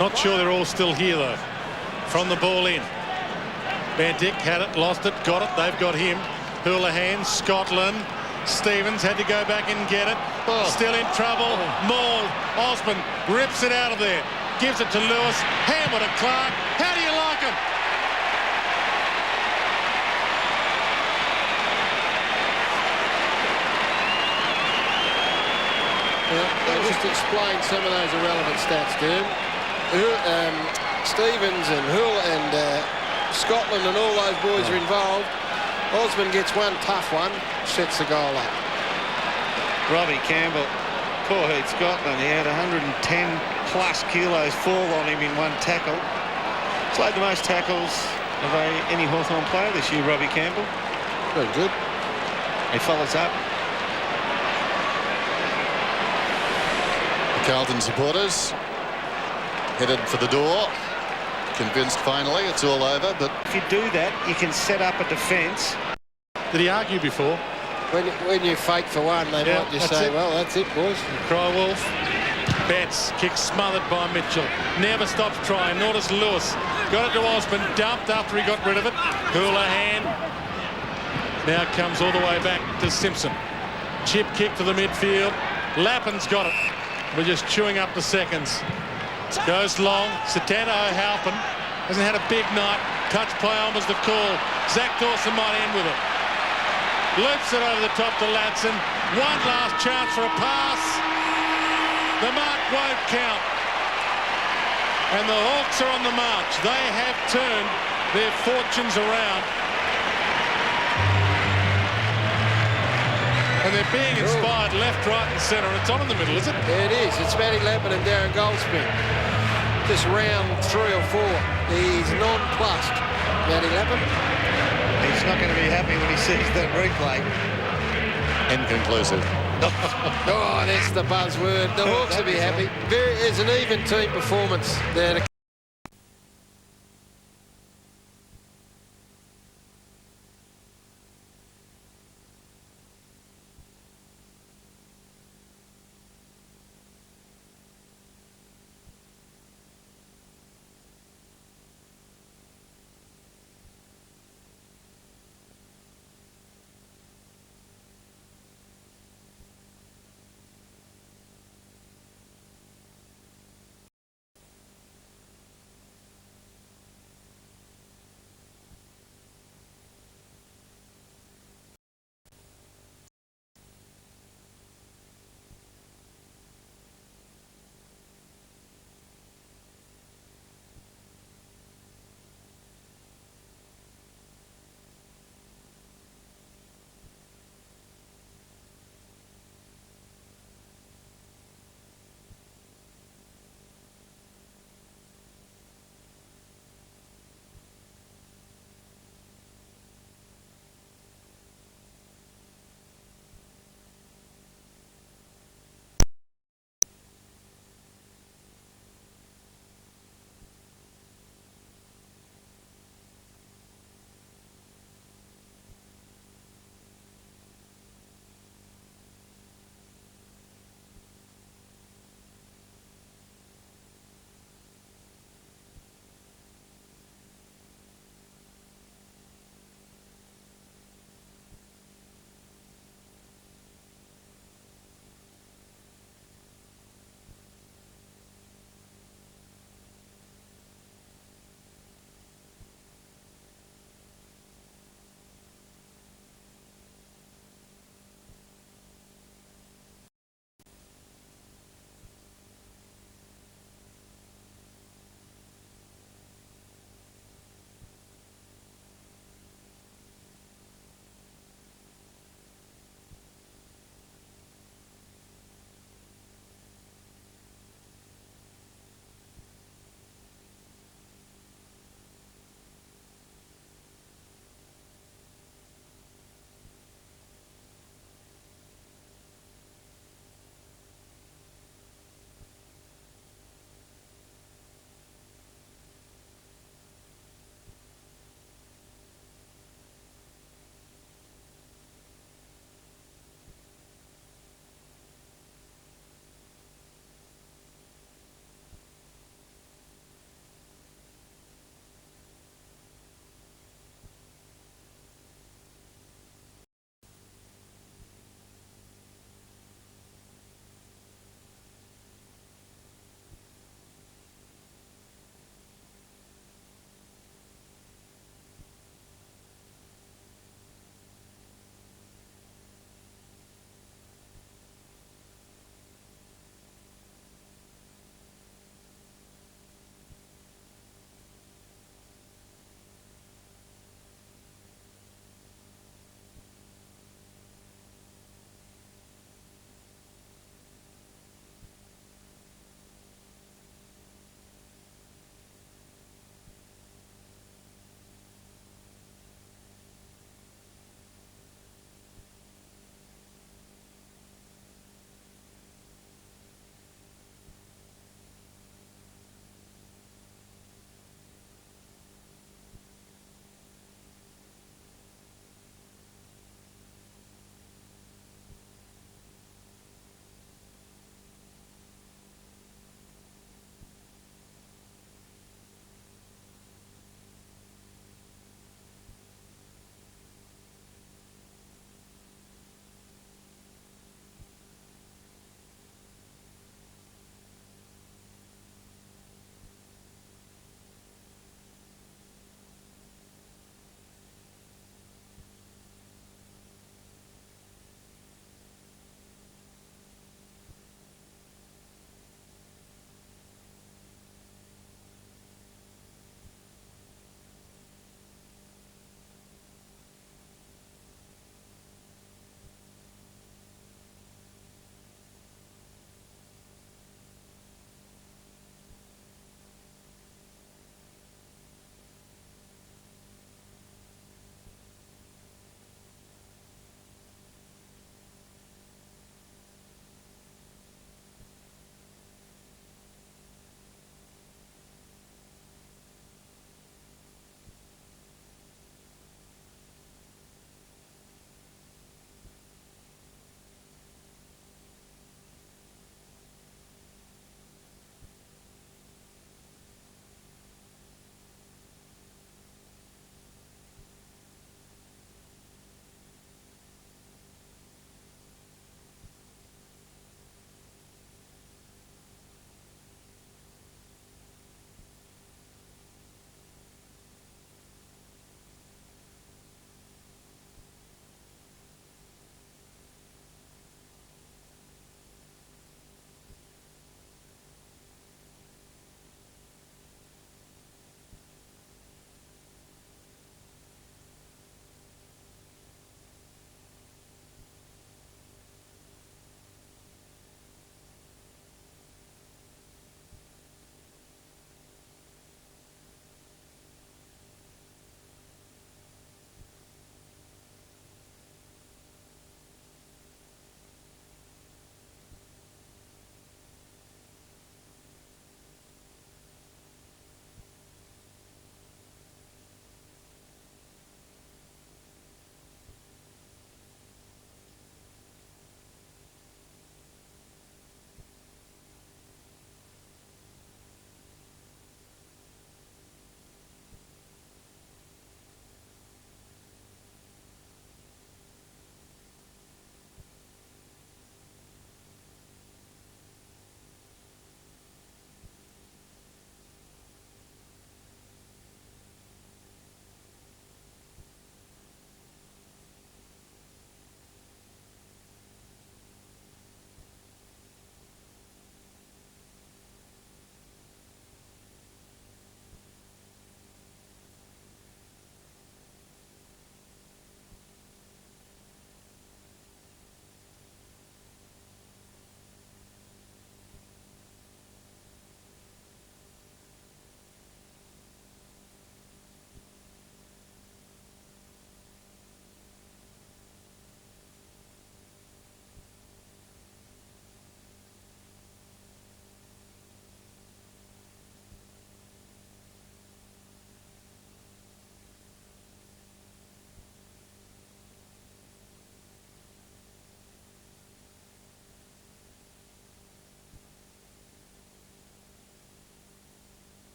Not sure they're all still here, though. From the ball in. Bentic had it, lost it, got it. They've got him. Houlihan, Scotland. Stevens had to go back and get it. Still in trouble. Mauled. Osmond rips it out of there. Gives it to Lewis. Hammer to Clark. How do you like him? Well, just explain some of those irrelevant stats, dude. Stevens and Hull and Scotland and all those boys are involved. Osmond gets one tough one, sets the goal up. Robbie Campbell, poor Heat Scotland. He had 110 plus kilos fall on him in one tackle. Played the most tackles of any Hawthorn player this year, Robbie Campbell. Very good. He follows up. Carlton supporters headed for the door. Convinced finally it's all over, but If you do that, you can set up a defence. Did he argue before? When you fake for one, they might just say, well, that's it, boys. Cry Wolf. Betts, kick smothered by Mitchell. Never stops trying, nor does Lewis. Got it to Osmond, dumped after he got rid of it. Houlihan. Now comes all the way back to Simpson. Chip kick to the midfield. Lappin's got it. We're just chewing up the seconds. Goes long. Satano Halpin hasn't had a big night. Touch play on was the call. Zach Dawson might end with it. Loops it over the top to Ladson. One last chance for a pass. The mark won't count. And the Hawks are on the march. They have turned their fortunes around. And they're being inspired left, right and centre. It's on in the middle, is it? It is. It's Matty Lappin and Darren Goldsmith. Just round 3 or 4. He's nonplussed. Matty Lappin. He's not going to be happy when he sees that replay. inconclusive. Oh, that's the buzzword. The Hawks will be happy. It's an even team performance there.